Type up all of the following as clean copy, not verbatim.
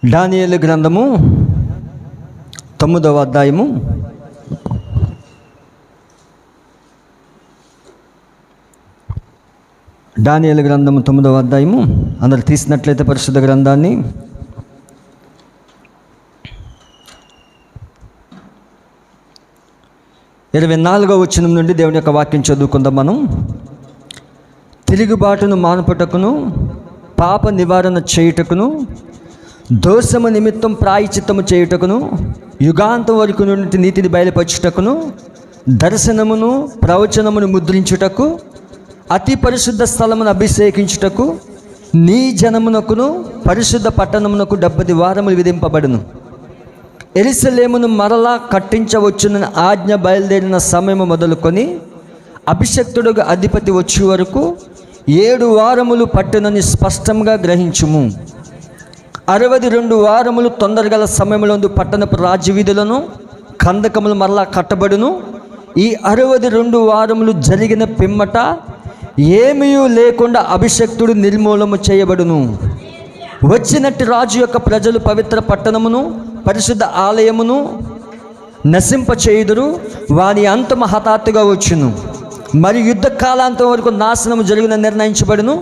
దానియేలు గ్రంథము 9వ అధ్యాయము 9వ అధ్యాయము అందరు తీసినట్లయితే పరిశుద్ధ గ్రంథాన్ని ఇరవై 24వ వచనం నుండి దేవుని యొక్క వాక్యం చదువుకుందాం. మనం తిరుగుబాటును మానుపటకును పాప నివారణ చేయుటకును దోషము నిమిత్తం ప్రాయశ్చిత్తము చేయుటకును యుగాంతం వరకు నుండి నీతిని బయలుపరచుటకును దర్శనమును ప్రవచనమును ముద్రించుటకు అతి పరిశుద్ధ స్థలమును అభిషేకించుటకు నీ జనమునకును పరిశుద్ధ పట్టణమునకు 70 వారములు విధింపబడును. యెరూషలేమును మరలా కట్టించవచ్చునని ఆజ్ఞ బయలుదేరిన సమయము మొదలుకొని అభిషక్తుడు అధిపతి వచ్చే వరకు 7 వారములు పట్టునని స్పష్టంగా గ్రహించుము. 62 వారములు తొందరగల సమయంలో పట్టణపు రాజవీధులను కందకములు మరలా కట్టబడును. ఈ 62 వారములు జరిగిన పిమ్మట ఏమీ లేకుండా అభిషక్తుడు నిర్మూలము చేయబడును. వచ్చినట్టు రాజు యొక్క ప్రజలు పవిత్ర పట్టణమును పరిశుద్ధ ఆలయమును నశింపచేయుదురు. వాని అంతము హఠాత్తుగా వచ్చును. మరియు యుద్ధ కాలాంతం వరకు నాశనము జరిగిన నిర్ణయించబడును.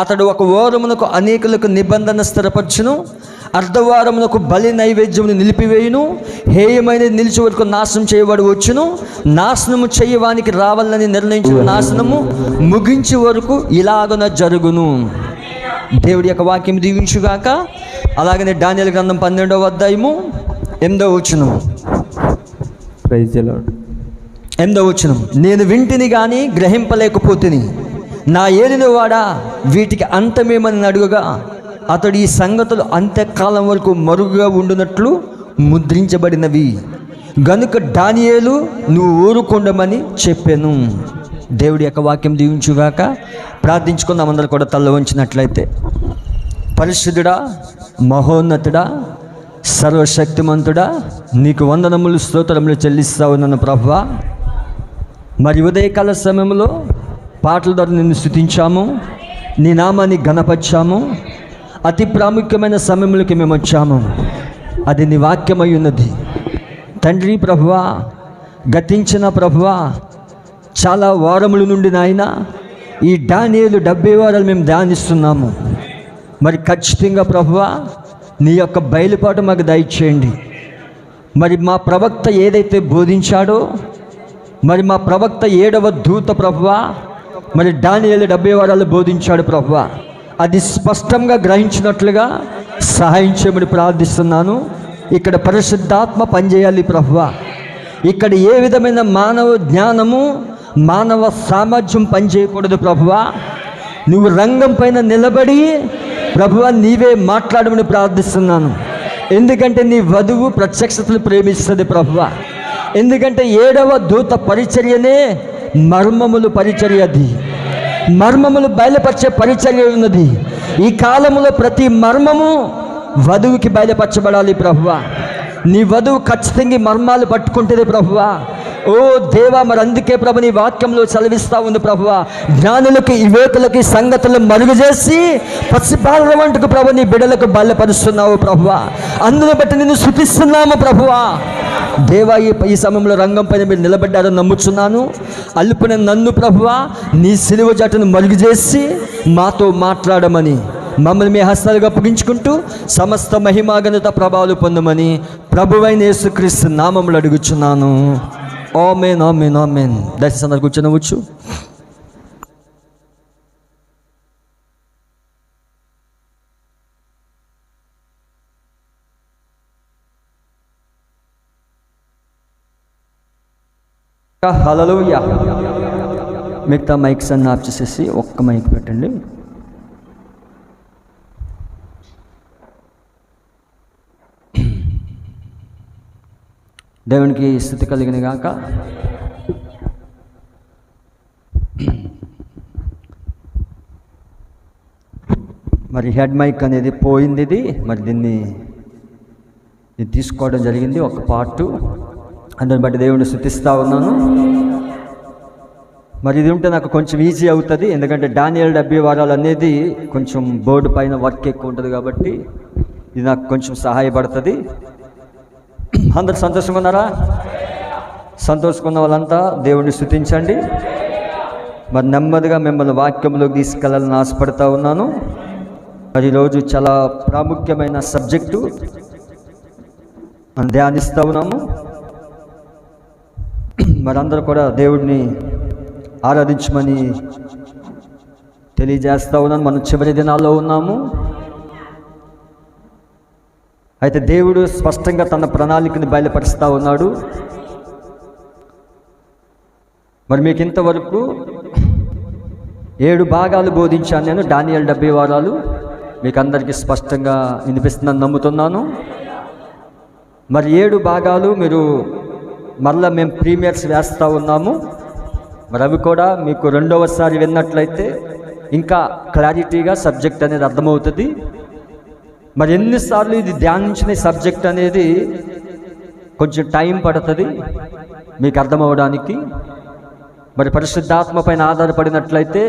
అతడు ఒక వారమునకు అనేకులకు నిబంధన స్థిరపరచును. అర్ధవారమునకు బలి నైవేద్యమును నిలిపివేయును. హేయమైనది నిలిచి వరకు నాశనం చేయబడి వచ్చును. నాశనము చేయవానికి రావాలని నిర్ణయించిన నాశనము ముగించే వరకు ఇలాగున జరుగును. దేవుడి యొక్క వాక్యం దీవించుగాక. అలాగనే దానియేలు గ్రంథం 12వ అధ్యాయము 8వ వచనం. Praise the Lord. 8వ వచనం. నేను వింటిని కానీ గ్రహింపలేకపోతిని, నా ఏలిన వాడా వీటికి అంతమేమని అడుగగా అతడు ఈ సంగతులు అంత్యకాలం వరకు మరుగుగా ఉండునట్లు ముద్రించబడినవి గనుక దానియేలు నువ్వు ఊరుకొండమని చెప్పాను. దేవుడి యొక్క వాక్యం దీవించుగాక. ప్రార్థించుకుందాం అందరూ కూడా తల్ల వంచినట్లయితే. పరిశుద్ధుడా, మహోన్నతుడా, సర్వశక్తిమంతుడా, నీకు వందనములు స్తోత్రములు చెల్లిస్తా ఉన్నాను ప్రభువా. మరి ఉదయకాల సమయంలో పాటల ద్వారా నిన్ను స్తుతించాము, నీ నామాన్ని ఘనపరిచాము. అతి ప్రాముఖ్యమైన సమయంలోకి మేము వచ్చాము. అది నీ వాక్యమై ఉన్నది తండ్రి. ప్రభువా, గతించిన ప్రభువా చాలా వారముల నుండి నాయన ఈ దానియేలు 70 వారాలు మేము ధ్యానిస్తున్నాము. మరి ఖచ్చితంగా ప్రభువా నీ యొక్క బయలుపాటు మాకు దయచేయండి. మరి మా ప్రవక్త ఏదైతే బోధించాడో, మరి మా ప్రవక్త 7వ దూత ప్రభువా మరి దానియేలు 70 వారాలు బోధించాడు ప్రభువా, అది స్పష్టంగా గ్రహించినట్లుగా సహాయం చేయమని ప్రార్థిస్తున్నాను. ఇక్కడ పరిశుద్ధాత్మ పనిచేయాలి ప్రభువా. ఇక్కడ ఏ విధమైన మానవ జ్ఞానము మానవ సామర్థ్యం పనిచేయకూడదు ప్రభువా. నువ్వు రంగం పైన నిలబడి ప్రభువా నీవే మాట్లాడమని ప్రార్థిస్తున్నాను. ఎందుకంటే నీ వధువు ప్రత్యక్షతను ప్రేమిస్తుంది ప్రభువా. ఎందుకంటే 7వ దూత పరిచర్యనే మర్మములు పరిచర్య. అది మర్మములు బయలుపరిచే పరిచర్య ఉన్నది. ఈ కాలంలో ప్రతి మర్మము వధువుకి బయలుపరచబడాలి ప్రభువా. నీ వధువు ఖచ్చితంగా మర్మాలు పట్టుకుంటుంది ప్రభువా. ఓ దేవా, మరి అందుకే ప్రభు నీ వాక్యంలో చదివిస్తూ ఉంది ప్రభువా. జ్ఞానులకి వివేకులకి సంగతులు మరుగు చేసి పసిబాల వంటకు ప్రభు నీ బిడ్డలకు బయలుపరుస్తున్నావు ప్రభువా. అందుని బట్టి నిన్ను స్తుతిస్తున్నాము ప్రభువా. దేవా, ఈ సమయంలో రంగం పైన మీరు నిలబడ్డారని నమ్ముచున్నాను. అల్పున నన్ను ప్రభువా నీ సిలువ జటను మరుగు చేసి మాతో మాట్లాడమని మమ్మల్ని మీ హస్తాలుగా అప్పగించుకుంటూ సమస్త మహిమా ఘనత ప్రభావాలు పొందమని ప్రభువైన యేసుక్రీస్తు నామములు అడుగుచున్నాను. ఆమేన్, ఆమేన్, ఆమేన్. దయచేసి అందరు కూర్చొనవచ్చు. హల్లెలూయా. మిగతా మైక్స్ అన్ని ఆఫ్ చేసేసి ఒక్క మైక్ పెట్టండి. దేవునికి స్తుతి కలిగిన గాక. మరి హెడ్ మైక్ అనేది పోయింది. ఇది మరి దీన్ని తీసుకోవడం జరిగింది ఒక పార్టు. అందుని బట్టి దేవుని స్తుతిస్తూ ఉన్నాను. మరి ఇది ఉంటే నాకు కొంచెం ఈజీ అవుతుంది. ఎందుకంటే దానియేలు 70 వారాలు అనేది కొంచెం బోర్డు పైన వర్క్ ఎక్కువ ఉంటుంది కాబట్టి ఇది నాకు కొంచెం సహాయపడుతుంది. అందరు సంతోషంగా ఉన్నారా? సంతోషంగా ఉన్న వాళ్ళంతా దేవుణ్ణి స్తుతించండి. మరి నెమ్మదిగా మిమ్మల్ని వాక్యంలోకి తీసుకెళ్ళాలని ఆశపడతా ఉన్నాను. మరి ఈరోజు చాలా ప్రాముఖ్యమైన సబ్జెక్టు మనం ధ్యానిస్తూ ఉన్నాము. మరి అందరూ కూడా దేవుడిని ఆరాధించమని తెలియజేస్తూ ఉన్నాను. మనం చివరి దినాల్లో ఉన్నాము. అయితే దేవుడు స్పష్టంగా తన ప్రణాళికను బయలుపరుస్తూ ఉన్నాడు. మరి మీకు ఇంతవరకు 7 భాగాలు బోధించాను నేను. దానియేలు 70 వారాలు మీకు అందరికీ స్పష్టంగా వినిపిస్తుందని నమ్ముతున్నాను. మరి 7 భాగాలు మీరు మరలా మేము ప్రీమియర్స్ వేస్తూ ఉన్నాము. మరి అవి కూడా మీకు రెండవసారి విన్నట్లయితే ఇంకా క్లారిటీగా సబ్జెక్ట్ అనేది అర్థమవుతుంది. మరి ఎన్నిసార్లు ఇది ధ్యానించిన సబ్జెక్ట్ అనేది కొంచెం టైం పడుతుంది మీకు అర్థమవడానికి. మరి పరిశుద్ధాత్మ పైన ఆధారపడినట్లయితే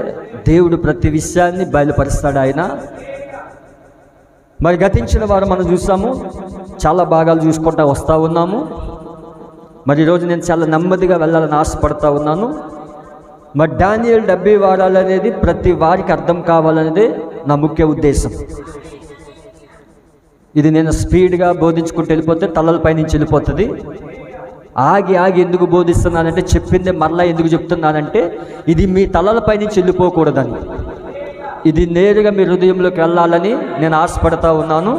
దేవుడు ప్రతి విషయాన్ని బయలుపరుస్తాడు ఆయన. మరి గతించిన వారు మనం చూసాము, చాలా భాగాలు చూసుకుంటూ వస్తూ ఉన్నాము. మరి ఈరోజు నేను చాలా నెమ్మదిగా వెళ్ళాలని ఆశపడతా ఉన్నాను. మరి దానియేలు 70 వారాలు అనేది ప్రతి వారికి అర్థం కావాలనేది నా ముఖ్య ఉద్దేశం. ఇది నేను స్పీడ్గా బోధించుకుంటూ వెళ్ళిపోతే తలలపై నుంచి వెళ్ళిపోతుంది. ఆగి ఎందుకు బోధిస్తున్నానంటే, చెప్పిందే మరలా ఎందుకు చెప్తున్నానంటే, ఇది మీ తలలపై నుంచి వెళ్ళిపోకూడదని, ఇది నేరుగా మీ హృదయంలోకి వెళ్ళాలని నేను ఆశపడతా ఉన్నాను.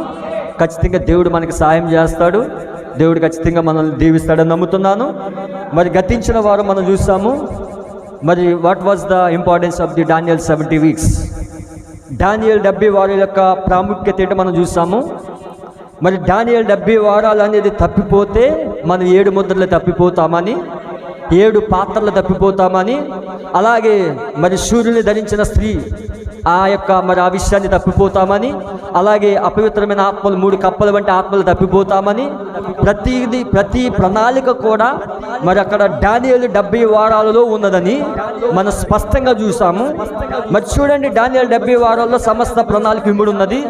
ఖచ్చితంగా దేవుడు మనకి సాయం చేస్తాడు. దేవుడు ఖచ్చితంగా మనల్ని దీవిస్తాడని నమ్ముతున్నాను. మరి గతించిన వారు మనం చూసాము. మరి what was the importance of the Daniel 70 weeks? దానియేలు 70 వారాల యొక్క ప్రాముఖ్యత ఏంటో మనం చూసాము. మరి దానియేలు 70 వారాలు అనేది తప్పిపోతే మనం 7 ముద్రలు తప్పిపోతామని, 7 పాత్రలు తప్పిపోతామని, అలాగే మరి సూర్యుని ధరించిన స్త్రీ మరి ఆ విషయాన్ని తప్పిపోతామని, అలాగే అపవిత్రమైన ఆత్మలు 3 కప్పల వంటి ఆత్మలు తప్పిపోతామని, ప్రతి ప్రణాళిక కూడా మరి అక్కడ దానియేలు 70 వారాలలో ఉన్నదని మనం స్పష్టంగా చూసాము. మరి చూడండి, దానియేలు 70 వారాల్లో సమస్త ప్రణాళిక ఇమిడి ఉన్నది.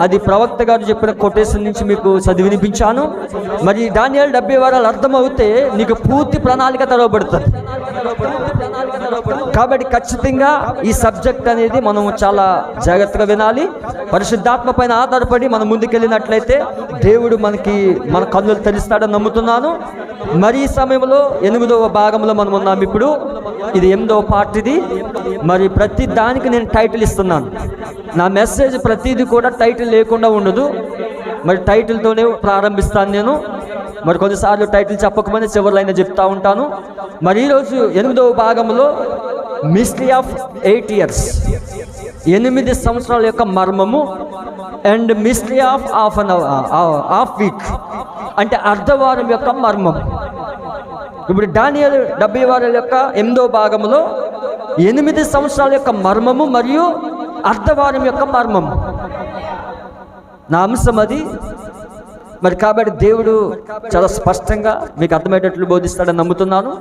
అది ప్రవక్త గారు చెప్పిన కొటేషన్ నుంచి మీకు చదివి వినిపించాను. మరి దానియేలు 70 వారాలు అర్థమవుతే నీకు పూర్తి ప్రణాళిక తెరవబడుతుంది. కాబట్టి ఖచ్చితంగా ఈ సబ్జెక్ట్ అనేది మనం చాలా జాగ్రత్తగా వినాలి. పరిశుద్ధాత్మ పైన ఆధారపడి మనం ముందుకెళ్ళినట్లయితే దేవుడు మన కన్నులు తెరుస్తాడని నమ్ముతున్నాను. మరి ఈ సమయంలో 8వ భాగంలో మనం ఉన్నాం. ఇప్పుడు ఇది 8వ పార్ట్. ఇది మరి ప్రతి దానికి నేను టైటిల్ ఇస్తున్నాను. నా మెసేజ్ ప్రతిదీ కూడా టైటిల్ లేకుండా ఉండదు. మరి టైటిల్తోనే ప్రారంభిస్తాను నేను. మరి కొన్నిసార్లు టైటిల్ చెప్పకమని చివరిలో అయినా చెప్తా ఉంటాను. మరి ఈరోజు 8వ భాగంలో మిస్టరీ ఆఫ్ 8 years, 8 సంవత్సరాల యొక్క మర్మము, అండ్ మిస్టరీ ఆఫ్ వీక్ అంటే అర్ధవారం యొక్క మర్మం. ఇప్పుడు దానియేలు 70 వారాల యొక్క 8వ భాగంలో 8 సంవత్సరాల యొక్క మర్మము మరియు అర్ధవారం యొక్క మర్మము నా అంశం అది. మరి కాబట్టి దేవుడు చాలా స్పష్టంగా మీకు అర్థమయ్యేటట్లు బోధిస్తాడని నమ్ముతున్నాను.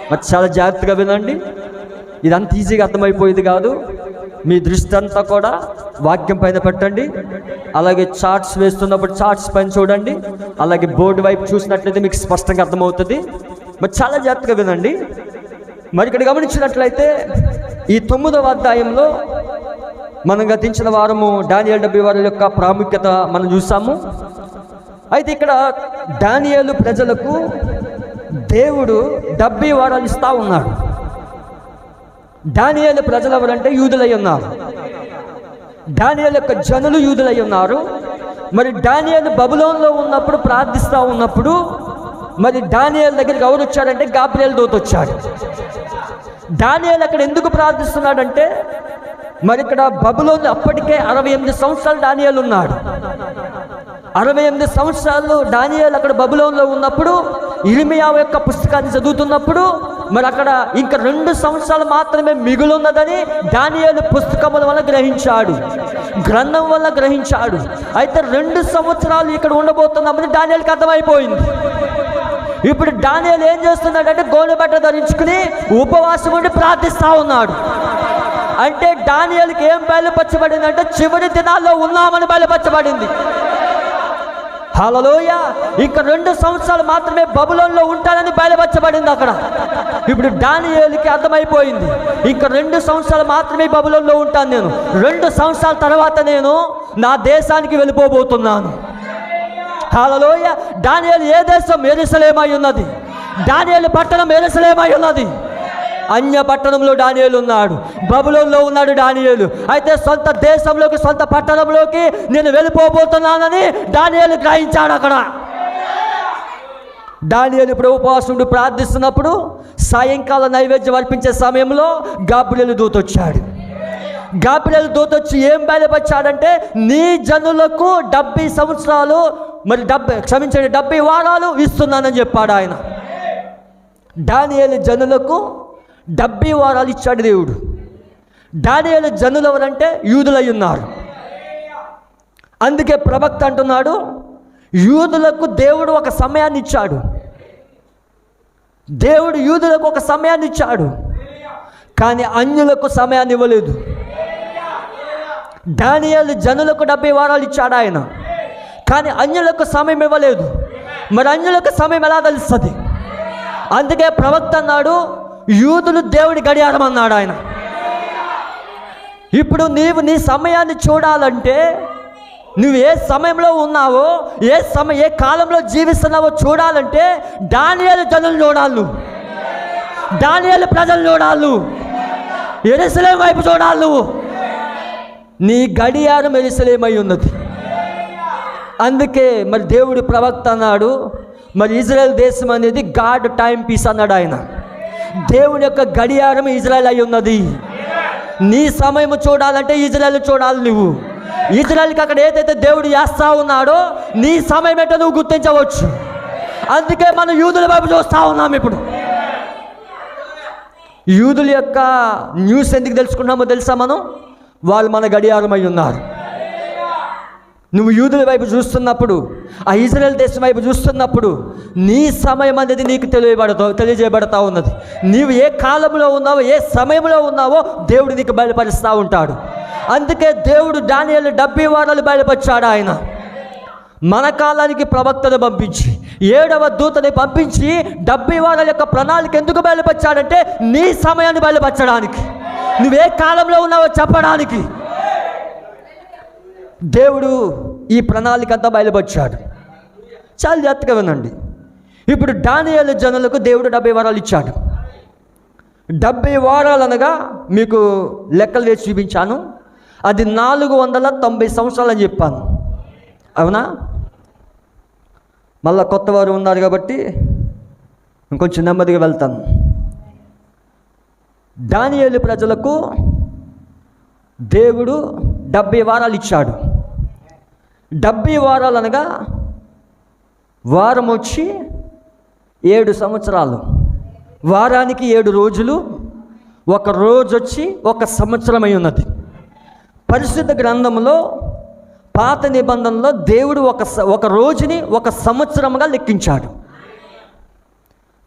మరి చాలా జాగ్రత్తగా వినండి. ఇదంత ఈజీగా అర్థమైపోయేది కాదు. మీ దృష్టి అంతా కూడా వాక్యం పైన పెట్టండి. అలాగే చార్ట్స్ వేస్తున్నప్పుడు చార్ట్స్ పైన చూడండి. అలాగే బోర్డు వైపు చూసినట్లయితే మీకు స్పష్టంగా అర్థమవుతుంది. మరి చాలా జాగ్రత్తగా వినండి. మరి ఇక్కడ గమనించినట్లయితే ఈ 9వ అధ్యాయంలో మనం గతించిన వారము దానియేలు 70 వారాల యొక్క ప్రాముఖ్యత మనం చూసాము. అయితే ఇక్కడ దానియేలు ప్రజలకు దేవుడు 70 వారాలు ఇస్తూ ఉన్నాడు. దానియేలు ప్రజలు ఎవరంటే యూదులై ఉన్నారు. దానియేలు యొక్క జనులు యూదులై ఉన్నారు. మరి దానియేలు బబులోన్లో ఉన్నప్పుడు ప్రార్థిస్తూ ఉన్నప్పుడు మరి దానియేలు దగ్గరికి ఎవరు వచ్చాడంటే గాబ్రియేలు దూత వచ్చాడు. దానియేలు అక్కడ ఎందుకు ప్రార్థిస్తున్నాడంటే, మరి ఇక్కడ బబులోన్ అప్పటికే 68 సంవత్సరాలు దానియేలు ఉన్నాడు. 68 సంవత్సరాలు దానియేలు అక్కడ బబులోన్లో ఉన్నప్పుడు ఇర్మియా యొక్క పుస్తకాన్ని చదువుతున్నప్పుడు మరి అక్కడ ఇంకా 2 సంవత్సరాలు మాత్రమే మిగులున్నదని దానియేలు పుస్తకముల వల్ల గ్రహించాడు, గ్రంథం వల్ల గ్రహించాడు. అయితే 2 సంవత్సరాలు ఇక్కడ ఉండబోతున్నామని దానియేలుకి అర్థమైపోయింది. ఇప్పుడు దానియేలు ఏం చేస్తున్నాడంటే గోనె బట్ట ధరించుకుని ఉపవాసం ఉండి ప్రార్థిస్తూ ఉన్నాడు. అంటే దానియేలుకి ఏం బయలుపరచబడింది అంటే చివరి దినాల్లో ఉన్నామని బయలుపరచబడింది. హల్లెలూయా. ఇంకా 2 సంవత్సరాలు మాత్రమే బబులోనులో ఉంటానని బయలుపరచబడింది అక్కడ. ఇప్పుడు దానియేలుకి అర్థమైపోయింది, ఇంకా 2 సంవత్సరాలు మాత్రమే బబులోనులో ఉంటాను నేను. 2 సంవత్సరాల తర్వాత నేను నా దేశానికి వెళ్ళిపోబోతున్నాను. హల్లెలూయా. దానియేలు ఏ దేశం? యెరూషలేమై ఉన్నది. దానియేలు పట్టణం యెరూషలేమై ఉన్నది. అన్య పట్టణంలో దానియేలు ఉన్నాడు, బబులోనులో ఉన్నాడు దానియేలు. అయితే సొంత దేశంలోకి, సొంత పట్టణంలోకి నేను వెళ్ళిపోబోతున్నానని దానియేలు గ్రహించాడు. అక్కడ దానియేలు ఇప్పుడు ఉపవాసం ప్రార్థిస్తున్నప్పుడు సాయంకాల నైవేద్యం అర్పించే సమయంలో గాబ్రియేలు దూత వచ్చాడు. గాబ్రియేలు దూత వచ్చి ఏం బయలుపరిచాడంటే, నీ జనులకు 70 సంవత్సరాలు, మరి 70 వారాలు ఇస్తున్నానని చెప్పాడు ఆయన. దానియేలు జనులకు 70 వారాలు ఇచ్చాడు దేవుడు. దానియేలు జనులు ఎవరంటే యూదులై ఉన్నారు. అందుకే ప్రవక్త అంటున్నాడు, యూదులకు దేవుడు ఒక సమయాన్ని ఇచ్చాడు. దేవుడు యూదులకు ఒక సమయాన్ని ఇచ్చాడు, కానీ అన్యులకు సమయాన్ని ఇవ్వలేదు. దానియేలు జనులకు 70 వారాలు ఇచ్చాడు ఆయన, కానీ అన్యులకు సమయం ఇవ్వలేదు. మరి అన్యులకు సమయం ఎలా తెలుస్తుంది? అందుకే ప్రవక్త అన్నాడు, యూదులు దేవుడి గడియారం అన్నాడు ఆయన. ఇప్పుడు నీవు నీ సమయాన్ని చూడాలంటే, నువ్వు ఏ సమయంలో ఉన్నావో, ఏ కాలంలో జీవిస్తున్నావో చూడాలంటే దానియేలు జనులు చూడాలి, నువ్వు దానియేలు ప్రజలు చూడాలి, యెరూషలేము వైపు చూడాలి. నువ్వు నీ గడియారం యెరూషలేమై ఉన్నది. అందుకే మరి దేవుడి ప్రవక్త అన్నాడు, మరి ఇజ్రాయెల్ దేశం అనేది గాడ్ టైం పీస్ అన్నాడు ఆయన. దేవుని యొక్క గడియారం ఇజ్రాయెల్ అయి ఉన్నది. నీ సమయం చూడాలంటే ఇజ్రాయెల్ చూడాలి. నువ్వు ఇజ్రాయెల్కి అక్కడ ఏదైతే దేవుడు చేస్తా ఉన్నాడో నీ సమయం ఏంటో నువ్వు గుర్తించవచ్చు. అందుకే మనం యూదుల వైపు చూస్తూ ఉన్నాం. ఇప్పుడు యూదుల యొక్క న్యూస్ ఎందుకు తెలుసుకున్నామో తెలుసా? వాళ్ళు మన గడియారం అయి ఉన్నారు. నువ్వు యూదుల వైపు చూస్తున్నప్పుడు, ఆ ఇజ్రాయెల్ దేశం వైపు చూస్తున్నప్పుడు నీ సమయం అనేది నీకు తెలియజేయబడతా ఉన్నది. నీవు ఏ కాలంలో ఉన్నావో, ఏ సమయంలో ఉన్నావో దేవుడు నీకు బయలుపరుస్తూ ఉంటాడు. అందుకే దేవుడు దానియేలు 70 వారాలు బయలుపరిచాడు ఆయన. మన కాలానికి ప్రవక్తను పంపించి, 7వ దూతని పంపించి 70 వారాల యొక్క ప్రణాళిక ఎందుకు బయలుపరిచాడంటే, నీ సమయాన్ని బయలుపరచడానికి, నువ్వే కాలంలో ఉన్నావో చెప్పడానికి దేవుడు ఈ ప్రణాళిక అంతా బయలుపరిచాడు. చాలా జాగ్రత్తగా వినండి. ఇప్పుడు దానియేలు జనులకు దేవుడు 70 వారాలు ఇచ్చాడు. 70 వారాలు అనగా మీకు లెక్కలు వేసి చూపించాను, అది 490 సంవత్సరాలు అని చెప్పాను, అవునా? మళ్ళా కొత్త వారు ఉన్నారు కాబట్టి ఇంకొంచెం నెమ్మదిగా వెళ్తాను. దానియేలు ప్రజలకు దేవుడు 70 వారాలు ఇచ్చాడు. 70 వారాలు అనగా వారం వచ్చి 7 సంవత్సరాలు, వారానికి 7 రోజులు, ఒక రోజు వచ్చి 1 సంవత్సరం అయి ఉన్నది. పరిశుద్ధ గ్రంథంలో పాత నిబంధనలో దేవుడు ఒక రోజుని 1 సంవత్సరంగా లెక్కించాడు.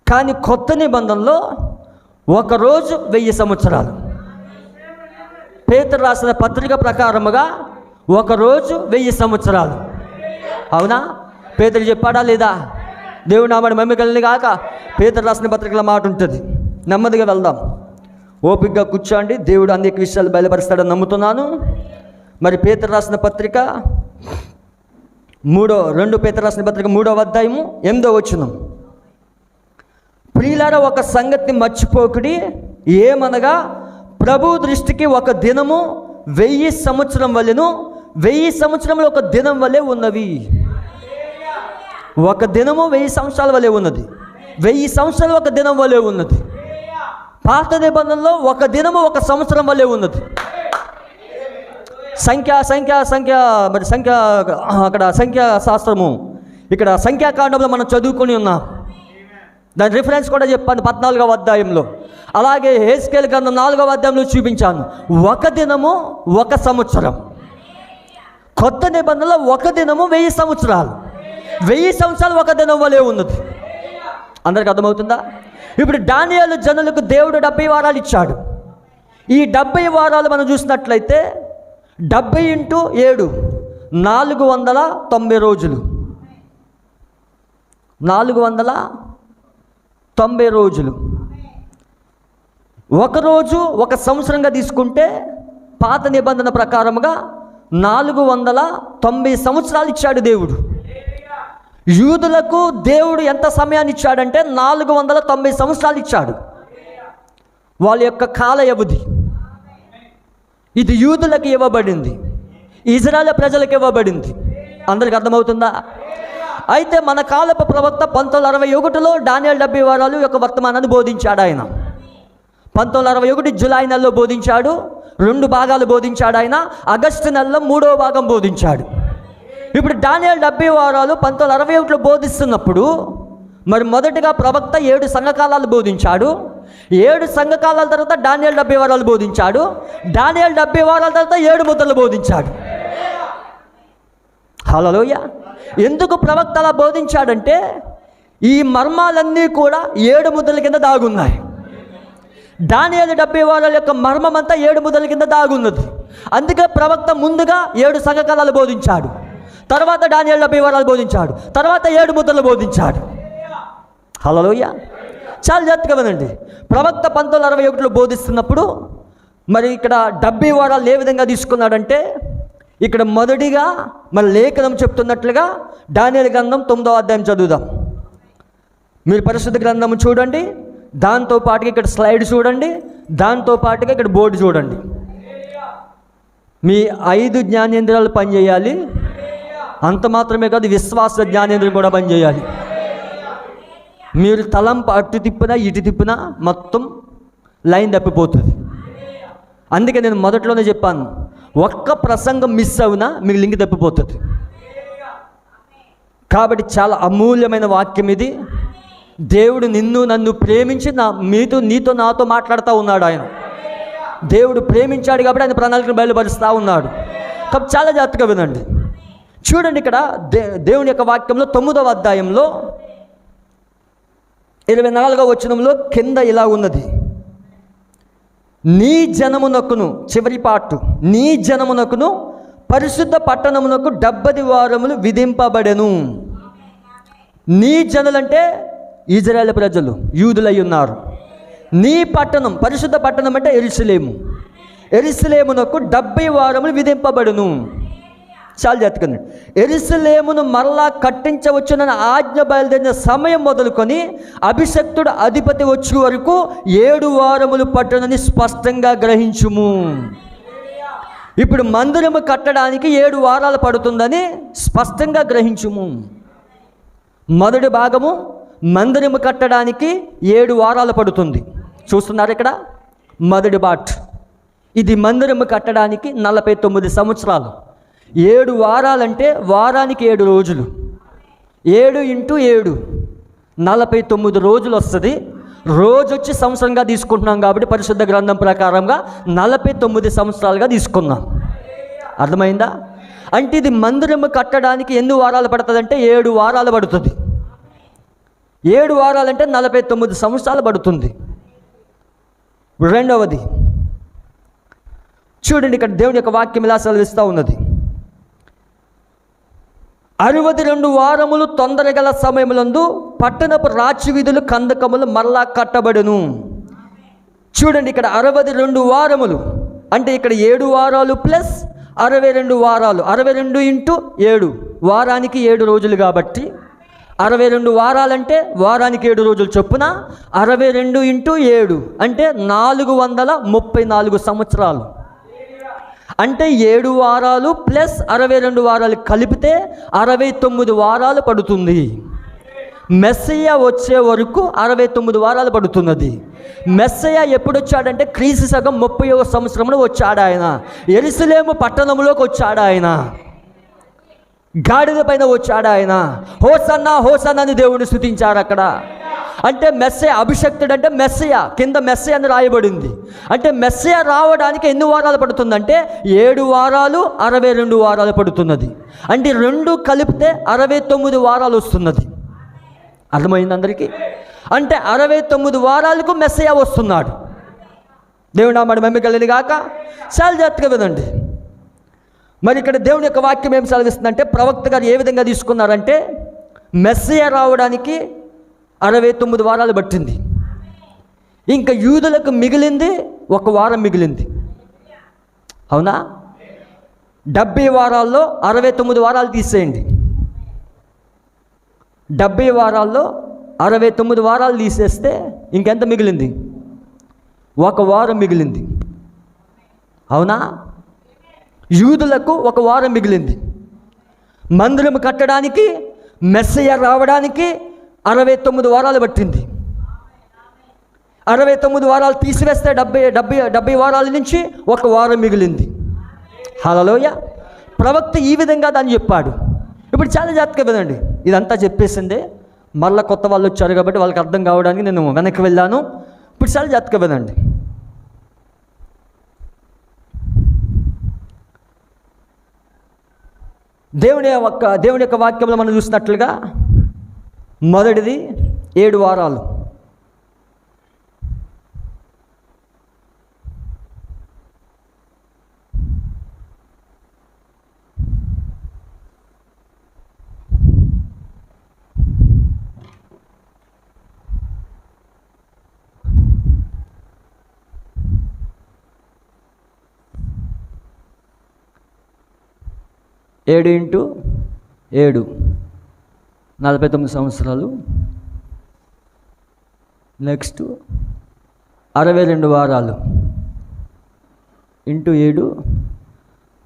కానీ కొత్త నిబంధనలో ఒక రోజు 1000 సంవత్సరాలు. పేతురు రాసిన పత్రిక ప్రకారముగా ఒక రోజు 1000 సంవత్సరాలు, అవునా? పేతురు చెప్పాడా లేదా? దేవుడు నామని మమ్మికల్ని కాక పేతురు రాసిన పత్రికల మాట ఉంటుంది. నెమ్మదిగా వెళ్దాం, ఓపికగా కూర్చోండి. దేవుడు అనేక విషయాలు బయలుపరుస్తాడని నమ్ముతున్నాను. మరి పేతురు రాసిన పత్రిక 2 పేతురు రాసిన పత్రిక 3వ అధ్యాయము 8వ వచనం. ప్రియులారా, ఒక సంగతిని మర్చిపోకుడి, ఏమనగా ప్రభు దృష్టికి ఒక దినము 1000 సంవత్సరం వలెను, 1000 సంవత్సరంలో ఒక దినం వలె ఉన్నవి. ఒక దినము 1000 సంవత్సరాల వలె ఉన్నది, 1000 సంవత్సరాలు ఒక దినం వలె ఉన్నది. పాత నిబంధనలో ఒక దినము 1 సంవత్సరం వలె ఉన్నది. మరి అక్కడ సంఖ్యా శాస్త్రము, ఇక్కడ సంఖ్యాకాండంలో మనం చదువుకొని ఉన్నాం. దాని రిఫరెన్స్ కూడా చెప్పాను 14వ అధ్యాయంలో. అలాగే హెస్కేలు గ్రంథం 4వ అధ్యాయంలో చూపించాను. ఒక దినము 1 సంవత్సరం. కొత్త నిబంధనలో ఒక దినము 1000 సంవత్సరాలు, 1000 సంవత్సరాలు ఒక దినం వలె ఉన్నది. అందరికి అర్థమవుతుందా? ఇప్పుడు దానియేలు జనులకు దేవుడు 70 వారాలు ఇచ్చాడు. ఈ 70 వారాలు మనం70 × 7 490 రోజులు. 490 రోజులు. ఒకరోజు ఒక సంవత్సరంగా తీసుకుంటే పాత నిబంధన ప్రకారముగా 490 సంవత్సరాలు ఇచ్చాడు దేవుడు. యూదులకు దేవుడు ఎంత సమయాన్ని ఇచ్చాడంటే 490 సంవత్సరాలు ఇచ్చాడు. వాళ్ళ యొక్క కాల వ్యవధి ఇది యూదులకు ఇవ్వబడింది, ఇజ్రాయేల్ ప్రజలకు ఇవ్వబడింది. అందరికి అర్థమవుతుందా? అయితే మన కాలపు ప్రవక్త 1961లో దానియేలు 70 వారాలు యొక్క వర్తమానాన్ని బోధించాడు. ఆయన 1961 జూలై నెలలో బోధించాడు. 2 భాగాలు బోధించాడు. ఆయన ఆగస్టు నెలలో 3వ భాగం బోధించాడు. ఇప్పుడు దానియేలు 70 వారాలు 1961లో బోధిస్తున్నప్పుడు మరి మొదటిగా ప్రవక్త 7 సంఘకాలాలు బోధించాడు. 7 సంఘకాలాల తర్వాత దానియేలు 70 వారాలు బోధించాడు. దానియేలు 70 వారాల తర్వాత 7 ముద్రలు బోధించాడు. హల్లెలూయా. ఎందుకు ప్రవక్త అలా బోధించాడంటే ఈ మర్మాలన్నీ కూడా 7 ముద్రల కింద దాగున్నాయి. దానియేలు 70 వారాల యొక్క మర్మం అంతా 7 ముద్రల కింద దాగున్నది. అందుకే ప్రవక్త ముందుగా 7 సంఘకాలాలు బోధించాడు, తర్వాత దానియేలు 70 వారాలు బోధించాడు, తర్వాత 7 ముద్రలు బోధించాడు. హల్లెలూయా. చాలా జాగ్రత్తగా వినండి. ప్రవక్త 1961లో బోధిస్తున్నప్పుడు మరి ఇక్కడ 70 వారాలు ఏ విధంగా తీసుకున్నాడంటే ఇక్కడ మొదటిగా మన లేఖనం చెప్తున్నట్లుగా దానియేలు గ్రంథం 9వ అధ్యాయం చదువుదాం. మీరు పరిశుద్ధ గ్రంథం చూడండి, దాంతో పాటుగా ఇక్కడ స్లైడ్ చూడండి, దాంతో పాటుగా ఇక్కడ బోర్డు చూడండి. మీ 5 జ్ఞానేంద్రియాలు పనిచేయాలి. అంత మాత్రమే కాదు, విశ్వాస జ్ఞానేంద్రియం కూడా పనిచేయాలి. మీరు తలంపు అటు తిప్పినా ఇటు తిప్పినా మొత్తం లైన్ తప్పిపోతుంది. అందుకే నేను మొదట్లోనే చెప్పాను, ఒక్క ప్రసంగం మిస్ అవునా మీకు లింక్ తప్పిపోతుంది. కాబట్టి చాలా అమూల్యమైన వాక్యం ఇది. దేవుడు నిన్ను నన్ను ప్రేమించి నీతో నాతో మాట్లాడుతూ ఉన్నాడు. ఆయన దేవుడు ప్రేమించాడు కాబట్టి ఆయన ప్రణాళికను బయలుపరుస్తూ ఉన్నాడు. కాబట్టి చాలా జాగ్రత్తగా వినండి. చూడండి, ఇక్కడ దేవుని యొక్క వాక్యంలో 9వ అధ్యాయంలో 24వ వచనంలో కింద ఇలా ఉన్నది, నీ జనమునకును, చివరి పాటు, నీ జనమునకును పరిశుద్ధ పట్టణమునకు 70 వారములు విధింపబడెను. నీ జనులంటే ఇజ్రాయేల్ ప్రజలు, యూదులై ఉన్నారు. నీ పట్టణం, పరిశుద్ధ పట్టణం అంటే యెరూషలేము, యెరూషలేమునకు 70 వారములు విధింపబడును. చాలా జాగ్రత్తగా, యెరూషలేమును మరలా కట్టించవచ్చునని ఆజ్ఞ బయలుదేరిన సమయం మొదలుకొని అభిషక్తుడు అధిపతి వచ్చే వరకు 7 వారములు పట్టునని స్పష్టంగా గ్రహించుము. ఇప్పుడు మందిరము కట్టడానికి 7 వారాలు పడుతుందని స్పష్టంగా గ్రహించుము. మొదటి భాగము మందిరము కట్టడానికి 7 వారాలు పడుతుంది. చూస్తున్నారు ఇక్కడ మొదటి బాట్. ఇది మందిరము కట్టడానికి 49 సంవత్సరాలు. 7 వారాలంటే వారానికి 7 రోజులు. 7 × 7 49 రోజులు వస్తుంది. రోజు వచ్చి సంవత్సరంగా తీసుకుంటున్నాం కాబట్టి పరిశుద్ధ గ్రంథం ప్రకారంగా 49 సంవత్సరాలుగా తీసుకున్నాం. అర్థమైందా? అంటే ఇది మందిరము కట్టడానికి ఎన్ని వారాలు పడుతుందంటే 7 వారాలు పడుతుంది. 7 వారాలంటే 49 సంవత్సరాలు పడుతుంది. రెండవది చూడండి, ఇక్కడ దేవుని యొక్క వాక్యం ఇలా సెలవిస్తూ ఉన్నది, 62 వారములు తొందరగల సమయములందు పట్టణపు రాచి వీధులు కందకములు మరలా కట్టబడును. చూడండి, ఇక్కడ 62 వారములు అంటే ఇక్కడ 7 వారాలు ప్లస్ 62 వారాలు. 62 × 7 వారానికి 7 రోజులు కాబట్టి 62 వారాలంటే వారానికి 7 రోజులు చొప్పున 62 × 7 అంటే 434 సంవత్సరాలు. అంటే 7 వారాలు ప్లస్ 62 వారాలు కలిపితే 69 వారాలు పడుతుంది. మెస్సయ్య వచ్చే వరకు 69 వారాలు పడుతున్నది. మెస్సయ్య ఎప్పుడు వచ్చాడంటే క్రీస్తు శకం 30వ సంవత్సరంలో వచ్చాడు. ఆయన యెరూషలేము పట్టణంలోకి వచ్చాడు. ఆయన గాడిద పైన వచ్చాడు. ఆయన హోసన్నా హోసన్నా అని దేవుడిని స్తుతించారు అక్కడ. అంటే మెస్సయ్య అభిషక్తుడు అంటే మెస్సయ్య, కింద మెస్సయ్య అని రాయబడింది. అంటే మెస్సయ్య రావడానికి ఎన్ని వారాలు పడుతుందంటే 7 వారాలు 62 వారాలు పడుతున్నది. అంటే 2 కలిపితే 69 వారాలు వస్తున్నది. అర్థమైంది అందరికీ? అంటే 69 వారాలకు మెస్సయ్య వస్తున్నాడు. దేవుడు నామమున మహిమ కలుగును గాక. చాలా జాగ్రత్తగా వినండి. మరి ఇక్కడ దేవుని యొక్క వాక్యం ఏం సెలవిస్తుందంటే ప్రవక్త గారు ఏ విధంగా తీసుకున్నారంటే మెస్సియా రావడానికి 69 వారాలు పట్టింది. ఇంకా యూదులకు మిగిలింది 1 వారం మిగిలింది. అవునా? 70 వారాల్లో 69 వారాలు తీసేయండి. 70 వారాల్లో 69 వారాలు తీసేస్తే ఇంకెంత మిగిలింది? 1 వారం మిగిలింది. అవునా? యూదులకు 1 వారం మిగిలింది. మందిరం కట్టడానికి, మెస్సియా రావడానికి 69 వారాలు పట్టింది. 69 వారాలు తీసివేస్తే 70 వారాల నుంచి 1 వారం మిగిలింది. హల్లెలూయా. ప్రవక్త ఈ విధంగా దాన్ని చెప్పాడు. ఇప్పుడు చాలా జాగ్రత్తగా వినండి. ఇదంతా చెప్పేసిందే, మళ్ళీ కొత్త వాళ్ళు వచ్చారు కాబట్టి వాళ్ళకి అర్థం కావడానికి నేను వెనక్కి వెళ్ళాను. ఇప్పుడు చాలా జాగ్రత్తగా వినండి. దేవుని యొక్క వాక్యంలో మనం చూసినట్లుగా మొదటిది 7 వారాలు. ఏడు ఇంటూ 7 49 సంవత్సరాలు. నెక్స్ట్ 62 వారాలు ఇంటూ 7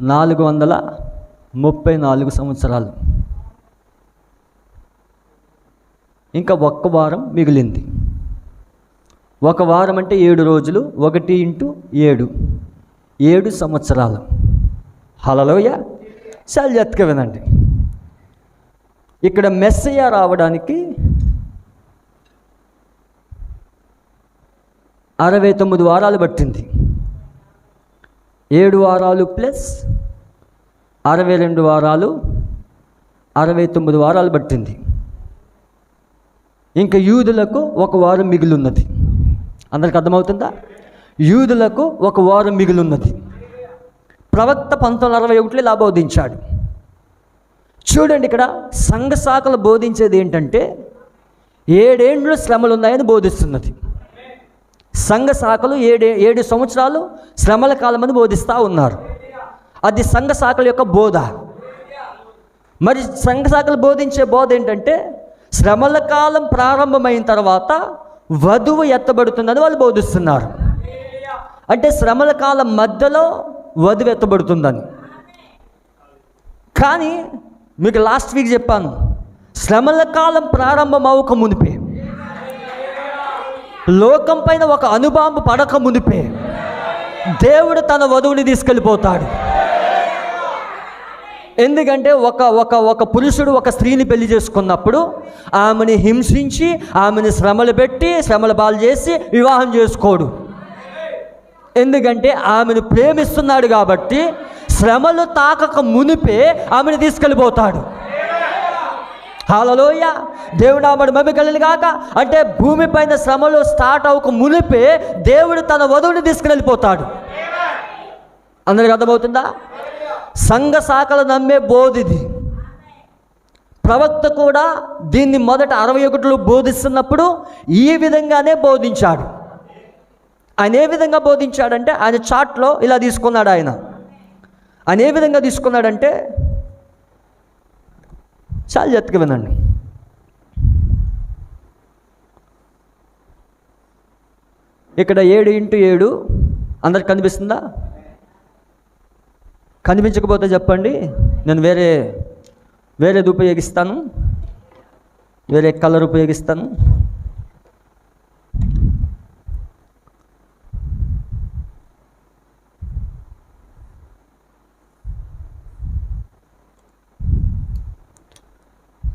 434 సంవత్సరాలు. ఇంకా 1 వారం మిగిలింది. 1 వారం అంటే 7 రోజులు. 1 ఇంటూ 7 సంవత్సరాలు. హల్లెలూయా. చాలా జాగ్రత్తగా వినండి. ఇక్కడ మెస్సియా రావడానికి 69 వారాలు పట్టింది. 7 వారాలు ప్లస్ 62 వారాలు 69 వారాలు పట్టింది. ఇంకా యూదులకు 1 వారం మిగిలి ఉన్నది. అందరికి అర్థమవుతుందా? యూదులకు 1 వారం మిగిలి ఉన్నది. ప్రవక్త 1961 ఇలా బోధించాడు. చూడండి, ఇక్కడ సంఘ శాఖలు బోధించేది ఏంటంటే 7 ఏండ్లు శ్రమలు ఉన్నాయని బోధిస్తున్నది. సంఘ శాఖలు 7 సంవత్సరాలు శ్రమల కాలమని బోధిస్తూ ఉన్నారు. అది సంఘ శాఖల యొక్క బోధ. మరి సంఘ శాఖలు బోధించే బోధ ఏంటంటే శ్రమల కాలం ప్రారంభమైన తర్వాత వధువు ఎత్తబడుతుందని వాళ్ళు బోధిస్తున్నారు. అంటే శ్రమల కాలం మధ్యలో వధువు ఎత్తబడుతుందని. కానీ మీకు లాస్ట్ వీక్ చెప్పాను, శ్రమల కాలం ప్రారంభం అవ్వక మునిపే, లోకం పైన ఒక అణుబాంబు పడక మునిపే దేవుడు తన వధువుని తీసుకెళ్ళిపోతాడు. ఎందుకంటే ఒక పురుషుడు ఒక స్త్రీని పెళ్లి చేసుకున్నప్పుడు ఆమెని హింసించి, ఆమెని శ్రమలు పెట్టి, శ్రమల పాలు చేసి వివాహం చేసుకోడు. ఎందుకంటే ఆమెను ప్రేమిస్తున్నాడు కాబట్టి శ్రమలు తాకక మునిపే ఆమెను తీసుకెళ్ళిపోతాడు. హల్లెలూయా. దేవుడు ఆమెను మహిమ కాక. అంటే భూమిపైన శ్రమలు స్టార్ట్ అవ్వక మునిపే దేవుడు తన వధువుని తీసుకెళ్ళిపోతాడు. అందరికి అర్థమవుతుందా? సంఘ శాఖలు నమ్మే బోధిది. ప్రవక్త కూడా దీన్ని మొదట 61లో బోధిస్తున్నప్పుడు ఈ విధంగానే బోధించాడు. ఆయన ఏ విధంగా బోధించాడంటే ఆయన చార్ట్లో ఇలా తీసుకున్నాడు. ఆయన ఏ విధంగా తీసుకున్నాడంటే చాలా జాగ్రత్తగా వినండి. ఇక్కడ 7x7 అందరికి కనిపిస్తుందా? కనిపించకపోతే చెప్పండి, నేను వేరేది ఉపయోగిస్తాను, వేరే కలర్ ఉపయోగిస్తాను.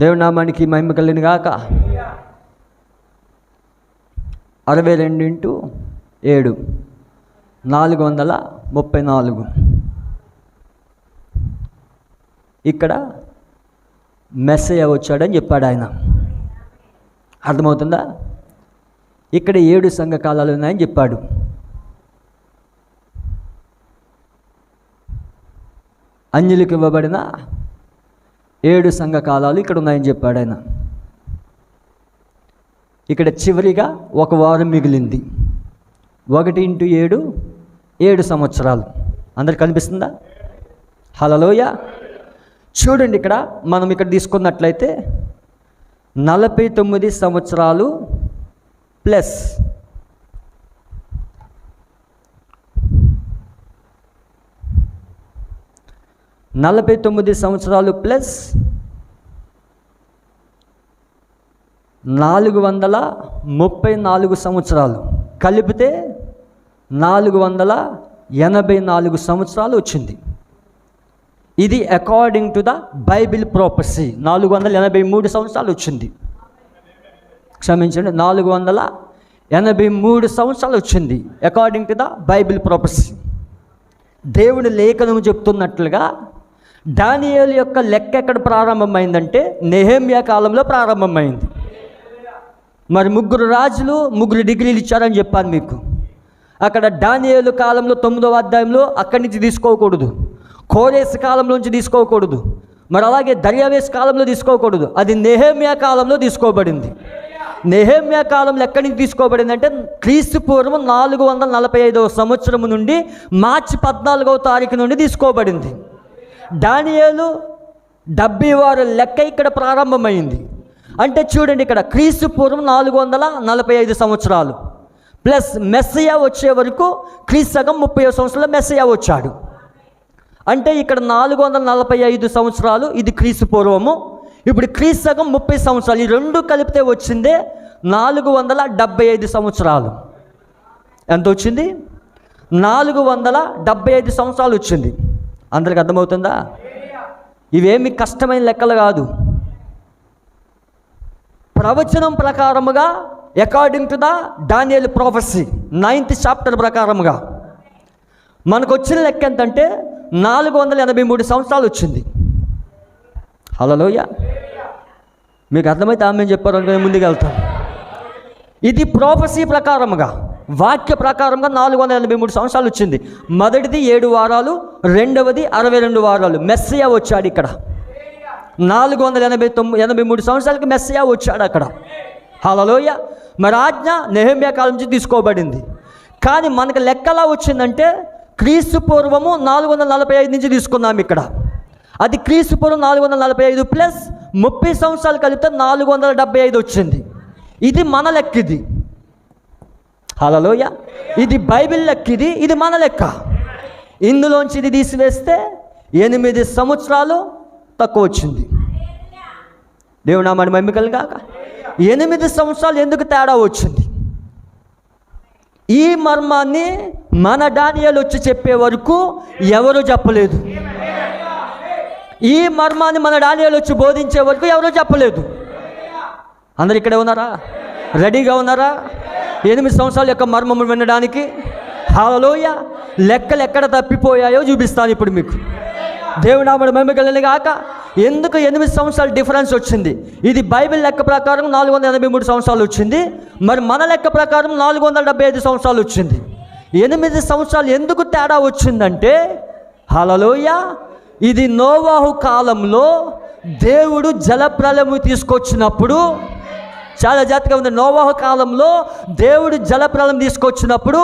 దేవుని నామానికి మహిమ కలిగిన గాక. 62x7 434. ఇక్కడ మెస్సయ్య వచ్చాడని చెప్పాడు ఆయన. అర్థమవుతుందా? ఇక్కడ 7 సంఘ కాలాలు ఉన్నాయని చెప్పాడు. అన్యులకు ఇవ్వబడిన 7 సంఘ కాలాలు ఇక్కడ ఉన్నాయని చెప్పాడు ఆయన. ఇక్కడ చివరిగా 1 వారం మిగిలింది. 1 × 7 7 సంవత్సరాలు. అందరికి కనిపిస్తుందా? హల్లెలూయా. చూడండి, ఇక్కడ మనం ఇక్కడ తీసుకున్నట్లయితే 49 సంవత్సరాలు ప్లస్ 49 సంవత్సరాలు ప్లస్ 434 సంవత్సరాలు కలిపితే 484 సంవత్సరాలు వచ్చింది. ఇది according to the Bible prophecy 483 సంవత్సరాలు వచ్చింది. క్షమించండి, 483 సంవత్సరాలు వచ్చింది according to the Bible prophecy. దేవుని లేఖనం చెప్తున్నట్లుగా దానియేలు యొక్క లెక్క ఎక్కడ ప్రారంభమైందంటే నెహెమ్యా కాలంలో ప్రారంభమైంది. మరి 3 రాజులు 3 డిగ్రీలు ఇచ్చారని చెప్పాను మీకు. అక్కడ దానియేలు కాలంలో 9వ అధ్యాయంలో అక్కడి నుంచి తీసుకోకూడదు, కోరేసు కాలంలో నుంచి తీసుకోకూడదు, మరి అలాగే దర్యావేష్ కాలంలో తీసుకోకూడదు. అది నెహెమ్యా కాలంలో తీసుకోబడింది. నెహెమ్యా కాలంలో ఎక్కడి నుంచి తీసుకోబడింది అంటే క్రీస్తు పూర్వం 445వ సంవత్సరం నుండి మార్చి 14వ తారీఖు నుండి తీసుకోబడింది. దానియేలు 70 లెక్క ఇక్కడ ప్రారంభమైంది. అంటే చూడండి, ఇక్కడ క్రీస్తు పూర్వం 445 సంవత్సరాలు ప్లస్ మెస్సియా వచ్చే వరకు క్రీస్తు సగం 30 సంవత్సరాల మెస్సియా వచ్చాడు. అంటే ఇక్కడ 445 సంవత్సరాలు ఇది క్రీస్తు పూర్వము. ఇప్పుడు క్రీస్తు సగం 30 సంవత్సరాలు, ఈ రెండు కలిపితే వచ్చిందే 475 సంవత్సరాలు. ఎంత వచ్చింది? 475 సంవత్సరాలు వచ్చింది. అందరికి అర్థమవుతుందా? ఇవేమి కష్టమైన లెక్కలు కాదు. ప్రవచనం ప్రకారముగా అకార్డింగ్ టు ద దానియేలు ప్రొఫెసీ 9th చాప్టర్ ప్రకారముగా మనకు వచ్చిన లెక్క ఎంతంటే 483 సంవత్సరాలు వచ్చింది. హల్లెలూయా. మీకు అర్థమైతే ఆమె చెప్పారు అనుకుని ముందుకు వెళ్తాం. ఇది ప్రొఫెసీ ప్రకారముగా, వాక్య ప్రకారంగా 483 సంవత్సరాలు వచ్చింది. మొదటిది 7 వారాలు, రెండవది 62 వారాలు. మెస్సియా వచ్చాడు ఇక్కడ. 483 సంవత్సరాలకి మెస్సియా వచ్చాడు అక్కడ. హల్లెలూయా. మరి ఆజ్ఞ నెహెమ్యా కాలం నుంచి తీసుకోబడింది. కానీ మనకు లెక్కలా వచ్చిందంటే క్రీస్తు పూర్వము 445 నుంచి తీసుకున్నాం ఇక్కడ. అది క్రీస్తు పూర్వం 445 ప్లస్ 30 సంవత్సరాలు కలిపితే 475 వచ్చింది. ఇది మన లెక్క. ఇది హల్లెలూయా. ఇది బైబిల్ లెక్క, ఇది మన లెక్క. ఇందులోంచి ఇది తీసివేస్తే 8 సంవత్సరాలు తక్కువ వచ్చింది. దేవుడు నామమున మహిమ కలుగాక. 8 సంవత్సరాలు ఎందుకు తేడా వచ్చింది? ఈ మర్మాన్ని మన దానియేలు వచ్చి చెప్పే వరకు ఎవరు చెప్పలేదు. ఈ మర్మాన్ని మన దానియేలు వచ్చి బోధించే వరకు ఎవరు చెప్పలేదు. అందరు ఇక్కడే ఉన్నారా? రెడీగా ఉన్నారా 8 సంవత్సరాల యొక్క మర్మము వినడానికి? హల్లెలూయా. లెక్కలు ఎక్కడ తప్పిపోయాయో చూపిస్తాను ఇప్పుడు మీకు. దేవుడు నామమున మహిమ కలుగుగాక. ఎందుకు 8 సంవత్సరాల డిఫరెన్స్ వచ్చింది? ఇది బైబిల్ లెక్క ప్రకారం 483 సంవత్సరాలు వచ్చింది. మరి మన లెక్క ప్రకారం 475 సంవత్సరాలు వచ్చింది. 8 సంవత్సరాలు ఎందుకు తేడా వచ్చిందంటే, హల్లెలూయా, ఇది నోవాహు కాలంలో దేవుడు జలప్రలయము తీసుకొచ్చినప్పుడు, చాలా జాగ్రత్తగా ఉంది. నోవాహు కాలంలో దేవుడు జలప్రలయం తీసుకొచ్చినప్పుడు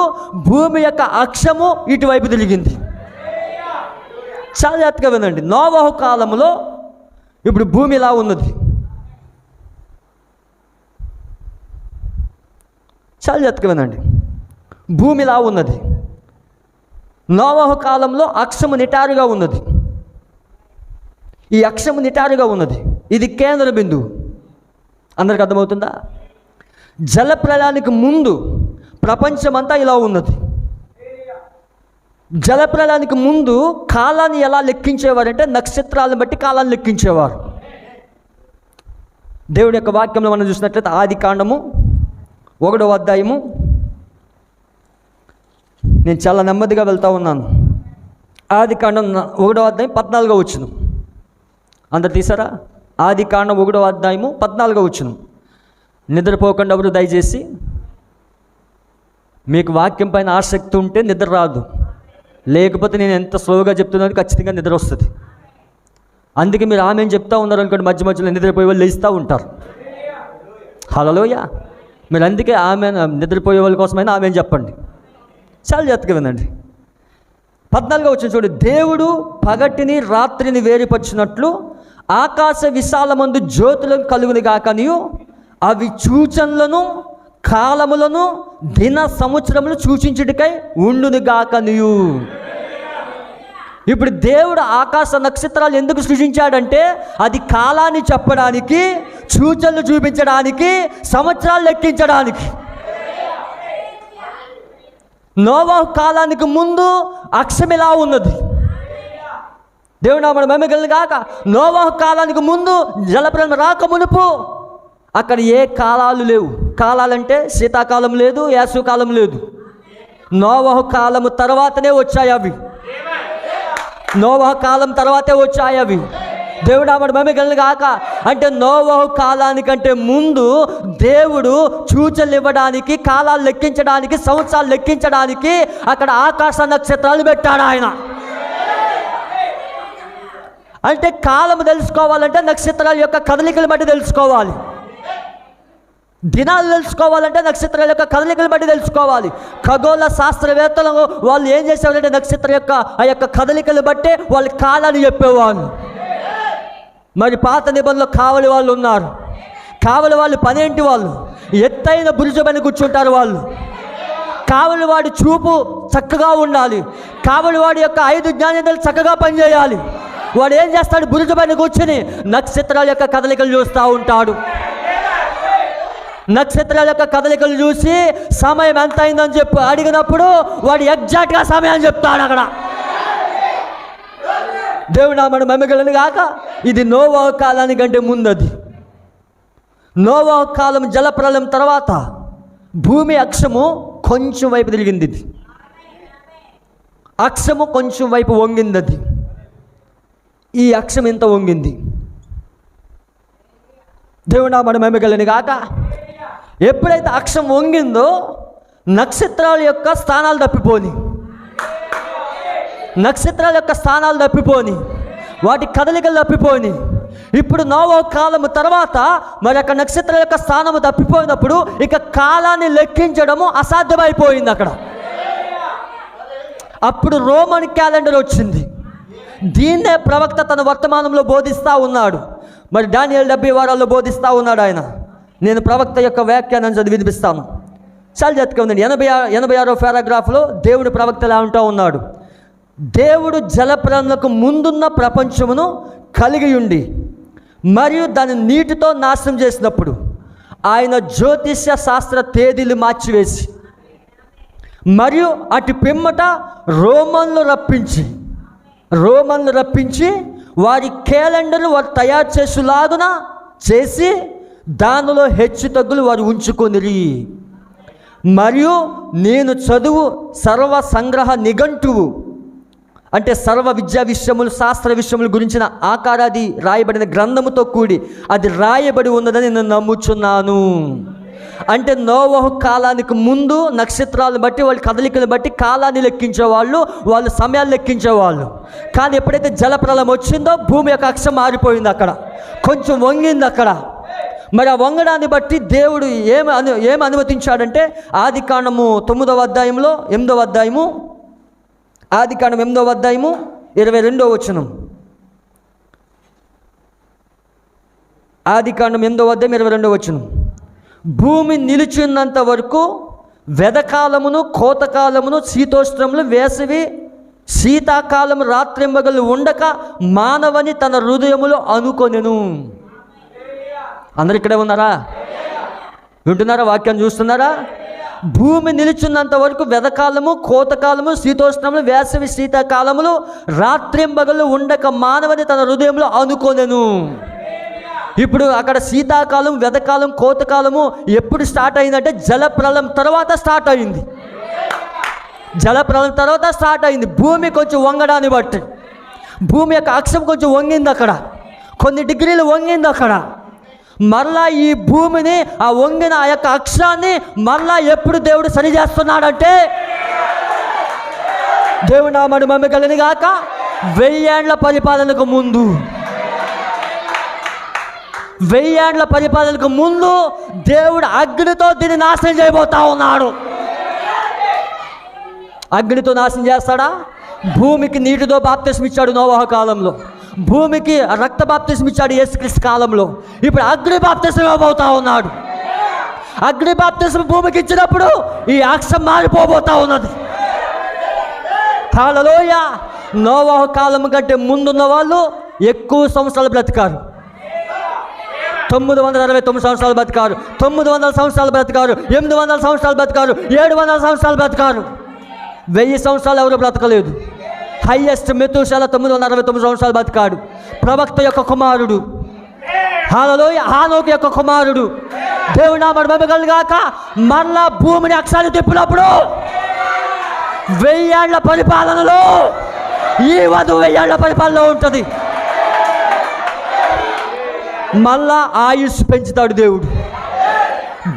భూమి యొక్క అక్షము ఇటువైపు తిరిగింది. చాలా జాగ్రత్తగా వినండి. నోవాహు కాలంలో ఇప్పుడు భూమి ఇలా ఉన్నది. చాలా జాగ్రత్తగా వినండి. భూమి ఇలా ఉన్నది. నోవాహు కాలంలో అక్షము నిటారుగా ఉన్నది. ఈ అక్షము నిటారుగా ఉన్నది. ఇది కేంద్ర బిందువు. అందరికి అర్థమవుతుందా? జలప్రలయానికి ముందు ప్రపంచమంతా ఇలా ఉన్నది. జలప్రలయానికి ముందు కాలాన్ని ఎలా లెక్కించేవారంటే నక్షత్రాలను బట్టి కాలాన్ని లెక్కించేవారు. దేవుడి యొక్క వాక్యంలో మనం చూసినట్లయితే ఆదికాండము 1వ అధ్యాయము, నేను చాలా నెమ్మదిగా వెళ్తూ ఉన్నాను. ఆదికాండం 1వ అధ్యాయం 14వ వచనం. అందరు తీసారా? ఆదికాండం 1వ అధ్యాయము 14వ వచనం. నిద్రపోకుండా ఎవరు దయచేసి, మీకు వాక్యం పైన ఆసక్తి ఉంటే నిద్ర రాదు, లేకపోతే నేను ఎంత స్లోగా చెప్తున్నాను ఖచ్చితంగా నిద్ర వస్తుంది. అందుకే మీరు ఆమెను చెప్తా ఉన్నారు అనుకోండి, మధ్య మధ్యలో నిద్రపోయే వాళ్ళు లేస్తూ ఉంటారు. హల్లెలూయా. మీరు అందుకే ఆమె నిద్రపోయే వాళ్ళ కోసమైనా ఆమె చెప్పండి. చాలా జాగ్రత్తగా వినండి. 14వ వచనం చూడండి. దేవుడు పగటిని రాత్రిని వేరుపరిచినట్లు ఆకాశ విశాలమందు జ్యోతులను కలుగును గాకనియు అవి సూచనలను కాలములను దిన సంవత్సరములు సూచించుటకై ఉండును గాకనియు. ఇప్పుడు దేవుడు ఆకాశ నక్షత్రాలు ఎందుకు సృజించాడంటే అది కాలాన్ని చెప్పడానికి, సూచనలు చూపించడానికి, సంవత్సరాలు లెక్కించడానికి. నోవాహు కాలానికి ముందు అక్షం ఎలా ఉన్నది? దేవుడు నామమున మహిమ కలుగును గాక. నోవాహు కాలానికి ముందు జలప్రలయం రాక మునుపు అక్కడ ఏ కాలాలు లేవు. కాలాలంటే శీతాకాలం లేదు, వేసవికాలం లేదు. నోవాహు కాలము తర్వాతనే వచ్చాయి అవి. నోవాహు కాలం తర్వాతే వచ్చాయి అవి. దేవుడు ఆమె మహిమ కలుగును గాక. అంటే నోవాహు కాలానికంటే ముందు దేవుడు సూచనలు ఇవ్వడానికి, కాలాలు లెక్కించడానికి, సంవత్సరాలు లెక్కించడానికి అక్కడ ఆకాశ నక్షత్రాలు పెట్టాడు ఆయన. అంటే కాలం తెలుసుకోవాలంటే నక్షత్రాల యొక్క కదలికలు బట్టి తెలుసుకోవాలి. దినాలు తెలుసుకోవాలంటే నక్షత్రాల యొక్క కదలికలు బట్టి తెలుసుకోవాలి. ఖగోళ శాస్త్రవేత్తలు వాళ్ళు ఏం చేసేవాళ్ళంటే నక్షత్రం యొక్క ఆ యొక్క కదలికలు బట్టే వాళ్ళు కాలాన్ని చెప్పేవాళ్ళు. మరి పాత నిబంధనలో కావలి వాళ్ళు ఉన్నారు. కావలి వాళ్ళు పనేంటి? వాళ్ళు ఎత్తైన బురుజు పైన కూర్చుంటారు. వాళ్ళు కావలి వాడి చూపు చక్కగా ఉండాలి. కావలి వాడి యొక్క 5 జ్ఞానేంద్రియాలు చక్కగా పనిచేయాలి. వాడు ఏం చేస్తాడు? బురుజు పైన కూర్చొని నక్షత్రాల యొక్క కదలికలు చూస్తూ ఉంటాడు. నక్షత్రాల యొక్క కదలికలు చూసి సమయం ఎంత అయిందని చెప్పి అడిగినప్పుడు వాడు ఎగ్జాక్ట్గా సమయాన్ని చెప్తాడు అక్కడ. దేవుడు నామమున మహిమ కలుగును గాక. ఇది నోవాహు కాలానికంటే ముందది. నోవాహు కాలం జలప్రలయం తర్వాత భూమి అక్షము కొంచెం వైపు తిరిగింది. ఇది అక్షము కొంచెం వైపు వంగింది. అది ఈ అక్షం ఎంత వంగింది? దేవుడు నామమున మహిమ కలుగును గాక. ఎప్పుడైతే అక్షం వంగిందో నక్షత్రాల యొక్క స్థానాలు తప్పిపోని, నక్షత్రాల యొక్క స్థానాలు తప్పిపోని, వాటి కదలికలు తప్పిపోని. ఇప్పుడు నోవాహు కాలము తర్వాత మరి అక్కడ నక్షత్రాల యొక్క స్థానము తప్పిపోయినప్పుడు ఇక కాలాన్ని లెక్కించడము అసాధ్యమైపోయింది అక్కడ. అప్పుడు రోమన్ క్యాలెండర్ వచ్చింది. దీన్నే ప్రవక్త తన వర్తమానంలో బోధిస్తూ ఉన్నాడు. మరి దానియేలు 70 వారాల్లో బోధిస్తూ ఉన్నాడు ఆయన. నేను ప్రవక్త యొక్క వ్యాఖ్యానం చదివి వినిపిస్తాను. చాలా జాగ్రత్తగా ఉందండి. 86వ పారాగ్రాఫ్లో దేవుడు ప్రవక్తలా అంటూ ఉన్నాడు. దేవుడు జలప్రలయమునకు ముందున్న ప్రపంచమును కలిగి ఉండి మరియు దాని నీటితో నాశనం చేసినప్పుడు ఆయన జ్యోతిష్య శాస్త్ర తేదీలు మార్చివేసి మరియు అటు పిమ్మట రోమన్లు రప్పించి వారి క్యాలెండర్ను వారు తయారు చేసేలాగున చేసి దానిలో హెచ్చు తగ్గులు వారు ఉంచుకొనిరి. మరియు నేను చదువు సర్వ సంగ్రహ నిఘంటువు అంటే సర్వ విద్యా విషయములు, శాస్త్ర విషయముల గురించిన ఆకారాది రాయబడిన గ్రంథముతో కూడి అది రాయబడి ఉన్నదని నేను నమ్ముచున్నాను. అంటే నోవాహు కాలానికి ముందు నక్షత్రాలను బట్టి వాళ్ళ కదలికలను బట్టి కాలాన్ని లెక్కించేవాళ్ళు, వాళ్ళు సమయాన్ని లెక్కించేవాళ్ళు. కానీ ఎప్పుడైతే జలప్రలయం వచ్చిందో భూమి యొక్క అక్షం మారిపోయింది. అక్కడ కొంచెం వంగింది అక్కడ. మరి ఆ వంగడాన్ని బట్టి దేవుడు ఏమి అనుమతించాడంటే ఆదికాండము 9వ అధ్యాయంలో 8వ అధ్యాయము, ఆదికాండం 8వ అధ్యాయము 22వ వచనం. ఆదికాండం 8వ అధ్యాయం 22వ వచనం. భూమి నిలిచినంత వరకు వెదకాలమును, కోతకాలమును, శీతోష్ణములు, వేసవి, శీతాకాలము రాత్రింబగలు ఉండక మానవని తన హృదయములో అనుకొనెను. అందరు ఇక్కడే ఉన్నారా? వింటున్నారా? వాక్యాన్ని చూస్తున్నారా? భూమి నిలిచినంత వరకు వెదకాలము, కోతకాలము, శీతోష్ణములు, వేసవి, శీతాకాలములు రాత్రింబగలు ఉండక మానవని తన హృదయంలో అనుకొనెను. ఇప్పుడు అక్కడ శీతాకాలం, వెదకాలం, కోతకాలము ఎప్పుడు స్టార్ట్ అయిందంటే జలప్రలయం తర్వాత స్టార్ట్ అయింది. జలప్రలయం తర్వాత స్టార్ట్ అయింది. భూమి కొంచెం వంగడాన్ని బట్టి భూమి యొక్క అక్షం కొంచెం వంగింది. అక్కడ కొన్ని డిగ్రీలు వంగింది. అక్కడ మరలా ఈ భూమిని, ఆ వంగిన ఆ యొక్క అక్షరాన్ని మరలా ఎప్పుడు దేవుడు సరి చేస్తున్నాడంటే దేవుడు నామమున మహిమ కలుగును గాక 1000 ఏళ్ల పరిపాలనకు ముందు. 1000 ఏండ్ల పరిపాలనకు ముందు దేవుడు అగ్నితో దీన్ని నాశనం చేయబోతా ఉన్నాడు. అగ్నితో నాశనం చేస్తాడా? భూమికి నీటితో బాప్తిస్మం ఇచ్చాడు నోవహు కాలంలో, భూమికి రక్త బాప్తిస్మం ఇచ్చాడు యేసుక్రీస్తు కాలంలో. ఇప్పుడు అగ్ని బాప్తిస్మం ఇవ్వబోతా ఉన్నాడు. అగ్ని బాప్తిస్మం భూమికి ఇచ్చినప్పుడు ఈ అక్షం మారిపోబోతా ఉన్నది. హల్లెలూయా. నోవహు కాలం కంటే ముందున్న వాళ్ళు ఎక్కువ సంవత్సరాలు బ్రతికారు. 969 సంవత్సరాలు బ్రతికారు, 900 సంవత్సరాలు బ్రతికారు, 800 సంవత్సరాలు బ్రతికారు, 700 సంవత్సరాలు బ్రతికారు. 1000 సంవత్సరాలు ఎవరు బ్రతకలేదు. హైయెస్ట్ మెతూషెల 969 సంవత్సరాలు బతికాడు. ప్రవక్త యొక్క కుమారుడు, హల్లెలూయా, హానోకు యొక్క కుమారుడు. దేవుని నామమున మహిమ కలుగాక. మరలా భూమిని అక్షాలు తిప్పినప్పుడు 1000 ఏళ్ల పరిపాలనలో ఈ వధువు 1000 ఏళ్ల పరిపాలనలో ఉంటుంది. మళ్ళా ఆయుష్ పెంచుతాడు దేవుడు.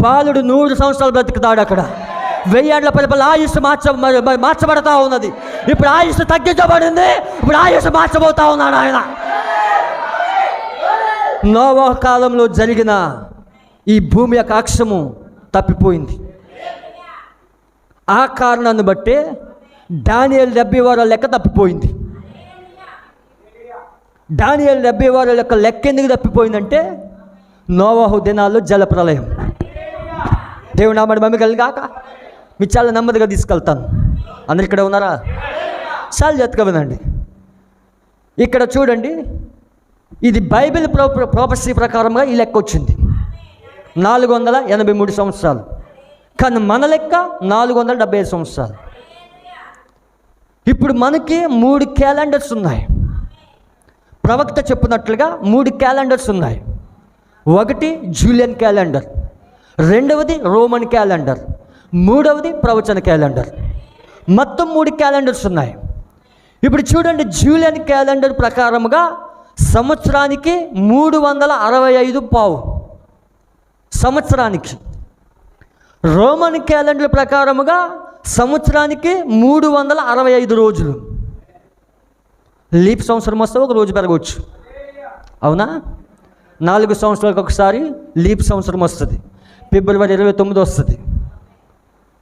బాలుడు 100 సంవత్సరాలు బ్రతుకుతాడు. అక్కడ 1000 ఏళ్ల పరిపాలన ఆయుష్ మార్చబడతా ఉన్నది. ఇప్పుడు ఆయుష్ తగ్గించబడింది, ఇప్పుడు ఆయుష్ మార్చబోతా ఉన్నాడు ఆయన. నోవహు కాలంలో జరిగిన ఈ భూమి యొక్క అక్షము తప్పిపోయింది. ఆ కారణాన్ని బట్టే దానియేలు 70 వారాల లెక్క తప్పిపోయింది. దానియేలు 70 వారాల యొక్క లెక్క ఎందుకు తప్పిపోయిందంటే నోవహు దినాల్లో జలప్రలయం. దేవుని నామమున మహిమ కలుగాక. మీరు చాలా నెమ్మదిగా తీసుకెళ్తాను. అందరు ఇక్కడ ఉన్నారా? చాలా జాగ్రత్తగా వినండి. ఇక్కడ చూడండి, ఇది బైబిల్ ప్రొఫెసీ ప్రకారంగా ఈ లెక్క వచ్చింది 483 సంవత్సరాలు. కానీ మన లెక్క 475 సంవత్సరాలు. ఇప్పుడు మనకి 3 క్యాలెండర్స్ ఉన్నాయి. ప్రవక్త చెప్పినట్లుగా 3 క్యాలెండర్స్ ఉన్నాయి. ఒకటి జూలియన్ క్యాలెండర్, రెండవది రోమన్ క్యాలెండర్, మూడవది ప్రవచన క్యాలెండర్. మొత్తం 3 క్యాలెండర్స్ ఉన్నాయి. ఇప్పుడు చూడండి, జూలియన్ క్యాలెండర్ ప్రకారముగా సంవత్సరానికి 365 పావు సంవత్సరానికి. రోమన్ క్యాలెండర్ ప్రకారముగా సంవత్సరానికి 365 రోజులు. లీప్ సంవత్సరం వస్తే ఒక రోజు పెరగవచ్చు, అవునా? 4 సంవత్సరాలకు ఒకసారి లీప్ సంవత్సరం వస్తుంది. ఫిబ్రవరి 29 వస్తుంది.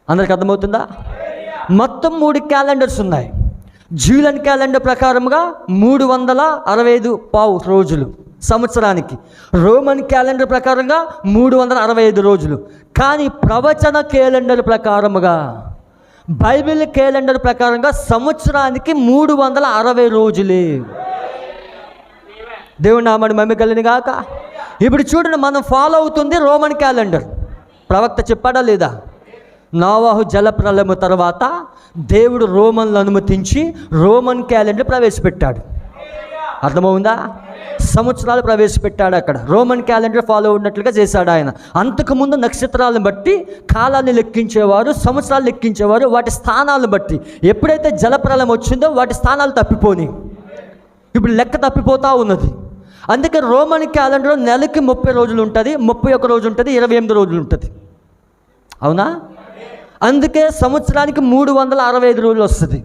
అందరికి అర్థమవుతుందా? మొత్తం 3 క్యాలెండర్స్ ఉన్నాయి. జూలియన్ క్యాలెండర్ ప్రకారంగా 365 పావు రోజులు సంవత్సరానికి. రోమన్ క్యాలెండర్ ప్రకారంగా 365 రోజులు. కానీ ప్రవచన క్యాలెండర్ ప్రకారముగా, బైబిల్ క్యాలెండర్ ప్రకారంగా సంవత్సరానికి 360 రోజులే. దేవుని నామమున మహిమ కలుగును గాక. ఇప్పుడు చూడండి, మనం ఫాలో అవుతుంది రోమన్ క్యాలెండర్. ప్రవక్త చెప్పాడా లేదా? నోవహు జలప్రలయము తర్వాత దేవుడు రోమన్లు అనుమతించి రోమన్ క్యాలెండర్ ప్రవేశపెట్టాడు. అర్థమవుందా? సంవత్సరాలు ప్రవేశపెట్టాడు. అక్కడ రోమన్ క్యాలెండర్ ఫాలో ఉన్నట్లుగా చేశాడు ఆయన. అంతకుముందు నక్షత్రాలను బట్టి కాలాన్ని లెక్కించేవారు, సంవత్సరాలు లెక్కించేవారు, వాటి స్థానాలను బట్టి. ఎప్పుడైతే జలప్రలయం వచ్చిందో వాటి స్థానాలు తప్పిపోయి ఇప్పుడు లెక్క తప్పిపోతూ ఉన్నది. అందుకే రోమన్ క్యాలెండర్లో నెలకి 30 రోజులు ఉంటుంది, 31 రోజు ఉంటుంది, 28 రోజులు ఉంటుంది, అవునా? అందుకే సంవత్సరానికి 365 రోజులు వస్తుంది.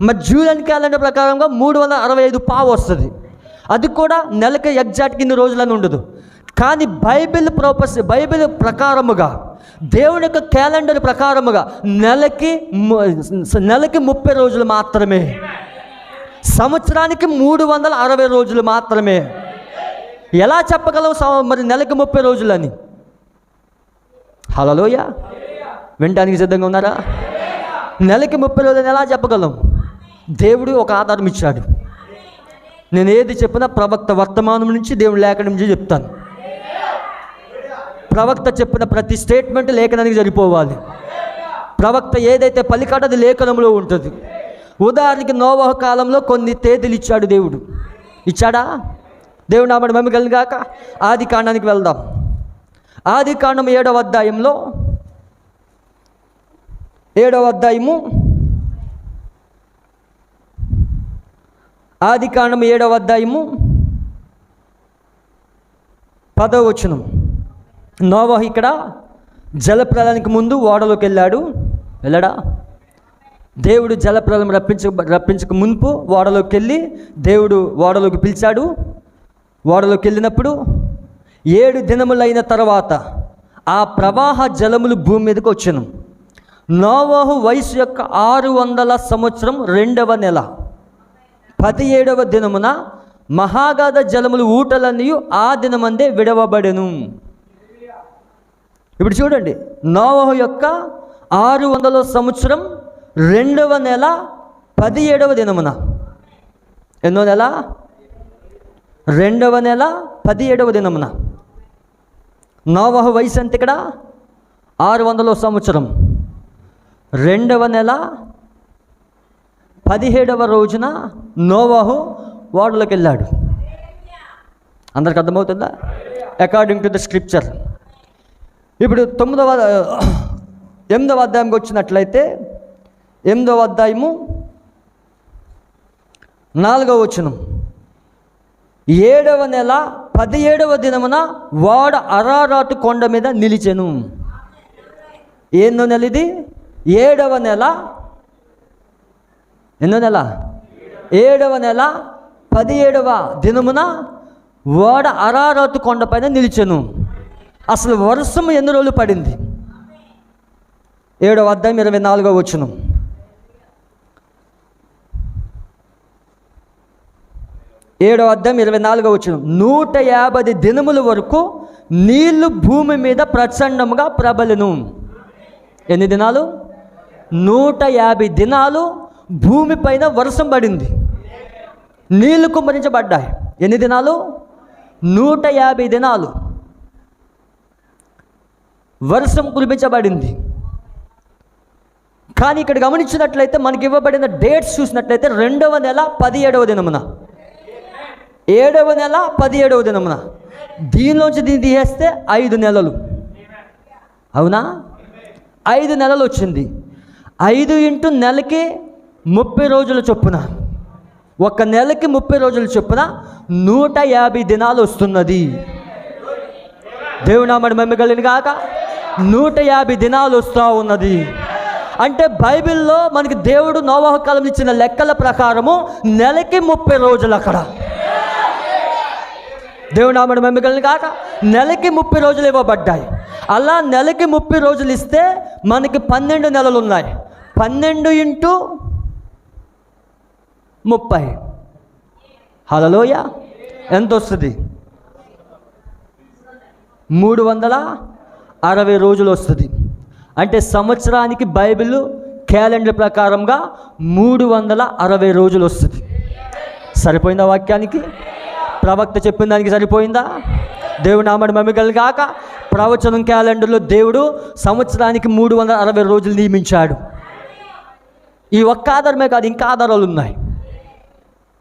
మరి జూలియన్ క్యాలెండర్ ప్రకారంగా 365 పావు వస్తుంది. అది కూడా నెలకి ఎగ్జాక్ట్గా ఇన్ని రోజులని ఉండదు. కానీ బైబిల్ ప్రకారముగా, దేవుని యొక్క క్యాలెండర్ ప్రకారముగా నెలకి 30 రోజులు మాత్రమే, సంవత్సరానికి 360 రోజులు మాత్రమే. ఎలా చెప్పగలం మరి నెలకి 30 రోజులని? హల్లెలూయా. వినడానికి సిద్ధంగా ఉన్నారా? నెలకి 30 రోజులని ఎలా చెప్పగలం? దేవుడు ఒక ఆధారం ఇచ్చాడు. నేను ఏది చెప్పినా ప్రవక్త వర్తమానం నుంచి దేవుని లేఖనం నుంచి చెప్తాను. ప్రవక్త చెప్పిన ప్రతి స్టేట్మెంట్ లేఖనానికి సరిపోవాలి. ప్రవక్త ఏదైతే పలికాడో అది లేఖనంలో ఉంటుంది. ఉదాహరణకి నోవహు కాలంలో కొన్ని తేదీలు ఇచ్చాడు దేవుడు. ఇచ్చాడా? దేవుడు నామమున మహిమ కలుగును గాక. ఆది కాండానికి వెళ్దాం. ఆది కాండం 7వ అధ్యాయంలో, 7వ అధ్యాయము, ఆది కాండం 7వ అధ్యాయము 10వ వచనం. నోవహు ఇక్కడ జలప్రలయానికి ముందు ఓడలోకి వెళ్ళాడా? దేవుడు జలప్రలయం రప్పించక మునుపు ఓడలోకి వెళ్ళి దేవుడు ఓడలోకి పిలిచాడు. ఓడలోకి వెళ్ళినప్పుడు 7 దినములైన తర్వాత ఆ ప్రవాహ జలములు భూమి మీదకి వచ్చెను. నోవహు వయసు యొక్క 600 సంవత్సరం 2వ నెల 17వ దినమున మహాగాధ జలములు ఊటలన్నీ ఆ దినమందే విడవబడెను. ఇప్పుడు చూడండి, నోవహు యొక్క 600 సంవత్సరం 2వ నెల 17వ దినమున, ఎన్నో నెల? 2వ నెల 17వ దినమున. నోవహు వయసు ఎంత ఇక్కడ? 600 సంవత్సరం 2వ నెల 17వ రోజున నోవహు ఓడలోకి వెళ్ళాడు. అందరికి అర్థమవుతుందా? According to the scripture. ఇప్పుడు 8వ అధ్యాయంకి వచ్చినట్లయితే 8వ అధ్యాయము 4వ వచనం, 7వ నెల 17వ దినమున వాడ అరారాతు కొండ మీద నిలిచెను. ఎన్నో నెల ఇది? 7వ నెల. ఎన్నో నెల? 7వ నెల 17వ దినమున వాడ అరారాతు కొండ పైన నిలిచెను. అసలు వర్షం ఎన్ని రోజులు పడింది? 7వ అధ్యాయం 24వ వచనం. 7వ అధ్యాయం 24వ వచనం, 150 దినముల వరకు నీళ్లు భూమి మీద ప్రచండముగా ప్రబలెను. ఎన్ని దినాలు? 150 దినాలు భూమి పైన వర్షం పడింది, నీళ్లు కుమ్మరించబడ్డాయి. ఎన్ని దినాలు? 150 దినాలు వర్షం కురిపించబడింది. కానీ ఇక్కడ గమనించినట్లయితే మనకి ఇవ్వబడిన డేట్స్ చూసినట్లయితే 2వ నెల 17వ దినమున, 7వ నెల 17వ దినమున. దీనిలోంచి దీన్ని తీసేస్తే 5 నెలలు. అవునా? 5 నెలలు వచ్చింది. 5 ఇంటూ నెలకి 30 రోజుల చొప్పున, ఒక నెలకి 30 రోజుల చొప్పున 150 దినాలు వస్తున్నది. దేవుని నామమున మహిమ కలుగును గాక. 150 దినాలు వస్తూ ఉన్నది. అంటే బైబిల్లో మనకి దేవుడు నోవహు కాలం ఇచ్చిన లెక్కల ప్రకారము నెలకి 30 రోజులు అక్కడ. దేవుని నామమున మహిమ కలుగును గాక. నెలకి 30 రోజులు ఇవ్వబడ్డాయి. అలా నెలకి 30 రోజులు ఇస్తే మనకి 12 నెలలు ఉన్నాయి. 12 ఇంటూ 30, హల్లెలూయా, ఎంత వస్తుంది? 360 రోజులు వస్తుంది. అంటే సంవత్సరానికి బైబిల్ క్యాలెండర్ ప్రకారంగా 360 రోజులు వస్తుంది. సరిపోయిందా వాక్యానికి? ప్రవక్త చెప్పిన దానికి సరిపోయిందా? దేవుని నామమున మహిమ కలుగును గాక. ప్రవచనం క్యాలెండర్లో దేవుడు సంవత్సరానికి 360 రోజులు నియమించాడు. ఈ ఒక్క ఆధారమే కాదు, ఇంకా ఆధారాలు ఉన్నాయి.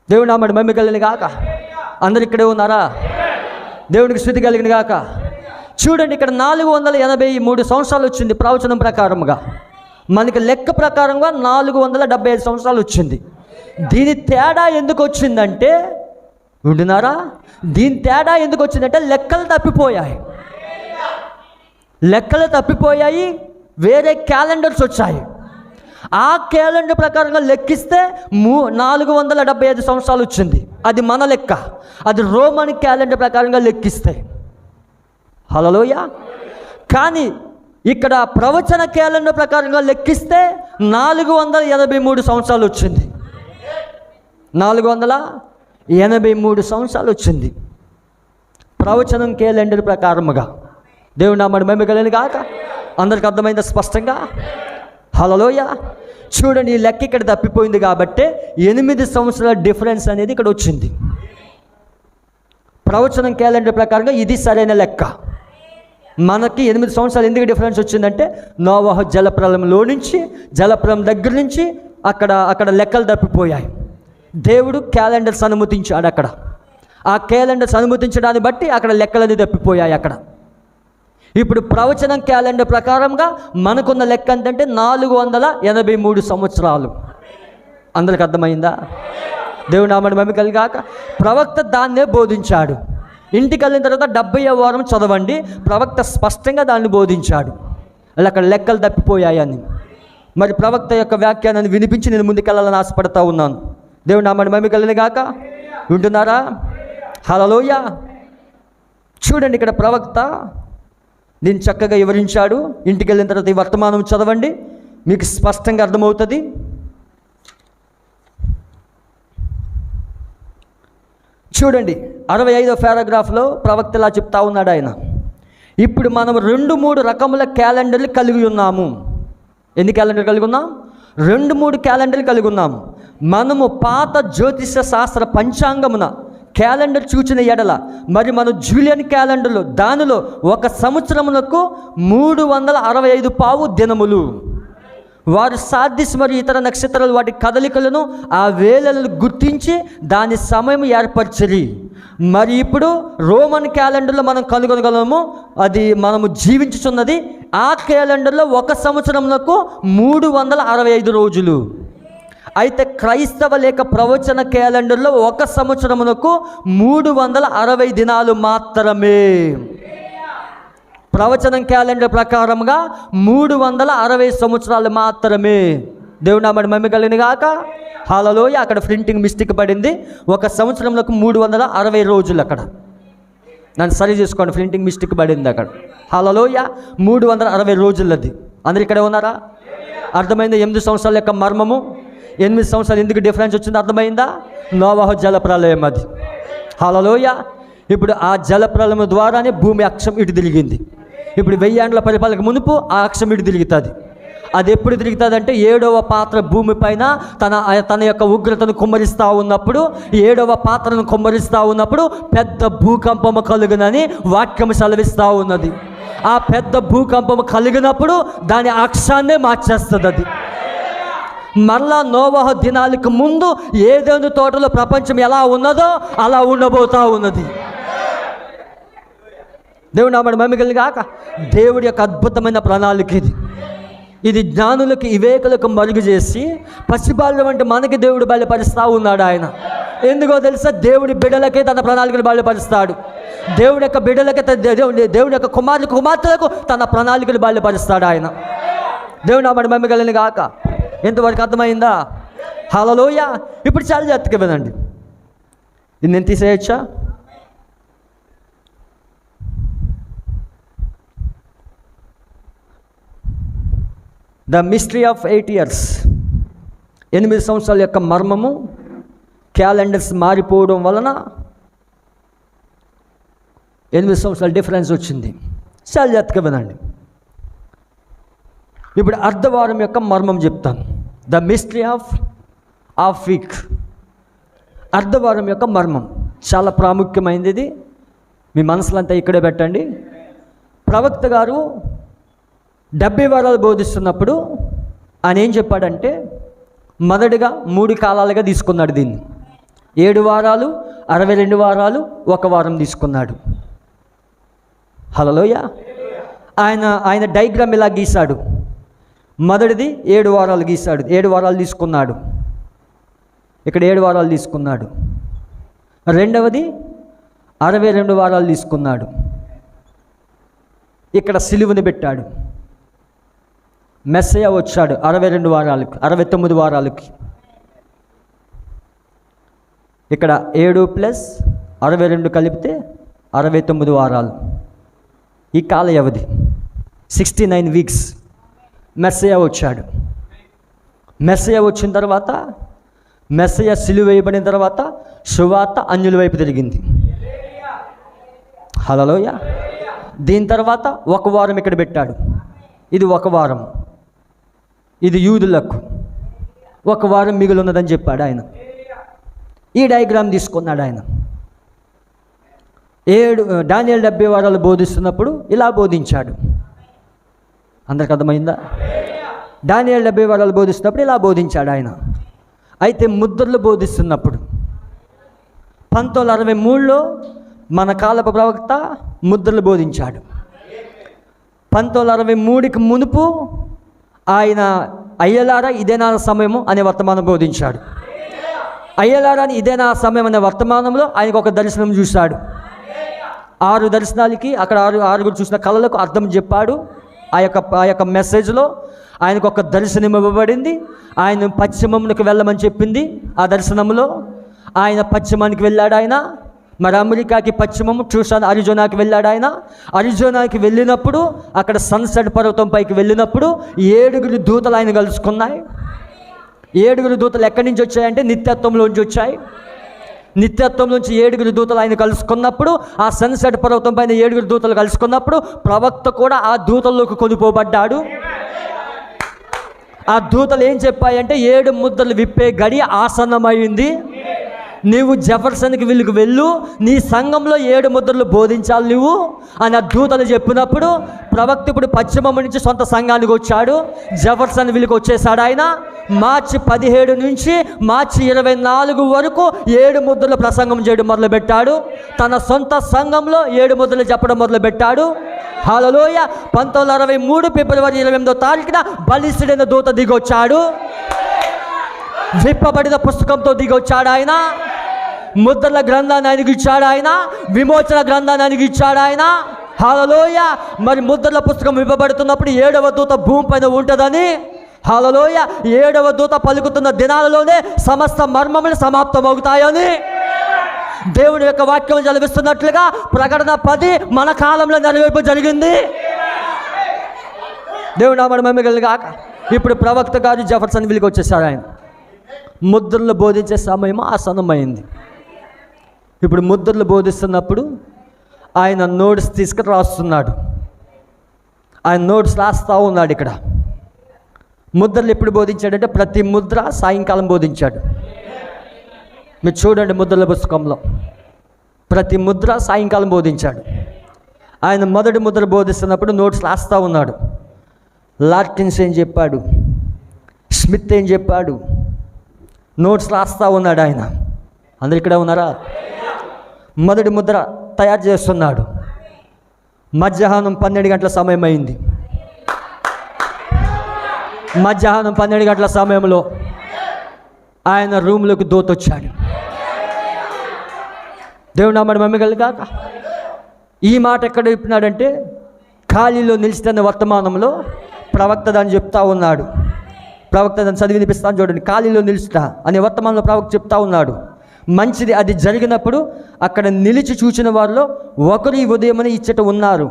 దేవుని నామమున మహిమ కలుగును గాక. అందరు ఇక్కడే ఉన్నారా? దేవునికి స్తుతి కలుగును గాక. చూడండి, ఇక్కడ 483 సంవత్సరాలు వచ్చింది ప్రవచనం ప్రకారంగా. మనకి లెక్క ప్రకారంగా 475 సంవత్సరాలు వచ్చింది. దీని తేడా ఎందుకు వచ్చిందంటే, వింటున్నారా? దీని తేడా ఎందుకు వచ్చిందంటే లెక్కలు తప్పిపోయాయి. లెక్కలు తప్పిపోయాయి, వేరే క్యాలెండర్స్ వచ్చాయి. ఆ క్యాలెండర్ ప్రకారంగా లెక్కిస్తే 475 సంవత్సరాలు వచ్చింది. అది మన లెక్క. అది రోమన్ క్యాలెండర్ ప్రకారంగా లెక్కిస్తే. హల్లెలూయా. కానీ ఇక్కడ ప్రవచన క్యాలెండర్ ప్రకారంగా లెక్కిస్తే 483 సంవత్సరాలు వచ్చింది. 483 సంవత్సరాలు వచ్చింది ప్రవచనం క్యాలెండర్ ప్రకారముగా. దేవుని నామమున మహిమ కలుగును గాక. అందరికి అర్థమైందా స్పష్టంగా? హల్లెలూయా. చూడండి, ఈ లెక్క ఇక్కడ తప్పిపోయింది కాబట్టి 8 సంవత్సరాల డిఫరెన్స్ అనేది ఇక్కడ వచ్చింది. ప్రవచనం క్యాలెండర్ ప్రకారంగా ఇది సరైన లెక్క. మనకి 8 సంవత్సరాలు ఎందుకు డిఫరెన్స్ వచ్చిందంటే నోవహు జలప్రలయంలో నుంచి, జలప్రలయం దగ్గర నుంచి అక్కడ లెక్కలు తప్పిపోయాయి. దేవుడు క్యాలెండర్స్ అనుమతించాడు అక్కడ. ఆ క్యాలెండర్స్ అనుమతించడాన్ని బట్టి అక్కడ లెక్కలన్నీ తప్పిపోయాయి అక్కడ. ఇప్పుడు ప్రవచనం క్యాలెండర్ ప్రకారంగా మనకున్న లెక్క ఏంటంటే 483 సంవత్సరాలు. అందరికి అర్థమైందా? దేవుని నామమున మహిమ కలుగును గాక. ప్రవక్త దాన్నే బోధించాడు. ఇంటికి వెళ్ళిన తర్వాత 70వ వారం చదవండి, ప్రవక్త స్పష్టంగా దాన్ని బోధించాడు. అక్కడ లెక్కలు తప్పిపోయాయని. మరి ప్రవక్త యొక్క వ్యాఖ్యానాన్ని వినిపించి నేను ముందుకెళ్ళాలని ఆశపడతా ఉన్నాను. దేవుని నామమున మహిమ కలుగును గాక. వింటున్నారా? హల్లెలూయా. చూడండి, ఇక్కడ ప్రవక్త దీన్ని చక్కగా వివరించాడు. ఇంటికి వెళ్ళిన తర్వాత ఈ వర్తమానం చదవండి, మీకు స్పష్టంగా అర్థమవుతుంది. చూడండి, 65వ పారాగ్రాఫ్లో ప్రవక్త ఇలా చెప్తా ఉన్నాడు ఆయన. ఇప్పుడు మనం 2-3 రకముల క్యాలెండర్లు కలిగి ఉన్నాము. ఎన్ని క్యాలెండర్లు కలిగి ఉన్నాం? 2-3 క్యాలెండర్లు కలిగి ఉన్నాము. మనము పాత జ్యోతిష శాస్త్ర పంచాంగమున క్యాలెండర్ చూచిన ఎడల మరి మన జూలియన్ క్యాలెండర్లో దానిలో 1 సంవత్సరమునకు 365 పావు దినములు. వారు సార్దిస్ మరియు ఇతర నక్షత్రాలు వాటి కదలికలను ఆ వేళలను గుర్తించి దాని సమయం ఏర్పరచరి. మరి ఇప్పుడు రోమన్ క్యాలెండర్లో మనం కనుగొనగలము, అది మనము జీవించుచున్నది. ఆ క్యాలెండర్లో 1 సంవత్సరమునకు 365 రోజులు. అయితే క్రైస్తవ లేక ప్రవచన క్యాలెండర్లో 1 సంవత్సరమునకు 360 దినాలు మాత్రమే. ప్రవచనం క్యాలెండర్ ప్రకారంగా 360 సంవత్సరాలు మాత్రమే. దేవుని నామమున మహిమ కలుగును గాక. హల్లెలూయా. అక్కడ ప్రింటింగ్ మిస్టేక్ పడింది. 1 సంవత్సరంలోకి 360 రోజులు. అక్కడ నన్ను సరి చేసుకోండి, ప్రింటింగ్ మిస్టేక్ పడింది అక్కడ. హల్లెలూయా. 360 రోజులది. అందరు ఇక్కడే ఉన్నారా? అర్థమైందా 8 సంవత్సరాల యొక్క మర్మము? 8 సంవత్సరాలు ఎందుకు డిఫరెన్స్ వచ్చిందో అర్థమైందా? నోవహు జల ప్రళయం అది. హల్లెలూయా. ఇప్పుడు ఆ జల ప్రళయం ద్వారానే భూమి అక్షం ఇటు తిరిగింది. ఇప్పుడు 1000 ఏండ్ల పరిపాలనకు మునుపు ఆ అక్షం ఇటు తిరుగుతుంది. అది ఎప్పుడు తిరుగుతుంది అంటే 7వ పాత్ర భూమిపైన తన యొక్క ఉగ్రతను కుమ్మరిస్తూ ఉన్నప్పుడు, 7వ పాత్రను కుమ్మరిస్తూ ఉన్నప్పుడు పెద్ద భూకంపము కలుగునని వాక్యం సెలవిస్తూ ఉన్నది. ఆ పెద్ద భూకంపము కలిగినప్పుడు దాని అక్షాన్నే మార్చేస్తుంది. అది మరలా నోవహు దినాలకు ముందు ఏదైనా తోటలో ప్రపంచం ఎలా ఉన్నదో అలా ఉండబోతా ఉన్నది. దేవుడు నామమున మహిమ కలుగును గాక. దేవుడి యొక్క అద్భుతమైన ప్రణాళిక ఇది. ఇది జ్ఞానులకు వివేకులకు మరుగు చేసి పసిబాలుల వంటి మనకి దేవుడు బయలుపరుస్తూ ఉన్నాడు ఆయన. ఎందుకో తెలుసా? దేవుడి బిడ్డలకే తన ప్రణాళికలు బయలుపరుస్తాడు. దేవుడి యొక్క బిడ్డలకే దేవుడి యొక్క కుమార్తెలకు తన ప్రణాళికలు బయలుపరుస్తాడు ఆయన. దేవుడు నామమున మహిమ కలుగును గాక. ఎంతవరకు అర్థమైందా? హల్లెలూయా. ఇప్పుడు చాలా జాగ్రత్తగా వినండి. ఇది నేను తీసేయచ్చా? ద మిస్టరీ ఆఫ్ 8 years, 8 సంవత్సరాల యొక్క మర్మము. క్యాలెండర్స్ మారిపోవడం వలన 8 సంవత్సరాల డిఫరెన్స్ వచ్చింది. చాలా జాగ్రత్తగా వినండి. ఇప్పుడు అర్ధవారం యొక్క మర్మం చెప్తాను. The mystery of week. అర్ధవారం యొక్క మర్మం చాలా ప్రాముఖ్యమైనది. ఇది మీ మనసులో అంతా ఇక్కడే పెట్టండి. ప్రవక్త గారు 70 వారాలు బోధిస్తున్నప్పుడు ఆయన ఏం చెప్పాడంటే, మొదటిగా 3 కాలాలుగా తీసుకున్నాడు దీన్ని. 7 వారాలు, 62 వారాలు, 1 వారం తీసుకున్నాడు. హల్లెలూయా. ఆయన డయాగ్రామ్ ఇలా గీశాడు. మొదటిది 7 వారాలు గీశాడు. 7 వారాలు తీసుకున్నాడు. ఇక్కడ 7 వారాలు తీసుకున్నాడు. రెండవది 62 వారాలు తీసుకున్నాడు. ఇక్కడ సిలువను పెట్టాడు. మెస్సయ్య వచ్చాడు 62 వారాలకి, 69 వారాలకి. ఇక్కడ 7 + 62 కలిపితే 69 వారాలు. ఈ కాల వ్యవధి 69 వీక్స్. మెస్సయ్య వచ్చాడు. మెస్సయ్య వచ్చిన తర్వాత, మెస్సయ్య సిలువ వేయబడిన తర్వాత సువార్త అన్యుల వైపు తిరిగింది. హల్లెలూయా. దీని తర్వాత 1 వారం ఇక్కడ పెట్టాడు. ఇది 1 వారం. ఇది యూదులకు. 1 వారం మిగిలి ఉన్నదని చెప్పాడు ఆయన. ఈ డయాగ్రామ్ తీసుకున్నాడు ఆయన. దానియేలు 70 వారాలు బోధిస్తున్నప్పుడు ఇలా బోధించాడు. అందరికి అర్థమైందా? దానియేలు 70 వారాలు బోధిస్తున్నప్పుడు ఇలా బోధించాడు ఆయన. అయితే ముద్రలు బోధిస్తున్నప్పుడు 1963లో మన కాలపు ప్రవక్త ముద్రలు బోధించాడు. 1963కి మునుపు ఆయన అయ్యలారా ఇదేనా సమయము అనే వర్తమానం బోధించాడు. అయ్యలారా ఇదే నా సమయం అనే వర్తమానంలో ఆయనకు ఒక దర్శనం చూశాడు. 6 దర్శనాలకి అక్కడ 6 చూసిన కళలకు అర్థం చెప్పాడు. ఆ యొక్క మెసేజ్లో ఆయనకు ఒక దర్శనం ఇవ్వబడింది. ఆయన పశ్చిమమునకు వెళ్ళమని చెప్పింది. ఆ దర్శనంలో ఆయన పశ్చిమానికి వెళ్ళాడు. ఆయన మరి అమెరికాకి పశ్చిమం ట్యూషన్ అరిజోనాకి వెళ్ళాడు ఆయన. అరిజోనాకి వెళ్ళినప్పుడు అక్కడ సన్సెట్ పర్వతం పైకి వెళ్ళినప్పుడు 7 దూతలు ఆయన కలుసుకున్నాయి. 7 దూతలు ఎక్కడి నుంచి వచ్చాయంటే నిత్యత్వంలోంచి వచ్చాయి. నిత్యత్వంలోంచి 7 దూతలు ఆయన కలుసుకున్నప్పుడు, ఆ సన్సెట్ పర్వతం పైన 7 దూతలు కలుసుకున్నప్పుడు ప్రవక్త కూడా ఆ దూతల్లోకి కొనిపోబడ్డాడు. ఆ దూతలు ఏం చెప్పాయంటే 7 ముద్రలు విప్పే గడి ఆసన్నమైంది. నీవు జెఫర్సన్కి వీళ్ళకి వెళ్ళు, నీ సంఘంలో 7 ముద్రలు బోధించాలి నువ్వు అని ఆ దూతలు చెప్పినప్పుడు ప్రవక్త ఇప్పుడు పశ్చిమం నుంచి సొంత సంఘానికి వచ్చాడు. జెఫర్సన్ వీళ్ళకి వచ్చేసాడు ఆయన. మార్చి 17 నుంచి మార్చి 24 వరకు 7 ముద్రలు ప్రసంగం చేయడం మొదలుపెట్టాడు. తన సొంత సంఘంలో 7 ముద్రలు చెప్పడం మొదలుపెట్టాడు. హల్లెలూయా. 1963 ఫిబ్రవరి 28వ తారీఖున బలిష్ఠుడైన దూత దిగొచ్చాడు. విప్పబడిన పుస్తకంతో దిగొచ్చాడు ఆయన. ముద్రల గ్రంథాన్ని ఆయనకి ఇచ్చాడు ఆయన. విమోచన గ్రంథాన్ని ఆయనకి ఇచ్చాడు ఆయన. హల్లెలూయా. మరి ముద్రల పుస్తకం విప్పబడుతున్నప్పుడు 7వ దూత భూమి పైన ఉంటుందని, హల్లెలూయా, 7వ దూత పలుకుతున్న దినాలలోనే సమస్త మర్మములు సమాప్తమవుతాయని దేవుని యొక్క వాక్యం చదివిస్తున్నట్లుగా ప్రకటన 10 మన కాలంలో నెరవేర్పు జరిగింది. దేవుడు నామమున మహిమ కలుగాక. ఇప్పుడు ప్రవక్త గారు జెఫర్సన్ విల్కి వచ్చేసాడు ఆయన. ముద్రలు బోధించే సమయం ఆసన్నమైంది. ఇప్పుడు ముద్రలు బోధిస్తున్నప్పుడు ఆయన నోట్స్ తీసుకుని రాస్తున్నాడు. ఆయన నోట్స్ రాస్తూ ఉన్నాడు. ఇక్కడ ముద్రలు ఎప్పుడు బోధించాడంటే ప్రతి ముద్ర సాయంకాలం బోధించాడు. మీరు చూడండి, ముద్రల పుస్తకంలో ప్రతి ముద్ర సాయంకాలం బోధించాడు. ఆయన మొదటి ముద్ర బోధిస్తున్నప్పుడు నోట్స్ రాస్తూ ఉన్నాడు. లార్కిన్స్ ఏం చెప్పాడు, స్మిత్ ఏం చెప్పాడు, నోట్స్ రాస్తూ ఉన్నాడు ఆయన. అందరు ఇక్కడ ఉన్నారా? మొదటి ముద్ర తయారు చేస్తున్నాడు. మధ్యాహ్నం 12 గంటల సమయం అయింది. మధ్యాహ్నం 12 గంటల సమయంలో ఆయన రూమ్లోకి దూతొచ్చాడు. దేవుడు నామమున మహిమ కలుగాక. ఈ మాట ఎక్కడ చెప్పినాడంటే ఖాళీలో నిలిచిన వర్తమానంలో ప్రవక్త దాన్ని చెప్తా ఉన్నాడు. ప్రవక్త దాన్ని చదివి వినిపిస్తాను చూడండి. ఖాళీలో నిలుస్తా అనే వర్తమానంలో ప్రవక్త చెప్తా ఉన్నాడు. మంచిది. అది జరిగినప్పుడు అక్కడ నిలిచి చూసిన వారిలో ఒకరు ఈ ఉదయమని ఇచ్చట ఉన్నారు.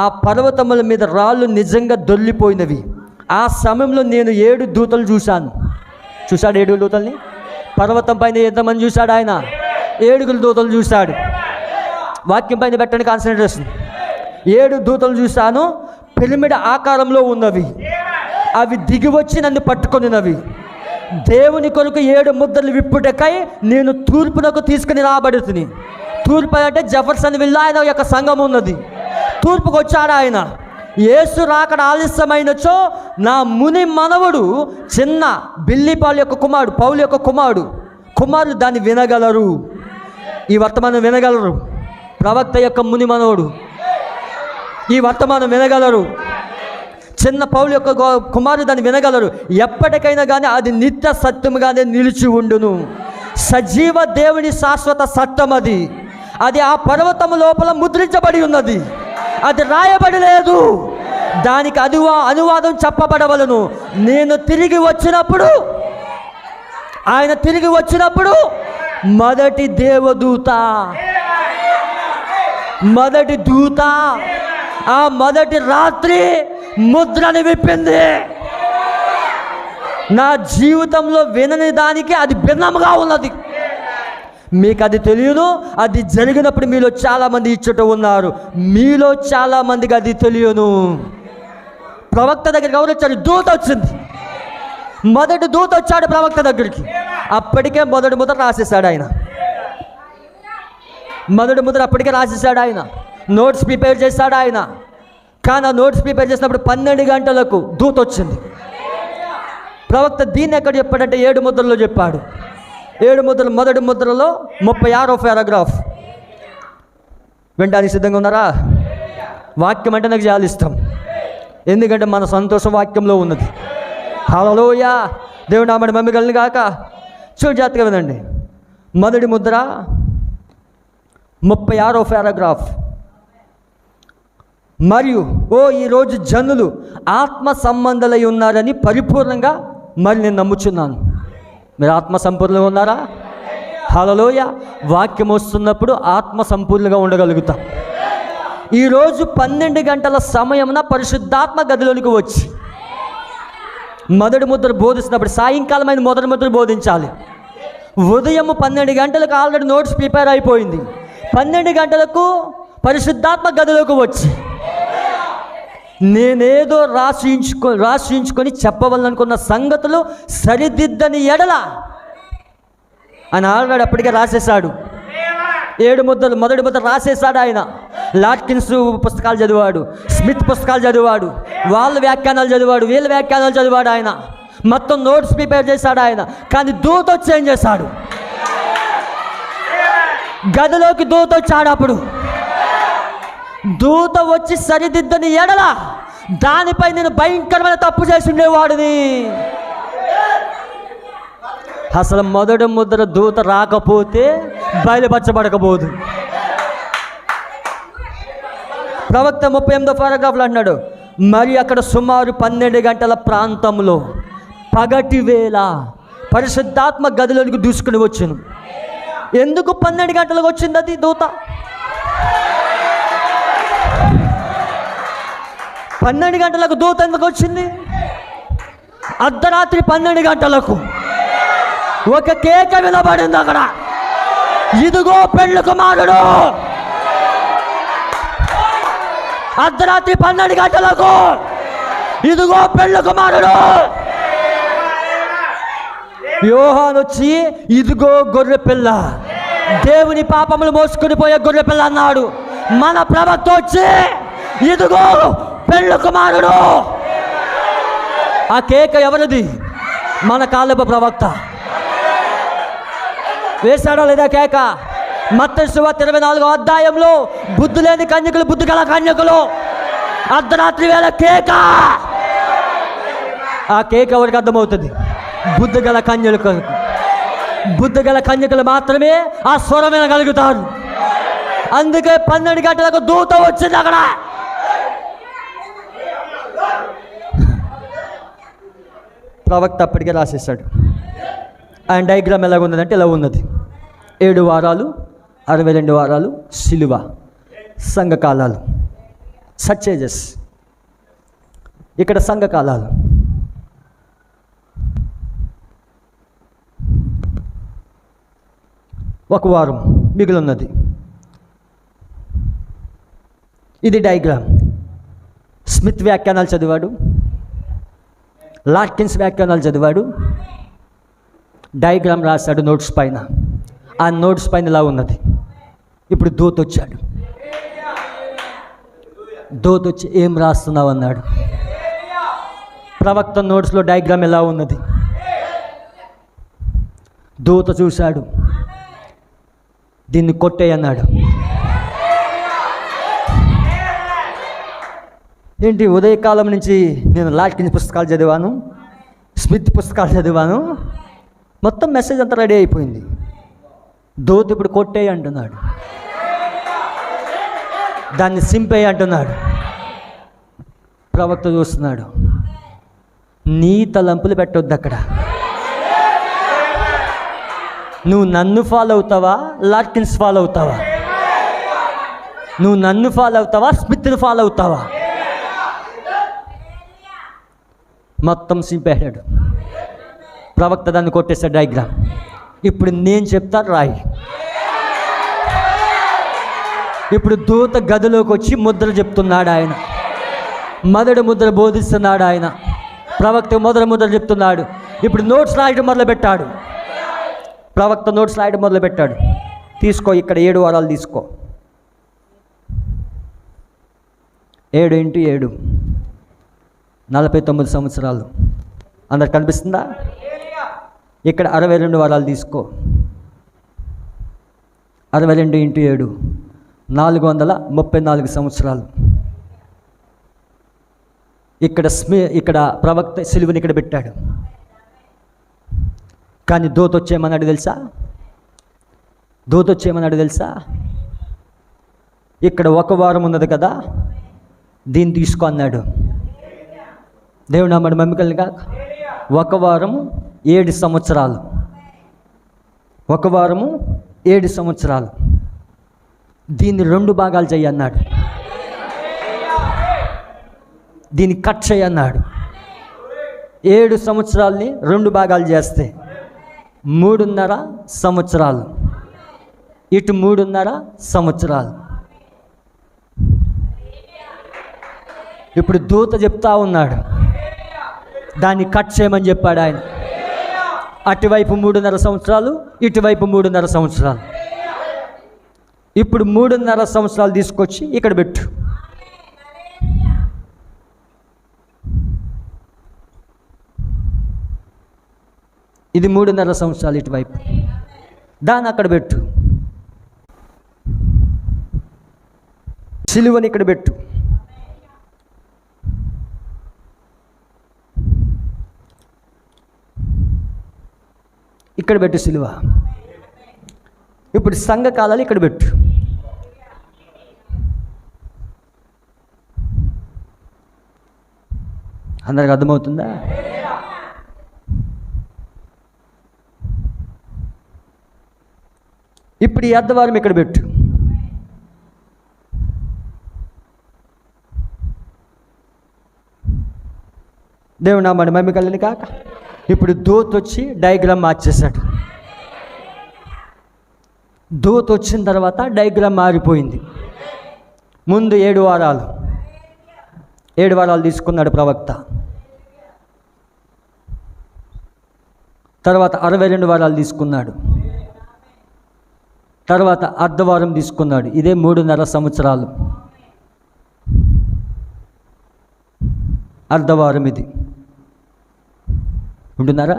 ఆ పర్వతముల మీద రాళ్ళు నిజంగా దొర్లిపోయినవి. ఆ సమయంలో నేను 7 దూతలు చూశాను. చూశాడు 7 దూతల్ని. పర్వతం పైన ఎంతమంది చూశాడు ఆయన? 7 దూతలు చూశాడు. వాక్యం పైన పెట్టండి కాన్సన్ట్రేషన్. 7 దూతలు చూశాను. పిరమిడ్ ఆకారంలో ఉన్నవి. అవి దిగివచ్చి నన్ను పట్టుకొనినవి. దేవుని కొరకు 7 ముద్రలు విప్పుటకై నేను తూర్పునకు తీసుకుని రాబడుతుంది. తూర్పు అంటే జెఫర్సన్ విల్ ఆయన యొక్క సంఘం ఉన్నది. తూర్పుకు వచ్చాడు ఆయన. యేసు రాకడ ఆలస్యమైనచో నా ముని మనవడు చిన్న బిల్లిపాలు యొక్క కుమారుడు, పౌలు యొక్క కుమారుడు దాన్ని వినగలరు. ఈ వర్తమానం వినగలరు. ప్రవక్త యొక్క ముని మనవడు ఈ వర్తమానం వినగలరు. చిన్న పౌలు యొక్క కుమారుడు దాన్ని వినగలరు. ఎప్పటికైనా కానీ అది నిత్య సత్యముగానే నిలిచి ఉండును. సజీవ దేవుని శాశ్వత సత్యం అది. అది ఆ పర్వతము లోపల ముద్రించబడి ఉన్నది. అది రాయబడి లేదు. దానికి అనువాదం చెప్పబడవలను. నేను తిరిగి వచ్చినప్పుడు, ఆయన తిరిగి వచ్చినప్పుడు మొదటి దేవదూత, మొదటి దూత ఆ మొదటి రాత్రి ముద్రని విప్పింది. నా జీవితంలో వినని దానికి అది భిన్నముగా ఉన్నది. మీకు అది తెలియదు. అది జరిగినప్పుడు మీలో చాలామంది ఇచ్చట ఉన్నారు. మీలో చాలామందికి అది తెలియను. ప్రవక్త దగ్గరికి ఎవరు వచ్చారు? దూత వచ్చింది. మొదటి దూత వచ్చాడు ప్రవక్త దగ్గరికి. అప్పటికే మొదటి ముద్ర రాసేసాడు ఆయన. మొదటి ముద్ర అప్పటికే రాసేసాడు ఆయన. నోట్స్ ప్రిపేర్ చేశాడు ఆయన. కానీ ఆ నోట్స్ ప్రిపేర్ చేసినప్పుడు 12 గంటలకు దూత వచ్చింది. ప్రవక్త దీన్ని ఎక్కడ చెప్పాడంటే 7 ముద్రలో చెప్పాడు. 7 ముద్రలు. మొదటి ముద్రలో 36వ పారాగ్రాఫ్. వినడానికి సిద్ధంగా ఉన్నారా? వాక్యం అంటే నాకు చాలా ఇష్టం. ఎందుకంటే మన సంతోషం వాక్యంలో ఉన్నది. హల్లెలూయా. దేవుడు నామమున మహిమ కలుగును గాక. చూడు జాగ్రత్తగా వినండి. మొదటి ముద్ర 36వ పారాగ్రాఫ్. మరియు ఈరోజు జనులు ఆత్మ సంబంధులై ఉన్నారని పరిపూర్ణంగా మరి నేను నమ్ముచున్నాను. మీరు ఆత్మ సంపూర్ణంగా ఉన్నారా? హల్లెలూయా. వాక్యం వస్తున్నప్పుడు ఆత్మ సంపూర్ణంగా ఉండగలుగుతాం. ఈరోజు 12 గంటల సమయమున పరిశుద్ధాత్మ గదిలోనికి వచ్చి మొదటి ముద్ర బోధిస్తున్నప్పుడు సాయంకాలం ఆయన మొదటి ముద్ర బోధించాలి. ఉదయం 12 గంటలకు ఆల్రెడీ నోట్స్ ప్రిపేర్ అయిపోయింది. 12 గంటలకు పరిశుద్ధాత్మ గదిలోకి వచ్చి నేనేదో రాసించుకొని చెప్పవాలనుకున్న సంగతులు సరిదిద్దని ఎడల ఆయన ఆల్రెడీ అప్పటికే రాసేశాడు. 7 ముద్రలు మొదటి ముద్ర రాసేశాడు ఆయన. లాట్కిన్స్ పుస్తకాలు చదివాడు, స్మిత్ పుస్తకాలు చదివాడు, వాళ్ళ వ్యాఖ్యానాలు చదివాడు, వీళ్ళ వ్యాఖ్యానాలు చదివాడు. ఆయన మొత్తం నోట్స్ ప్రిపేర్ చేశాడు ఆయన. కానీ దూత వచ్చి ఏం చేశాడు? గదిలోకి దూత వచ్చాడు. అప్పుడు దూత వచ్చి సరిదిద్దని ఎడల దానిపై నేను భయంకరమైన తప్పు చేసి ఉండేవాడిని. అసలు మొదటి ముద్ర దూత రాకపోతే బయలుపరచబడకపోదు. ప్రవక్త 38వ పారాగ్రాఫ్లో అన్నాడు, మరి అక్కడ సుమారు 12 గంటల ప్రాంతంలో పగటి వేళ పరిశుద్ధాత్మ గదిలోనికి దూసుకుని వచ్చాను. ఎందుకు 12 గంటలకు వచ్చింది అది దూత? 12 గంటలకు దూత ఎందుకు వచ్చింది? అర్ధరాత్రి 12 గంటలకు ఒక కేక వినబడింది అక్కడ, ఇదిగో పెళ్లి కుమారుడు. అర్ధరాత్రి 12 గంటలకు ఇదిగో పెళ్లి కుమారుడు. యోహాను వచ్చి ఇదిగో గొర్రె పిల్ల, దేవుని పాపములు మోసుకుని పోయే గొర్రె పిల్ల అన్నాడు. మన ప్రవక్త వచ్చి ఇదిగో పెళ్లి కుమారుడు. ఆ కేక ఎవరిది? మన కాలేబు ప్రవక్త వేశాడా లేదా కేక? మత్తయి సువార్త 24వ అధ్యాయంలో బుద్ధి లేని కన్యకులు, బుద్ధి గల కన్యకులు, అర్ధరాత్రి వేళ కేక. ఆ కేక ఎవరికి అర్థమవుతుంది? బుద్ధి గల కన్యకులు. బుద్ధి గల కన్యకులు మాత్రమే ఆ స్వరం వినగలుగుతారు. అందుకే 12 గంటలకు దూత వచ్చింది అక్కడ. ప్రవక్త అప్పటికే రాసేసాడు. ఆయన డయాగ్రామ్ ఎలాగ ఉన్నదంటే ఇలా ఉన్నది. 7 వారాలు, 62 వారాలు, సిలువ, సంఘకాలాలు, సచ్చేజెస్. ఇక్కడ సంఘకాలాలు. ఒక వారం మిగిలి ఉన్నది. ఇది డయాగ్రామ్. స్మిత్ వ్యాఖ్యానాలు చదివాడు, లాట్కిన్స్ వ్యాఖ్యానాలు చదివాడు, డయాగ్రామ్ రాశాడు నోట్స్ పైన. ఆ నోట్స్ పైన ఇలా ఉన్నది. ఇప్పుడు దూత వచ్చాడు. దూత వచ్చి ఏం రాస్తున్నావు అన్నాడు. ప్రవక్త నోట్స్లో డయాగ్రామ్ ఎలా ఉన్నది. దూత చూశాడు, దీన్ని కొట్టేయి అన్నాడు. ఏంటి, ఉదయకాలం నుంచి నేను లాట్కిన్స్ పుస్తకాలు చదివాను, స్మిత్ పుస్తకాలు చదివాను, మొత్తం మెసేజ్ అంతా రెడీ అయిపోయింది. దూత ఇప్పుడు కొట్టేయి అంటున్నాడు, దాన్ని సింపేయి అంటున్నాడు. ప్రవక్త చూస్తున్నాడు, నీ తలంపులు పెట్టొద్దు అక్కడ. నువ్వు నన్ను ఫాలో అవుతావా, లాట్కిన్స్ ఫాలో అవుతావా? నువ్వు నన్ను ఫాలో అవుతావా, స్మిత్ని ఫాలో అవుతావా? మొత్తం సింపేశాడు. ప్రవక్త దాన్ని కొట్టేశాడు డయాగ్రామ్. ఇప్పుడు నేను చెప్తా రాయి. ఇప్పుడు దూత గదిలోకి వచ్చి ముద్ర చెప్తున్నాడు ఆయన. మొదటి ముద్ర బోధిస్తున్నాడు ఆయన. ప్రవక్త మొదటి ముద్ర చెప్తున్నాడు. ఇప్పుడు నోట్స్ రాయడం మొదలుపెట్టాడు. ప్రవక్త నోట్స్ రాయడం మొదలుపెట్టాడు. తీసుకో, ఇక్కడ 7 వారాలు తీసుకో. 7 × 7 49 సంవత్సరాలు. అందరు కనిపిస్తుందా? ఇక్కడ 62 వారాలు తీసుకో. 62 × 7 434 సంవత్సరాలు. ఇక్కడ ప్రవక్త సిలువని ఇక్కడ పెట్టాడు. కానీ దూత వచ్చేయమన్నాడు తెలుసా? దూత వచ్చేయమన్నాడు తెలుసా? ఇక్కడ 1 వారం ఉన్నది కదా, దీన్ని తీసుకో అన్నాడు. దేవుడు నామడు మమ్మికల్ని కాక 1 వారం 7 సంవత్సరాలు. ఒక వారము 7 సంవత్సరాలు. దీన్ని 2 భాగాలు చేయన్నాడు. దీన్ని కట్ చేయన్నాడు. 7 సంవత్సరాలని 2 భాగాలు చేస్తే 3.5 సంవత్సరాలు, ఇటు 3.5 సంవత్సరాలు. ఇప్పుడు దూత చెప్తా ఉన్నాడు, దాన్ని కట్ చేయమని చెప్పాడు ఆయన. అటువైపు 3.5 సంవత్సరాలు, ఇటువైపు 3.5 సంవత్సరాలు. ఇప్పుడు 3.5 సంవత్సరాలు తీసుకొచ్చి ఇక్కడ పెట్టు. ఇది 3.5 సంవత్సరాలు ఇటువైపు, దాన్ని అక్కడ పెట్టు. సిలువని ఇక్కడ పెట్టు. ఇక్కడ పెట్టు సిలువ. ఇప్పుడు సంఘకాలాలు ఇక్కడ పెట్టు. అందరికి అర్థమవుతుందా? ఇప్పుడు ఈ అర్ధవారం ఇక్కడ పెట్టు. దేవుడు నామమున మహిమ కలుగును కాక. ఇప్పుడు దూత వచ్చి డయాగ్రామ్ మార్చేశాడు. దూత వచ్చిన తర్వాత డయాగ్రామ్ మారిపోయింది. ముందు 7 వారాలు, 7 వారాలు తీసుకున్నాడు ప్రవక్త. తర్వాత 62 వారాలు తీసుకున్నాడు. తర్వాత అర్ధవారం తీసుకున్నాడు. ఇదే 3.5 సంవత్సరాలు. అర్ధవారం ఇది. ఉంటున్నారా?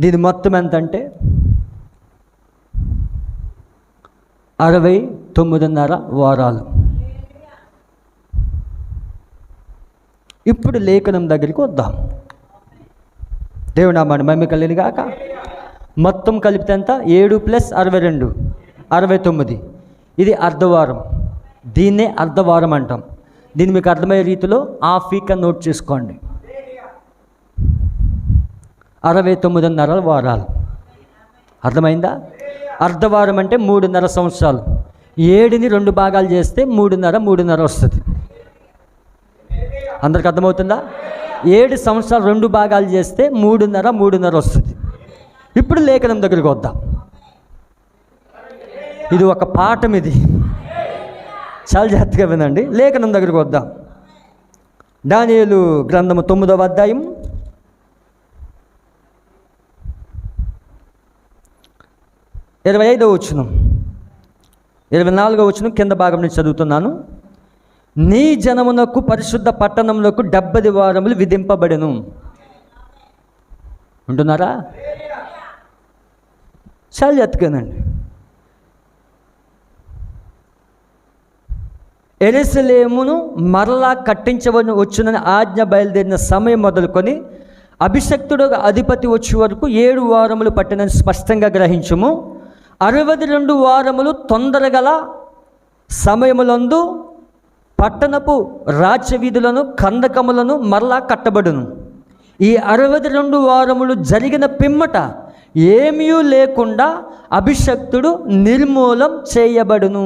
దీని మొత్తం ఎంత అంటే 69.5 వారాలు. ఇప్పుడు లేఖనం దగ్గరికి వద్దాం. దేవుడు నామమున మహిమ కలుగును గాక. మొత్తం కలిపితే ఎంత? 7 + 62 69. ఇది అర్ధవారం. దీన్నే అర్ధవారం అంటాం. దీన్ని మీకు అర్థమయ్యే రీతిలో హాఫ్ వీక్ నోట్ చేసుకోండి. 69.5 వారాలు. అర్థమైందా? అర్ధవారం అంటే 3.5 సంవత్సరాలు. 7ని 2 భాగాలు చేస్తే 3.5 వస్తుంది. అందరికి అర్థమవుతుందా? 7 సంవత్సరాలు 2 భాగాలు చేస్తే 3.5 వస్తుంది. ఇప్పుడు లేఖనం దగ్గరికి వద్దాం. ఇది ఒక పాఠం. ఇది చాలా జాగ్రత్తగా వినండి. లేఖనం దగ్గరికి వద్దాం. దానియేలు గ్రంథము 9వ అధ్యాయం 25వ వచనం, 24వ వచనం కింద భాగం నుంచి చదువుతున్నాను. నీ జనమునకు పరిశుద్ధ పట్టణములకు 70 వారములు విధింపబడెను. ఉంటున్నారా? చాలా జాగ్రత్తగానండి. యెరూషలేమును మరలా కట్టించవచ్చునని ఆజ్ఞ బయలుదేరిన సమయం మొదలుకొని అభిషక్తుడు అధిపతి వచ్చే వరకు 7 వారములు పట్టినని స్పష్టంగా గ్రహించుము. 62 వారములు తొందరగల సమయములందు పట్టణపు రాజ్యవీధులను కందకములను మరలా కట్టబడును. ఈ 62 వారములు జరిగిన పిమ్మట ఏమీ లేకుండా అభిషక్తుడు నిర్మూలం చేయబడును.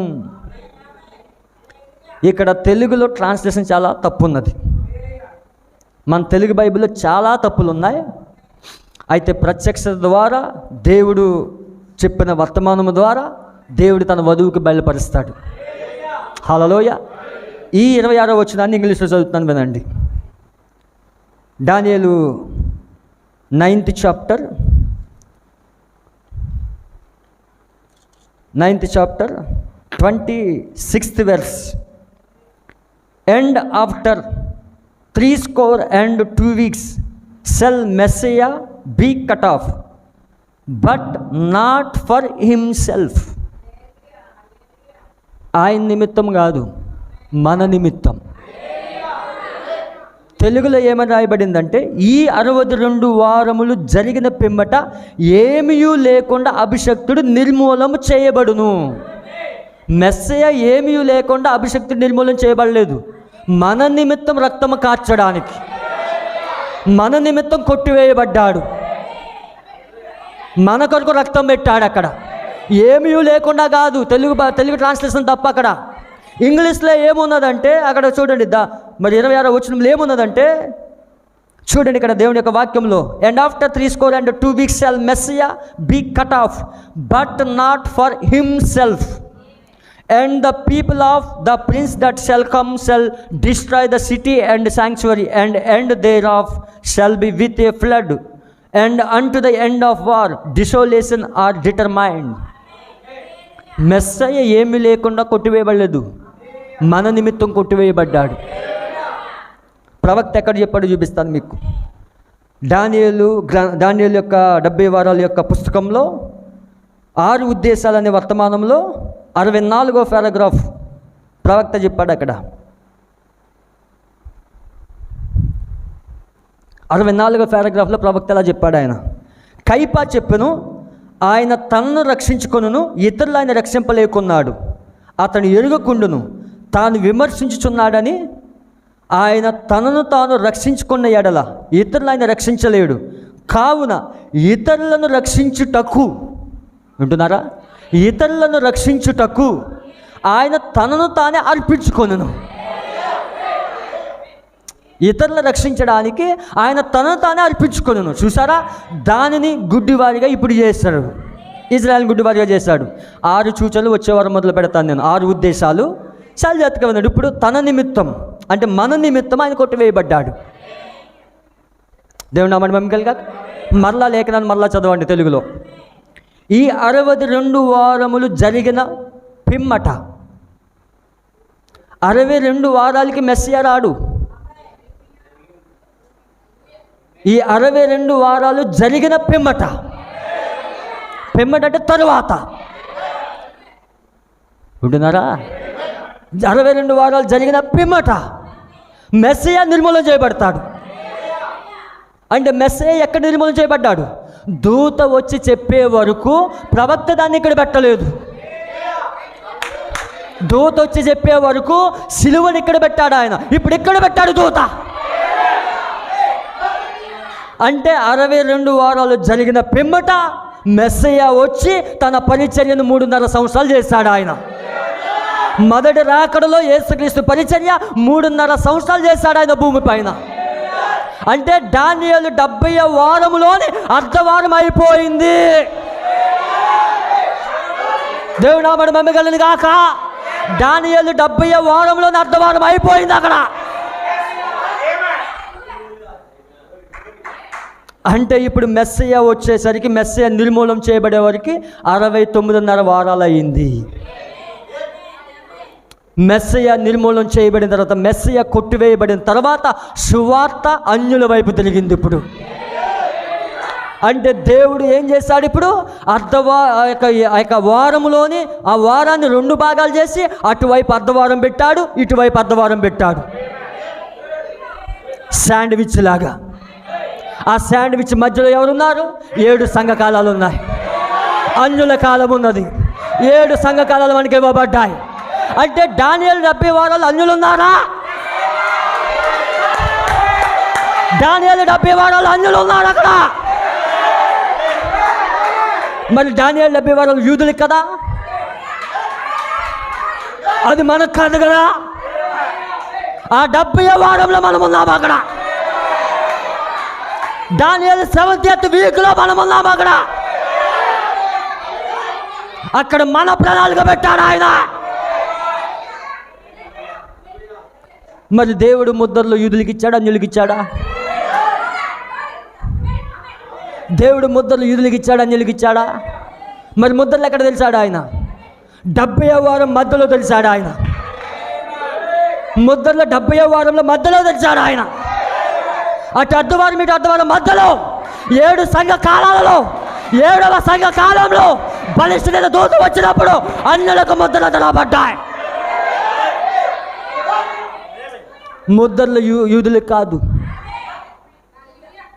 ఇక్కడ తెలుగులో ట్రాన్స్లేషన్ చాలా తప్పు ఉన్నది. మన తెలుగు బైబిల్లో చాలా తప్పులు ఉన్నాయి. అయితే ప్రత్యక్షత ద్వారా, దేవుడు చెప్పిన వర్తమానము ద్వారా దేవుడు తన వధువుకి బయలుపరుస్తాడు. హల్లెలూయ. ఈ 26వ వచనాన్ని ఇంగ్లీష్లో చదువుతున్నాను, వినండి. దానియేలు 9th chapter 26th verse. And after 62 weeks shall Messiah be cut off, but not for himself. ఆయన నిమిత్తం కాదు, మన నిమిత్తం. తెలుగులో ఏమని రాయబడిందంటే, ఈ 62 వారములు జరిగిన పిమ్మట ఏమీ లేకుండా అభిషక్తుడు నిర్మూలన చేయబడును. మెస్సయ ఏమీ లేకుండా అభిషక్తుడు నిర్మూలన చేయబడలేదు. మన నిమిత్తం రక్తము కార్చడానికి, మన నిమిత్తం కొట్టివేయబడ్డాడు. మన కొరకు రక్తం పెట్టాడు. అక్కడ ఏమీ లేకుండా కాదు, తెలుగు ట్రాన్స్లేషన్ తప్ప. అక్కడ ఇంగ్లీష్లో ఏమున్నదంటే అక్కడ చూడండి, మరి 26వ వచనంలో ఏమున్నదంటే చూడండి ఇక్కడ దేవుని యొక్క వాక్యంలో, and after 3 weeks shall Messiah be cut off, but not for himself. And the people of the prince that shall come shall destroy the city and sanctuary, and end thereof shall be with a flood, and unto the end of war desolation are determined. Messiah ఏమీ లేకుండా కొట్టివేయబడలేదు, మన నిమిత్తం కొట్టివేయబడ్డాడు. ప్రవక్త ఎక్కడ చెప్పాడు చూపిస్తాను మీకు. దానియేలు యొక్క 70 వారాల యొక్క పుస్తకంలో 6 ఉద్దేశాలు అనే వర్తమానంలో 64వ పారాగ్రాఫ్ ప్రవక్త చెప్పాడు. అక్కడ 64వ పారాగ్రాఫ్లో ప్రవక్త ఎలా చెప్పాడు ఆయన, కైపా చెప్పెను, ఆయన తనను రక్షించుకొనును, ఇతరులు ఆయన రక్షింపలేకున్నాడు. అతను ఎరుగకుండును తాను విమర్శించుచున్నాడని, ఆయన తనను తాను రక్షించుకున్న ఎడల ఇతరులు ఆయన రక్షించలేడు. కావున ఇతరులను రక్షించుటకు, వింటున్నారా, ఇతరులను రక్షించుటకు ఆయన తనను తానే అర్పించుకొనును. ఇతరులను రక్షించడానికి ఆయన తనను తానే అర్పించుకొనును. చూసారా, దానిని గుడ్డివారిగా ఇప్పుడు చేస్తాడు. ఇజ్రాయెల్ గుడ్డివారిగా చేశాడు. 6 సూచనలు వచ్చేవారు మొదలు పెడతాను నేను. 6 ఉద్దేశాలు చాలా జాగ్రత్తగా ఉన్నాడు. ఇప్పుడు తన నిమిత్తం అంటే మన నిమిత్తం ఆయన కొట్టివేయబడ్డాడు. దేవుని నామమున మహిమ కలుగాక. మరలా లేఖనాన్ని మరలా చదవండి తెలుగులో. ఈ 62 వారములు జరిగిన పిమ్మట, 62 వారాలకి మెస్సియా రాడు. ఈ 62 వారాలు జరిగిన పిమ్మట అంటే తరువాత, ఉంటున్నారా, 62 వారాలు జరిగిన పిమ్మట మెస్సియా నిర్మూలన చేయబడతాడు. అంటే మెస్సియా ఎక్కడ నిర్మూలన చేయబడ్డాడు? దూత వచ్చి చెప్పే వరకు ప్రవక్త దాన్ని ఇక్కడ పెట్టలేదు. దూత వచ్చి చెప్పే వరకు సిలువను ఇక్కడ పెట్టాడు ఆయన, ఇప్పుడు ఇక్కడ పెట్టాడు దూత. అంటే 62 వారాలు జరిగిన పిమ్మట మెస్సియా వచ్చి తన పరిచర్యను 3.5 సంవత్సరాలు చేశాడు ఆయన. మొదటి రాకడలో యేసుక్రీస్తు పరిచర్య 3.5 సంవత్సరాలు చేశాడు ఆయన భూమి పైన. అంటే దానియేలు 70వ వారములోని అర్ధవారం అయిపోయింది. దేవుని నామమున మహిమ కలుగును గాక. దానియేలు 70వ వారంలోని అర్ధవారం అయిపోయింది అక్కడ. అంటే ఇప్పుడు మెస్సియా వచ్చేసరికి, మెస్సియా నిర్మూలన చేయబడే వరకు 69.5 వారాలు అయింది. మెస్సియా నిర్మూలన చేయబడిన తర్వాత, మెస్సియా కొట్టివేయబడిన తర్వాత సువార్త అన్యుల వైపు తిరిగింది. ఇప్పుడు అంటే దేవుడు ఏం చేశాడు? ఇప్పుడు ఆ యొక్క వారములోని ఆ వారాన్ని 2 భాగాలు చేసి అటువైపు అర్ధవారం పెట్టాడు, ఇటువైపు అర్ధవారం పెట్టాడు, శాండ్విచ్ లాగా. ఆ శాండ్విచ్ మధ్యలో ఎవరున్నారు? 7 సంఘకాలాలు ఉన్నాయి. అన్యుల కాలం ఉన్నది. 7 సంఘకాలాలు మనకి ఇవ్వబడ్డాయి. అంటే దానియేలు 70 వారాలు అన్యులు ఉన్నారా? దానియేలు 70 వారాలు అన్యులు ఉన్నారు అక్కడ. మరి దానియేలు 70 వారాలు యూదులకు కదా, అది మనకు కాదు కదా. ఆ 70వ వారంలో మనం ఉన్నాము అక్కడ. దానియేలు 70th వీక్లో మనం ఉన్నాము అక్కడ. అక్కడ మన ప్రణాళిక పెట్టాడు ఆయన. మరి దేవుడు ముద్రలు యూదులకు ఇచ్చాడా, అన్యులకు ఇచ్చాడా? దేవుడు ముద్రలు యూదులకు ఇచ్చాడా, అన్యులకు ఇచ్చాడా? మరి ముద్రలు ఎక్కడ తెలిసాడు ఆయన? 70వ వారం మధ్యలో తెలిసాడు ఆయన. ముద్రలు 70వ వారంలో మధ్యలో తెలిసాడు ఆయన. అటు అర్ధవారం ఇటు అర్ధవారం మధ్యలో 7 సంఘ కాలాలలో 7వ సంఘ కాలంలో బలిష్ఠుడైన దూత వచ్చినప్పుడు అన్యులకు ముద్రలు తెలవబడ్డాయి. ముద్రలు యూదులకు కాదు,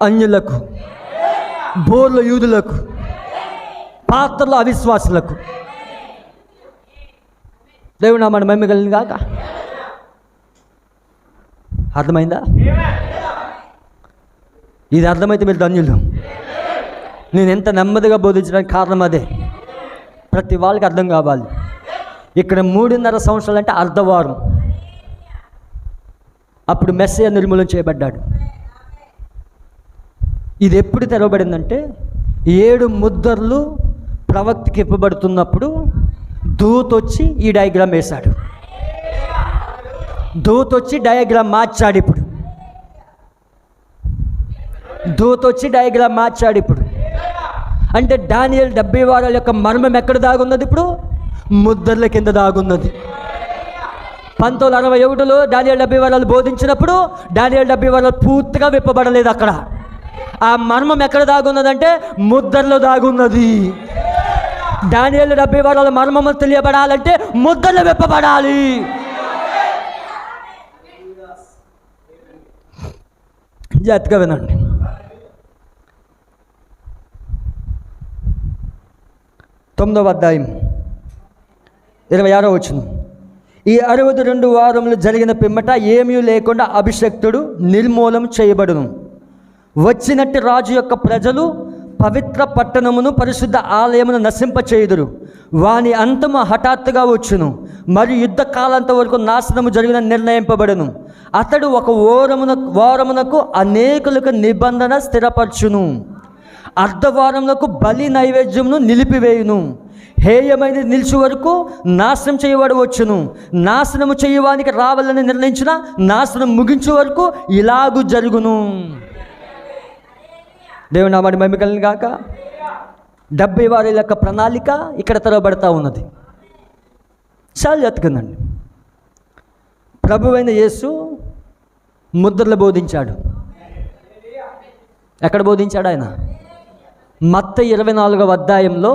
అన్యులకు. బోర్లు యూదులకు, పాత్రలు అవిశ్వాసులకు. దేవుడు నామమున మహిమ కలుగును గాక. అర్థమైందా? ఇది అర్థమైతే మీరు ధన్యులు. నేను ఎంత నెమ్మదిగా బోధించడానికి కారణం అదే. ప్రతి వాళ్ళకి అర్థం కావాలి. ఇక్కడ 3.5 సంవత్సరాలు అంటే అర్ధవారం. అప్పుడు మెస్సయ్య నిర్మూలన చేయబడ్డాడు. ఇది ఎప్పుడు తెరవబడిందంటే 7 ముద్రలు ప్రవక్తకి ఇవ్వబడుతున్నప్పుడు దూత వచ్చి ఈ డయాగ్రామ్ వేశాడు. దూత వచ్చి డయాగ్రామ్ మార్చాడు. ఇప్పుడు దూత వచ్చి డయాగ్రామ్ మార్చాడు. ఇప్పుడు అంటే దానియేలు 70 వారాల యొక్క మర్మం ఎక్కడ దాగున్నది? ఇప్పుడు ముద్రల కింద దాగున్నది. 1961లో దానియేలు 70 వారాలు బోధించినప్పుడు దానియేలు 70 వారాలు పూర్తిగా విప్పబడలేదు. అక్కడ ఆ మర్మం ఎక్కడ దాగున్నదంటే ముద్రలో దాగున్నది. దానియేలు 70 వారాల మర్మము తెలియబడాలంటే ముద్రలు విప్పబడాలి. జాగ్రత్తగా వినండి. 9వ అధ్యాయం 26వ వచనం. ఈ 62 వారములు జరిగిన పిమ్మట ఏమీ లేకుండా అభిషక్తుడు నిర్మూలం చేయబడును. వచ్చినట్టు రాజు యొక్క ప్రజలు పవిత్ర పట్టణమును పరిశుద్ధ ఆలయమును నశింపచేయుదురు. వాని అంతము హఠాత్తుగా వచ్చును. మరియు యుద్ధ కాలంత వరకు నాశనము జరిగిన నిర్ణయింపబడును. అతడు ఒక వారమునకు అనేకులకు నిబంధన స్థిరపరచును. అర్ధవారములకు బలి నైవేద్యమును నిలిపివేయును. హేయమైనది నిలిచి వరకు నాశనం చేయబడి వచ్చును. నాశనము చేయవానికి రావాలని నిర్ణయించిన నాశనం ముగించే వరకు ఇలాగూ జరుగును. దేవుని నామానికి మహిమ కలుగును గాక. 70 వారాల యొక్క ప్రణాళిక ఇక్కడ తెరవబడతా ఉన్నది. చాలా ఎత్తుకుందండి. ప్రభువైన యేసు ముద్రలు బోధించాడు. ఎక్కడ బోధించాడు ఆయన? మత్తయి 24వ అధ్యాయంలో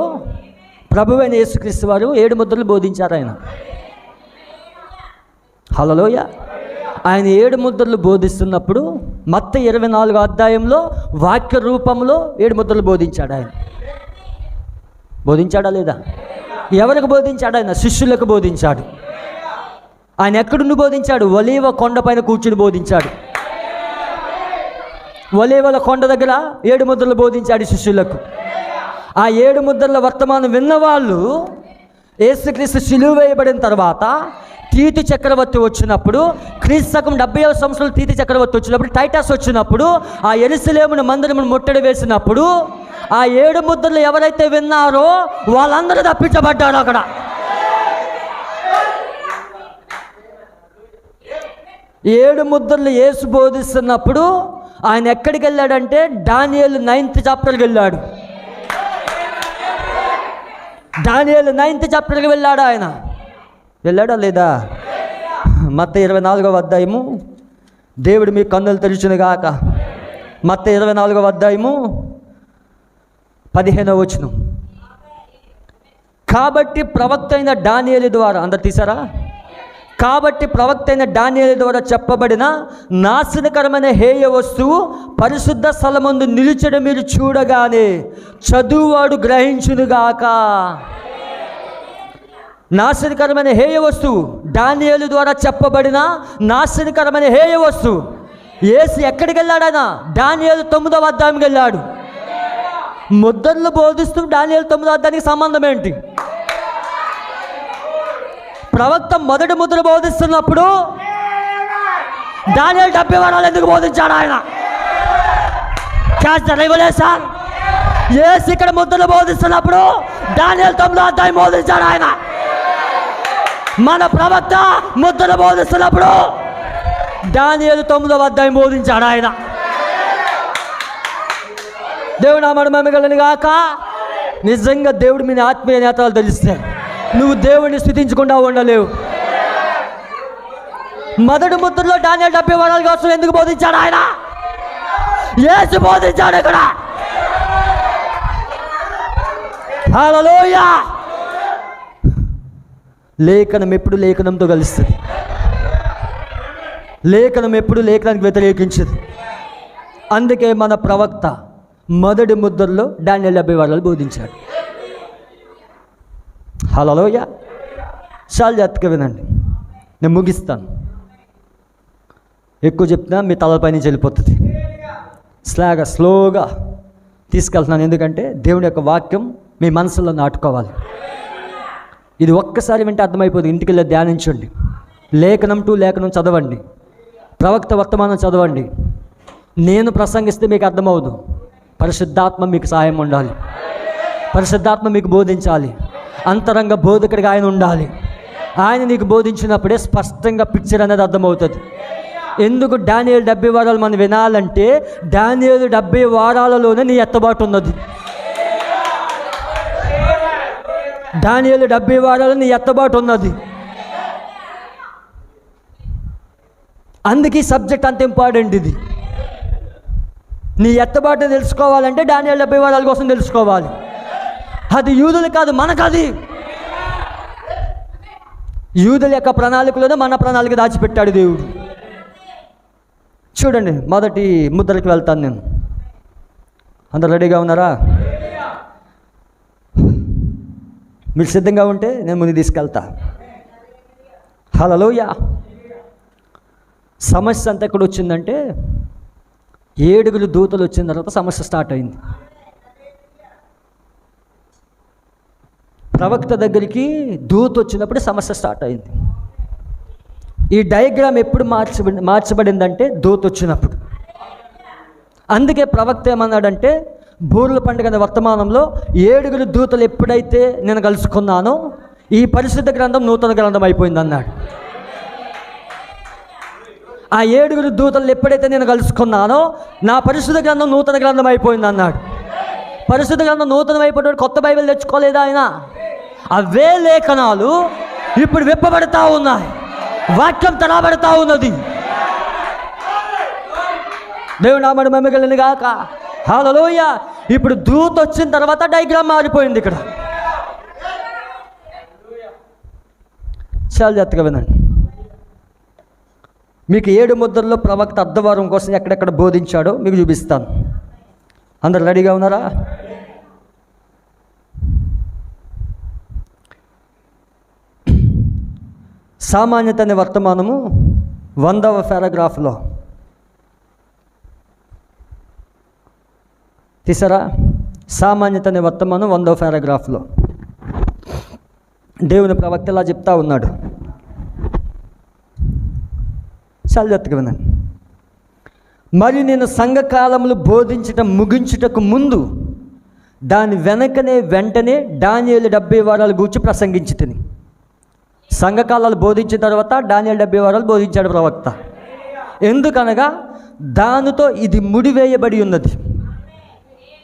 ప్రభువైన యేసుక్రీస్తు వారు 7 ముద్రలు బోధించారు. ఆయన హల్లెలూయ. ఆయన 7 ముద్రలు బోధిస్తున్నప్పుడు మత్తయి 24వ అధ్యాయంలో వాక్య రూపంలో 7 ముద్రలు బోధించాడు. ఆయన బోధించాడా లేదా? ఎవరికి బోధించాడు? ఆయన శిష్యులకు బోధించాడు. ఆయన ఎక్కడుండి బోధించాడు? ఒలీవ కొండపైన కూర్చుని బోధించాడు. ఒలీవల కొండ దగ్గర 7 ముద్రలు బోధించాడు శిష్యులకు. ఆ 7 ముద్రల వర్తమానం విన్నవాళ్ళు యేసుక్రీస్తు సిలువ వేయబడిన తర్వాత తీతు చక్రవర్తి వచ్చినప్పుడు, క్రీస్తకం 70వ సంవత్సరాలు తీతు చక్రవర్తి వచ్చినప్పుడు, టైటస్ వచ్చినప్పుడు, ఆ యెరూషలేమును మందిరమును ముట్టడి వేసినప్పుడు ఆ 7 ముద్రలు ఎవరైతే విన్నారో వాళ్ళందరూ తప్పించబడ్డారు. అక్కడ ఏడు ముద్రలు యేసు బోధిస్తున్నప్పుడు ఆయన ఎక్కడికి వెళ్ళాడంటే దానియేలు 9th చాప్టర్కి వెళ్ళాడు. దానియేలు 9th చాప్టర్కి వెళ్ళాడు. ఆయన వెళ్ళాడా లేదా? మత్తయి 24వ అధ్యాయము, దేవుడు మీ కన్నులు తెరిచిన గాక. మత్తయి 24వ అధ్యాయము 15వ వచనం. కాబట్టి ప్రవక్త అయిన దానియేలు ద్వారా, అందరు తీసారా? కాబట్టి ప్రవక్త అయిన దానియేలు ద్వారా చెప్పబడిన నాశనకరమైన హేయ వస్తువు పరిశుద్ధ స్థలమందు నిలిచడం మీరు చూడగానే చదువువాడు గ్రహించునుగాక. నాశనకరమైన హేయ వస్తువు దానియేలు ద్వారా చెప్పబడిన నాశనకరమైన హేయ వస్తువు. యేసు ఎక్కడికి వెళ్ళాడు? ఆయన దానియేలు 9వ అధ్యాయంకి వెళ్ళాడు. ముద్రలు బోధిస్తూ దానియేలు 9వ అధ్యాయానికి సంబంధం ఏంటి? ప్రవక్త మొదటి ముద్ర బోధిస్తున్నప్పుడు దానియేలు 70 వారాలు ఎందుకు బోధించాడు? ఆయన సార్ యేసు ఇక్కడ ముద్రలు బోధిస్తున్నప్పుడు దానియేలు 9వ అధ్యాయం బోధించాడు. ఆయన మన ప్రవక్త ముద్రలు బోధిస్తున్నప్పుడు దానియేలు 9వ అధ్యాయం బోధించాడు. ఆయన దేవుడు నామమున మహిమ కలుగును గాక. నిజంగా దేవుడు మీ ఆత్మీయ నేతలు తెలిస్తే నువ్వు దేవుడిని స్తుతించకుండా ఉండలేవు. మొదటి ముద్రలో దానియేలు 70 వారాల కోసం ఎందుకు బోధించాడు? ఆయన యేసు బోధించాడు ఇక్కడ. హల్లెలూయా. లేఖనం ఎప్పుడు లేఖనంతో కలుస్తుంది. లేఖనం ఎప్పుడు లేఖనానికి వ్యతిరేకించదు. అందుకే మన ప్రవక్త మొదటి ముద్రలో దానియేలు 70 వారాలు బోధించాడు. హల్లెలూయా. చాలా జాగ్రత్తగా వినండి, నేను ముగిస్తాను. ఎక్కువ చెప్తున్నా మీ తలపై నుంచి వెళ్ళిపోతుంది. స్లోగా తీసుకెళ్తున్నాను, ఎందుకంటే దేవుని యొక్క వాక్యం మీ మనసులో నాటుకోవాలి. ఇది ఒక్కసారి వింటే అర్థమైపోతుంది. ఇంటికి వెళ్ళి ధ్యానించండి, లేఖనం టు లేఖనం చదవండి, ప్రవక్త వర్తమానం చదవండి. నేను ప్రసంగిస్తే మీకు అర్థమవుదు. పరిశుద్ధాత్మ మీకు సహాయం ఉండాలి, పరిశుద్ధాత్మ మీకు బోధించాలి, అంతరంగ బోధకుడిగా ఆయన ఉండాలి. ఆయన నీకు బోధించినప్పుడే స్పష్టంగా పిక్చర్ అనేది అర్థమవుతుంది. ఎందుకు దానియేలు 70 వారాలు మనం వినాలంటే, దానియేలు 70 వారాలలోనే నీ ఎత్తబాటు ఉన్నది. దానియేలు 70 వారాలు నీ ఎత్తబాటు ఉన్నది. అందుకే ఈ సబ్జెక్ట్ అంత ఇంపార్టెంట్. ఇది నీ ఎత్తబాటు తెలుసుకోవాలంటే దానియేలు 70 వారాల కోసం తెలుసుకోవాలి. అది యూదులు కాదు, మనకది. యూదుల యొక్క ప్రణాళికలోనే మన ప్రణాళిక దాచిపెట్టాడు దేవుడు. చూడండి, మొదటి ముద్రకి వెళ్తాను నేను. అందరు రెడీగా ఉన్నారా? మీరు సిద్ధంగా ఉంటే నేను ముందు తీసుకెళ్తా. హల్లెలూయా. సమస్య అంతా ఎక్కడ వచ్చిందంటే, 7 దూతలు వచ్చిన తర్వాత సమస్య స్టార్ట్ అయింది. ప్రవక్త దగ్గరికి దూత వచ్చినప్పుడు సమస్య స్టార్ట్ అయింది. ఈ డయాగ్రామ్ ఎప్పుడు మార్చబడిందంటే దూత వచ్చినప్పుడు. అందుకే ప్రవక్త ఏమన్నాడంటే, బూర్ల పండుగ వర్తమానంలో 7 దూతలు ఎప్పుడైతే నేను కలుసుకున్నానో ఈ పరిశుద్ధ గ్రంథం నూతన గ్రంథం అయిపోయింది అన్నాడు. ఆ 7 దూతలు ఎప్పుడైతే నేను కలుసుకున్నానో నా పరిశుద్ధ గ్రంథం నూతన గ్రంథం అయిపోయింది అన్నాడు. పరిశుద్ధ గ్రంథం నూతనం అయిపోయిన కొత్త బైబిల్ తెచ్చుకోలేదా ఆయన? అవే లేఖనాలు ఇప్పుడు విప్పబడతా ఉన్నాయి, వాక్యం తరాబడతా ఉన్నది. దేవుని నామమున మహిమ కలుగును గాక. హల్లెలూయా. ఇప్పుడు దూత వచ్చిన తర్వాత డయాగ్రామ్ మారిపోయింది. ఇక్కడ చాలా జాగ్రత్తగా వినండి. మీకు 7 ముద్రల్లో ప్రవక్త అర్ధవారం కోసం ఎక్కడెక్కడ బోధించాడో మీకు చూపిస్తాను. అందరు రెడీగా ఉన్నారా? సామాన్యత అనే వర్తమానము 100వ పారాగ్రాఫ్లో తీసారా? సామాన్యత అనే వర్తమానం 100వ పారాగ్రాఫ్లో దేవుని ప్రవక్త ఇలా చెప్తా ఉన్నాడు. చాలా జాగ్రత్తగా వినండి. మరి నేను సంఘకాలములు బోధించటం ముగించుటకు ముందు దాని వెంటనే దానియేలు 70 వారాలు గూర్చి ప్రసంగించి తిని. సంఘకాలాలు బోధించిన తర్వాత దానియేలు 70 వారాలు బోధించాడు ప్రవక్త. ఎందుకనగా దానితో ఇది ముడివేయబడి ఉన్నది.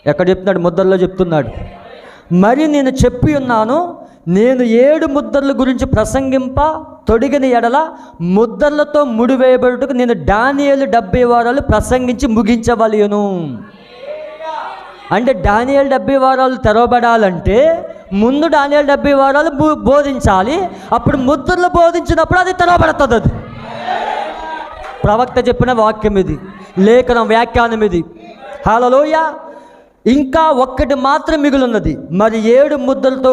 ఎక్కడ చెప్తున్నాడు? ముద్రలో చెప్తున్నాడు. మరి నేను చెప్పి ఉన్నాను, నేను 7 ముద్రల గురించి ప్రసంగింప తొడిగిన ఎడల ముద్రలతో ముడివేయబడుటకు నేను దానియేలు 70 వారాలు ప్రసంగించి ముగించవలెను. అంటే దానియేలు 70 వారాలు తెరవబడాలంటే ముందు దానియేలు 70 వారాలు బోధించాలి. అప్పుడు ముద్రలు బోధించినప్పుడు అది తెరవబడుతుంది. అది ప్రవక్త చెప్పిన వాక్యం ఇది, లేఖనం వ్యాఖ్యానం ఇది. హల్లెలూయా. ఇంకా ఒక్కటి మాత్రం మిగులున్నది. మరి 7 ముద్రలతో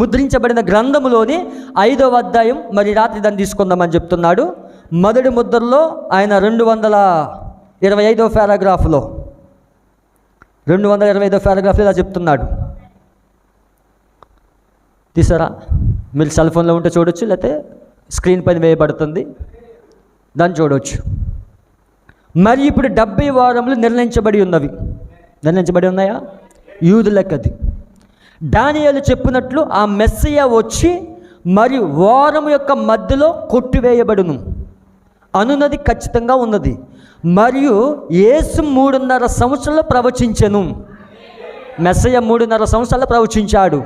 ముద్రించబడిన గ్రంథములోని 5వ అధ్యాయం మరి రాత్రి దాన్ని తీసుకుందామని చెప్తున్నాడు. మొదటి ముద్రలో ఆయన 225వ పారాగ్రాఫ్లో 225వ పారాగ్రాఫ్లో ఇలా చెప్తున్నాడు. తీసారా? మీరు సెల్ ఫోన్లో ఉంటే చూడొచ్చు, లేకపోతే స్క్రీన్ పైన వేయబడుతుంది, దాన్ని చూడవచ్చు. మరి ఇప్పుడు 70 వారములు నిర్ణయించబడి ఉన్నాయా? యూదులకది. దానియేలు చెప్పినట్లు ఆ మెస్సియా వచ్చి మరియు వారము యొక్క మధ్యలో కొట్టివేయబడును అనున్నది ఖచ్చితంగా ఉన్నది. మరియు యేసు 3.5 సంవత్సరాలు ప్రవచించెను. మెస్సియా 3.5 సంవత్సరాలు ప్రవచించాడు.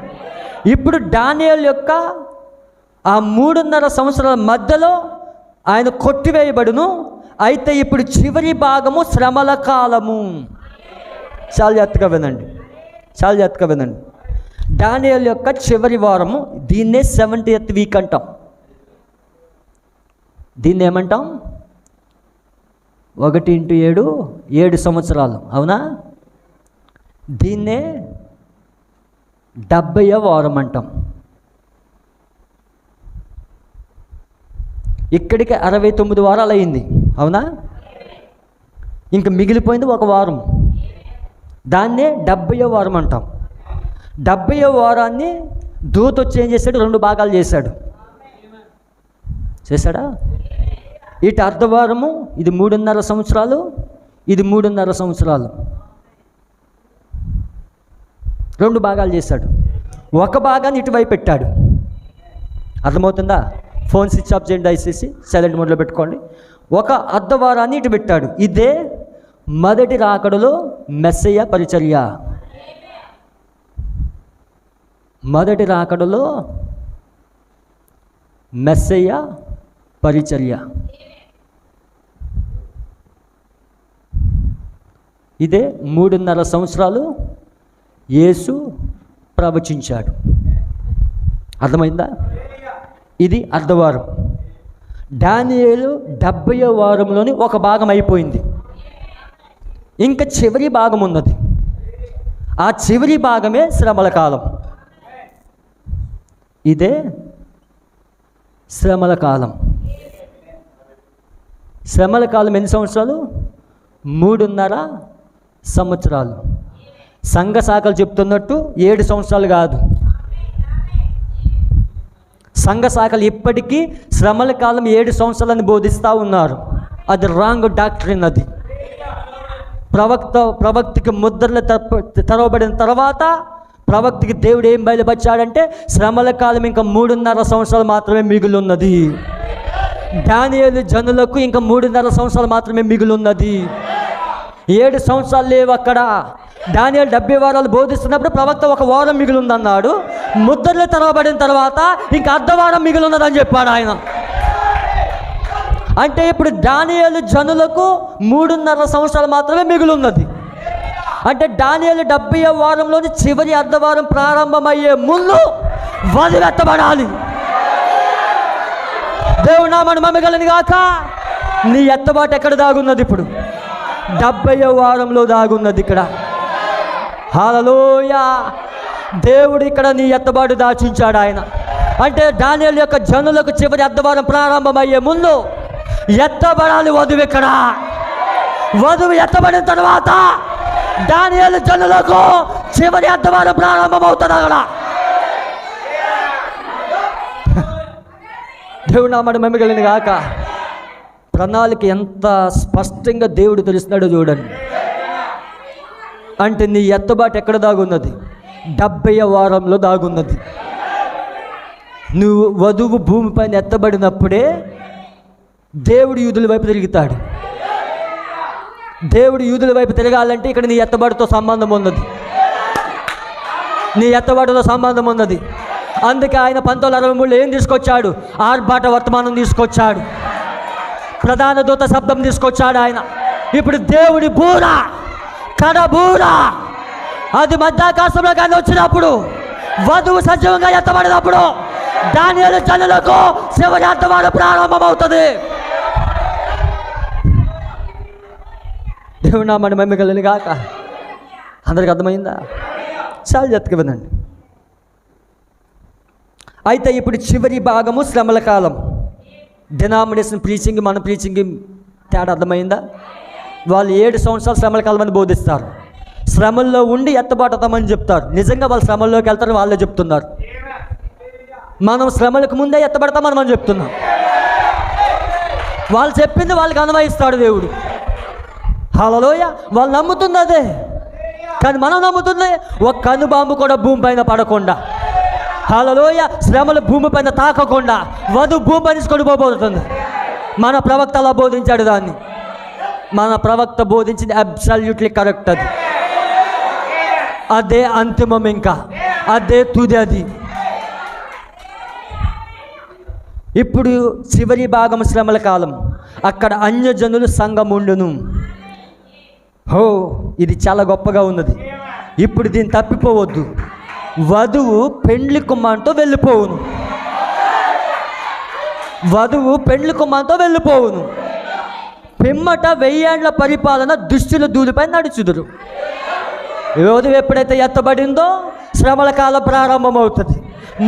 ఇప్పుడు దానియేలు యొక్క ఆ 3.5 సంవత్సరాల మధ్యలో ఆయన కొట్టివేయబడును. అయితే ఇప్పుడు చివరి భాగము శ్రమల కాలము. చాలా జాగ్రత్తగా వినండి. దానియేలు యొక్క చివరి వారము, దీన్నే 70th వీక్ అంటాం. దీన్ని ఏమంటాం? 1x7 7 సంవత్సరాలు, అవునా? దీన్నే 70వ వారం అంటాం. ఇక్కడికి 69 వారాలు అయింది, అవునా? ఇంకా మిగిలిపోయింది 1 వారం. దాన్నే 70వ వారం అంటాం. 70వ వారాన్ని దూత వచ్చి ఏం చేశాడు? 2 భాగాలు చేశాడా? ఇటు అర్ధవారము, ఇది 3.5 సంవత్సరాలు, ఇది 3.5 సంవత్సరాలు, 2 భాగాలు చేశాడు. ఒక భాగాన్ని ఇటువైపు పెట్టాడు. అర్థమవుతుందా? ఫోన్ స్విచ్ ఆఫ్ చేయండి దయచేసి, సైలెంట్ మోడ్లో పెట్టుకోండి. ఒక అర్ధవారాన్ని ఇటు పెట్టాడు. ఇదే మొదటి రాకడలో మెస్సయ్య పరిచర్య. మొదటి రాకడలో మెస్సయ్య పరిచర్య. ఇదే 3.5 సంవత్సరాలు యేసు ప్రవచించాడు. అర్థమైందా? ఇది అర్ధవారం. దానియేలు 70వ వారంలోని ఒక భాగం అయిపోయింది. ఇంకా చివరి భాగం ఉన్నది. ఆ చివరి భాగమే శ్రమల కాలం. ఇదే శ్రమల కాలం. శ్రమల కాలం ఎన్ని సంవత్సరాలు? 3.5 సంవత్సరాలు. సంఘ శాఖలు చెప్తున్నట్టు 7 సంవత్సరాలు కాదు. సంఘ శాఖలు ఇప్పటికీ శ్రమల కాలం 7 సంవత్సరాలని బోధిస్తూ ఉన్నారు. అది రాంగ్ డాక్ట్రిన్. అది ప్రవక్తకి ముద్రలు తెరవబడిన తర్వాత ప్రవక్తకి దేవుడు ఏం బయలుపరిచాడంటే శ్రమల కాలం ఇంకా 3.5 సంవత్సరాలు మాత్రమే మిగిలి ఉన్నది. దానియేలు జనులకు ఇంకా 3.5 సంవత్సరాలు మాత్రమే మిగిలి ఉన్నది. 7 సంవత్సరాలు లేవు అక్కడ. దానియేలు 70 వారాలు బోధిస్తున్నప్పుడు ప్రవక్త 1 వారం మిగిలి ఉందన్నాడు. ముద్రలు తెరవబడిన తర్వాత ఇంకా అర్ధవారం మిగిలి ఉన్నదని చెప్పాడు ఆయన. అంటే ఇప్పుడు దానియేలు జనులకు 3.5 సంవత్సరాలు మాత్రమే మిగిలి ఉన్నది. అంటే దానియేలు 70వ వారంలోని చివరి అర్ధవారం ప్రారంభమయ్యే ముందు వదిలెత్తబడాలి. దేవుడు నామమున మహిమ గాక. నీ ఎత్తబాటు ఎక్కడ దాగున్నది? ఇప్పుడు 70వ వారంలో దాగున్నది ఇక్కడ. హల్లెలూయా. దేవుడు ఇక్కడ నీ ఎత్తబాటు దాచించాడు ఆయన. అంటే దానియేలు యొక్క జనులకు చివరి అర్ధవారం ప్రారంభమయ్యే ముందు ఎత్తబడాలి వధువు. ఇక్కడ వధువు ఎత్తబడిన తర్వాత దానియేలు జనులకు చివరి అర్ధవారం ప్రారంభమవుతుంది అక్కడ. దేవుడు నామమున మహిమ కలుగును గాక. ప్రణాళిక ఎంత స్పష్టంగా దేవుడు తెలుస్తున్నాడో చూడండి. అంటే నీ ఎత్తబాటు ఎక్కడ దాగున్నది? 70వ వారంలో దాగున్నది. నువ్వు వధువు భూమిపైన ఎత్తబడినప్పుడే దేవుడు యూదుల వైపు తిరుగుతాడు. దేవుడు యూదుల వైపు తిరగాలంటే ఇక్కడ నీ ఎత్తబాటుతో సంబంధం ఉన్నది. నీ ఎత్తబాటుతో సంబంధం ఉన్నది. అందుకే ఆయన 1963లో ఏం తీసుకొచ్చాడు? ఆర్భాట వర్తమానం తీసుకొచ్చాడు. ప్రధాన దూత శబ్దం తీసుకొచ్చాడు ఆయన. ఇప్పుడు దేవుడి బూర, కడబూర, అది మధ్యాకాశంలో కానీ వచ్చినప్పుడు, వధువు సజీవంగా ఎత్తబడినప్పుడు దానియేలు జనులకు చివరి అర్ధవారం ప్రారంభమవుతుంది. దేవుడు నామమున మహిమ కలుగును గాక. అందరికి అర్థమైందా? చాలా జాగ్రత్తగా వినండి. అయితే ఇప్పుడు చివరి భాగము శ్రమల కాలం. డినామినేషన్ ప్రీచింగ్, మన ప్రీచింగ్ తేడా అర్థమైందా? వాళ్ళు 7 సంవత్సరాలు శ్రమల కాలం అని బోధిస్తారు. శ్రమల్లో ఉండి ఎత్తబాటుతామని చెప్తారు. నిజంగా వాళ్ళు శ్రమల్లోకి వెళ్తారు, వాళ్ళే చెప్తున్నారు. మనం శ్రమలకు ముందే ఎత్తబడతామని మనం చెప్తున్నాం. వాళ్ళు చెప్పింది వాళ్ళకి అన్వయిస్తాడు దేవుడు. హల్లెలూయా. వాళ్ళు నమ్ముతుంది అదే, కానీ మనం నమ్ముతుంది ఒక కనుబాంబు కూడా భూమి పైన పడకుండా, హల్లెలూయా, శ్రమలు భూమి పైన తాకకుండా వధువు భూమి పైన తీసుకొని పోబోతుంది. మన ప్రవక్త అలా బోధించాడు దాన్ని. మన ప్రవక్త బోధించింది అబ్సల్యూట్లీ కరెక్ట్. అది అదే అంతిమం, ఇంకా అదే తుది. అది ఇప్పుడు చివరి భాగం శ్రమల కాలం. అక్కడ అన్యజనులు సంఘం ఉండును. హో, ఇది చాలా గొప్పగా ఉన్నది. ఇప్పుడు దీన్ని తప్పిపోవద్దు. వధువు పెండ్లి కుమారుతో వెళ్ళిపోవును. వధువు పెండ్లి కుమారుతో వెళ్ళిపోవును. పిమ్మట 1000 ఏళ్ల పరిపాలన దుష్టుల ధూళిపై నడుచుదురు. వధువు ఎప్పుడైతే ఎత్తబడిందో శ్రమల కాలం ప్రారంభమవుతుంది.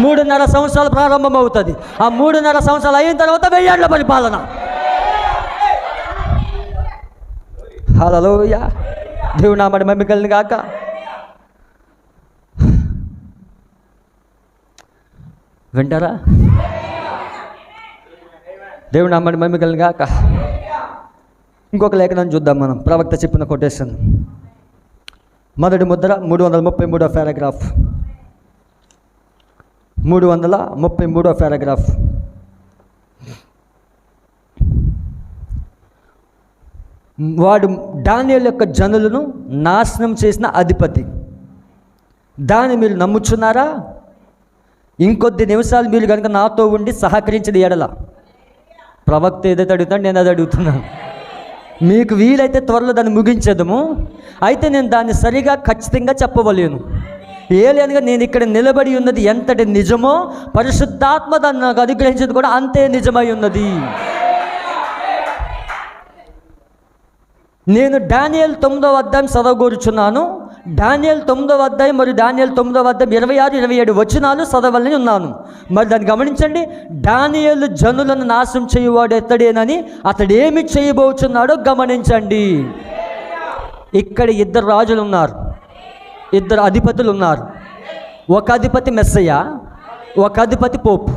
3.5 సంవత్సరాలు ప్రారంభమవుతుంది. ఆ 3.5 సంవత్సరాలు అయిన తర్వాత 1000 ఏళ్ల పరిపాలన. హల్లెలూయా. దేవుడు నామడి మహిమ కలుగును గాక. వింటారా? దేవుడు నామడి మహిమ కలుగును గాక. ఇంకొక లేఖనం చూద్దాం మనం. ప్రవక్త చెప్పిన కొటేషన్, మొదటి ముద్ర 333వ పారాగ్రాఫ్. 333వ పారాగ్రాఫ్. వాడు దానియేలు యొక్క జనులను నాశనం చేసిన అధిపతి. దాన్ని మీరు నమ్ముచున్నారా? ఇంకొద్ది నిమిషాలు మీరు కనుక నాతో ఉండి సహకరించిన ఎడల, ప్రవక్త ఏదైతే అడుగుతాడో నేను అది అడుగుతున్నాను, మీకు వీలైతే త్వరలో దాన్ని ముగించేదము. అయితే నేను దాన్ని సరిగా ఖచ్చితంగా చెప్పవలేను. ఏలనగా నేను ఇక్కడ నిలబడి ఉన్నది ఎంతటి నిజమో, పరిశుద్ధాత్మ దాన్ని నాకు అనుగ్రహించేది కూడా అంతే నిజమై ఉన్నది. నేను దానియేలు 9వ అధ్యాయం చదవగోరుచున్నాను. దానియేలు 9వ అధ్యాయం మరియు దానియేలు 9వ అధ్యాయం 26, 27 వచనాలు చదవాలని ఉన్నాను. మరి దాన్ని గమనించండి. దానియేలు జనులను నాశనం చేయువాడు ఎత్తడేనని అతడు ఏమి చేయబోచున్నాడో గమనించండి. ఇక్కడ 2 రాజులు ఉన్నారు, 2 అధిపతులు ఉన్నారు. ఒక అధిపతి మెస్సయ్య, ఒక అధిపతి పోపు.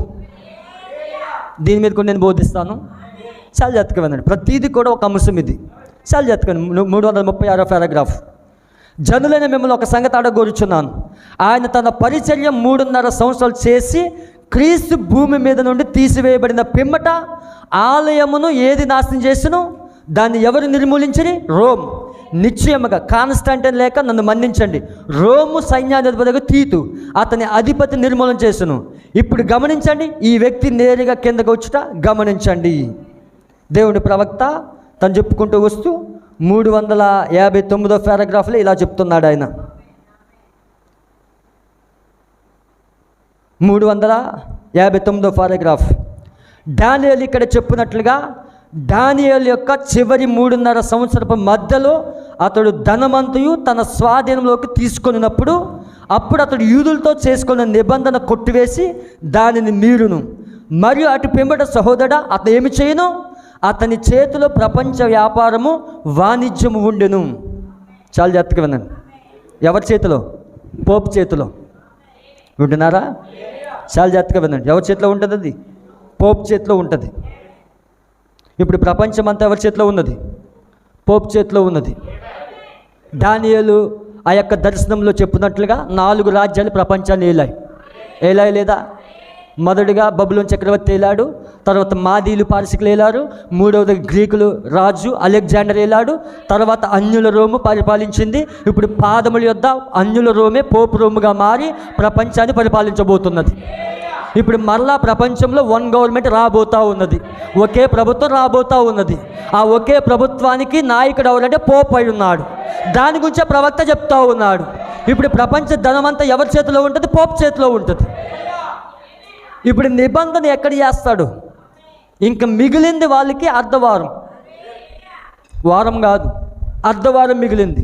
దీని మీద కూడా నేను బోధిస్తాను. చాలా జాగ్రత్తగా వినండి. ప్రతిదీ కూడా ఒక అంశం ఇది. చాలా జాగ్రత్తగా 336వ పారాగ్రాఫ్. జనులైన మిమ్మల్ని ఒక సంగతి అడగోరుచున్నాను. ఆయన తన పరిచర్య 3.5 సంవత్సరాలు చేసి క్రీస్తు భూమి మీద నుండి తీసివేయబడిన పిమ్మట ఆలయమును ఏది నాశనం చేసినో దాన్ని ఎవరు నిర్మూలించని? రోమ్. నిశ్చయముగా కాన్స్టాంటైన్ లేక నన్ను మన్నించండి, రోము సైన్యాధిపతిగా తీతు అతని అధిపతి నిర్మూలన చేసును. ఇప్పుడు గమనించండి, ఈ వ్యక్తి నేరుగా కిందకు వచ్చుట గమనించండి. దేవుని ప్రవక్త తను చెప్పుకుంటూ వస్తూ 359వ పారాగ్రాఫ్లో ఇలా చెప్తున్నాడు. ఆయన 359వ పారాగ్రాఫ్. దానియేలు ఇక్కడ చెప్పినట్లుగా దానియేలు యొక్క చివరి 3.5 సంవత్సరపు మధ్యలో అతడు ధనమంతయు తన స్వాధీనంలోకి తీసుకొనినప్పుడు, అప్పుడు అతడు యూదులతో చేసుకున్న నిబంధన కొట్టివేసి దానిని మీరును. మరియు అటు పిమ్మట సహోదరుడా అతను ఏమి చేయను? అతని చేతిలో ప్రపంచ వ్యాపారము వాణిజ్యము ఉండెను. చాలా జాగ్రత్తగా వినండి. ఎవరి చేతిలో? పోపు చేతిలో. వింటున్నారా? చాలా జాగ్రత్తగా వినండి. ఎవరి చేతిలో ఉంటుంది? అది పోపు చేతిలో ఉంటుంది. ఇప్పుడు ప్రపంచం అంతా ఎవరి చేతిలో ఉన్నది? పోపు చేతిలో ఉన్నది. దానియేలు ఆ యొక్క దర్శనంలో చెప్పినట్లుగా 4 రాజ్యాలు ప్రపంచాన్ని ఏలాయి లేదా? మొదటిగా బబులోను చక్రవర్తి ఏలాడు, తర్వాత మాదీలు పారసికులు ఏలారు, 3వది గ్రీకులు రాజు అలెగ్జాండర్ ఏలాడు, తర్వాత అన్యుల రోము పరిపాలించింది. ఇప్పుడు పాదముల యొద్ద అన్యుల రోమే పోపు రోముగా మారి ప్రపంచాన్ని పరిపాలించబోతున్నది. ఇప్పుడు మరలా ప్రపంచంలో 1 గవర్నమెంట్ రాబోతూ ఉన్నది, ఒకే ప్రభుత్వం రాబోతూ ఉన్నది. ఆ ఒకే ప్రభుత్వానికి నాయకుడు ఎవరంటే పోపు అయి ఉన్నాడు. దాని గురించే ప్రవక్త చెప్తా ఉన్నాడు. ఇప్పుడు ప్రపంచ ధనమంతా ఎవరి చేతిలో ఉంటుంది? పోపు చేతిలో ఉంటుంది. ఇప్పుడు నిబంధన ఎక్కడ చేస్తాడు? ఇంకా మిగిలింది వాళ్ళకి అర్ధవారం, వారం కాదు, అర్ధవారం మిగిలింది.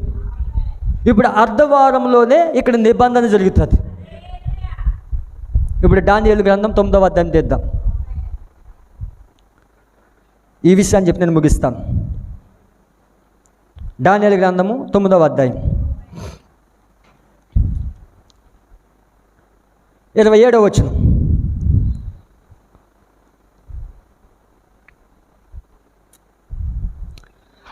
ఇప్పుడు అర్ధవారంలోనే ఇక్కడ నిబంధన జరుగుతుంది. ఇప్పుడు దానియేలు గ్రంథం 9వ అధ్యాయం తెద్దాం. ఈ విషయాన్ని చెప్పి నేను ముగిస్తాను. దానియేలు గ్రంథము 9వ అధ్యాయం 27వ వచనం.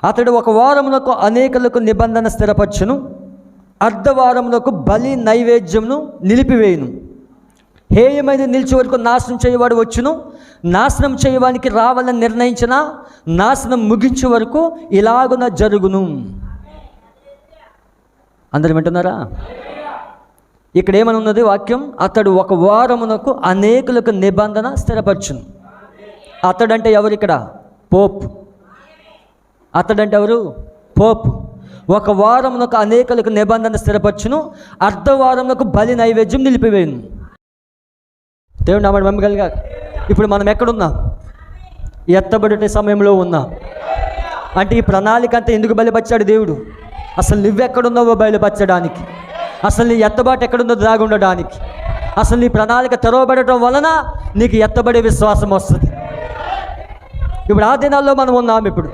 అతడు 1 వారమునకు అనేకులకు నిబంధన స్థిరపరచును, అర్ధవారమునకు బలి నైవేద్యమును నిలిపివేయును. హేయమైన నిలిచే వరకు నాశనం చేయవాడు వచ్చును. నాశనం చేయడానికి రావాలని నిర్ణయించిన నాశనం ముగించే వరకు ఇలాగున జరుగును. అందరు వింటున్నారా? ఇక్కడ ఏమని ఉన్నది వాక్యం? అతడు 1 వారమునకు అనేకులకు నిబంధన స్థిరపరచును. అతడంటే ఎవరు? ఇక్కడ పోప్. అతడంటే ఎవరు? పోప్. 1 వారమునకు అనేకులకు నిబంధన స్థిరపరచును, అర్ధవారమునకు బలి నైవేద్యం నిలిపివేయును. దేవుడు నామమున మహిమ కలుగును గాక. ఇప్పుడు మనం ఎక్కడున్నాం? ఎత్తబడే సమయంలో ఉన్నాం. అంటే ఈ ప్రణాళిక అంతా ఎందుకు బయలుపరిచాడు దేవుడు? అసలు నువ్వెక్కడున్నావో బయలుపరచడానికి, అసలు నీ ఎత్తబాటు ఎక్కడుందో దాగి ఉండడానికి, అసలు నీ ప్రణాళిక తెరవబడటం వలన నీకు ఎత్తబడే విశ్వాసం వస్తుంది. ఇప్పుడు ఆ దినాల్లో మనం ఉన్నాం. ఇప్పుడు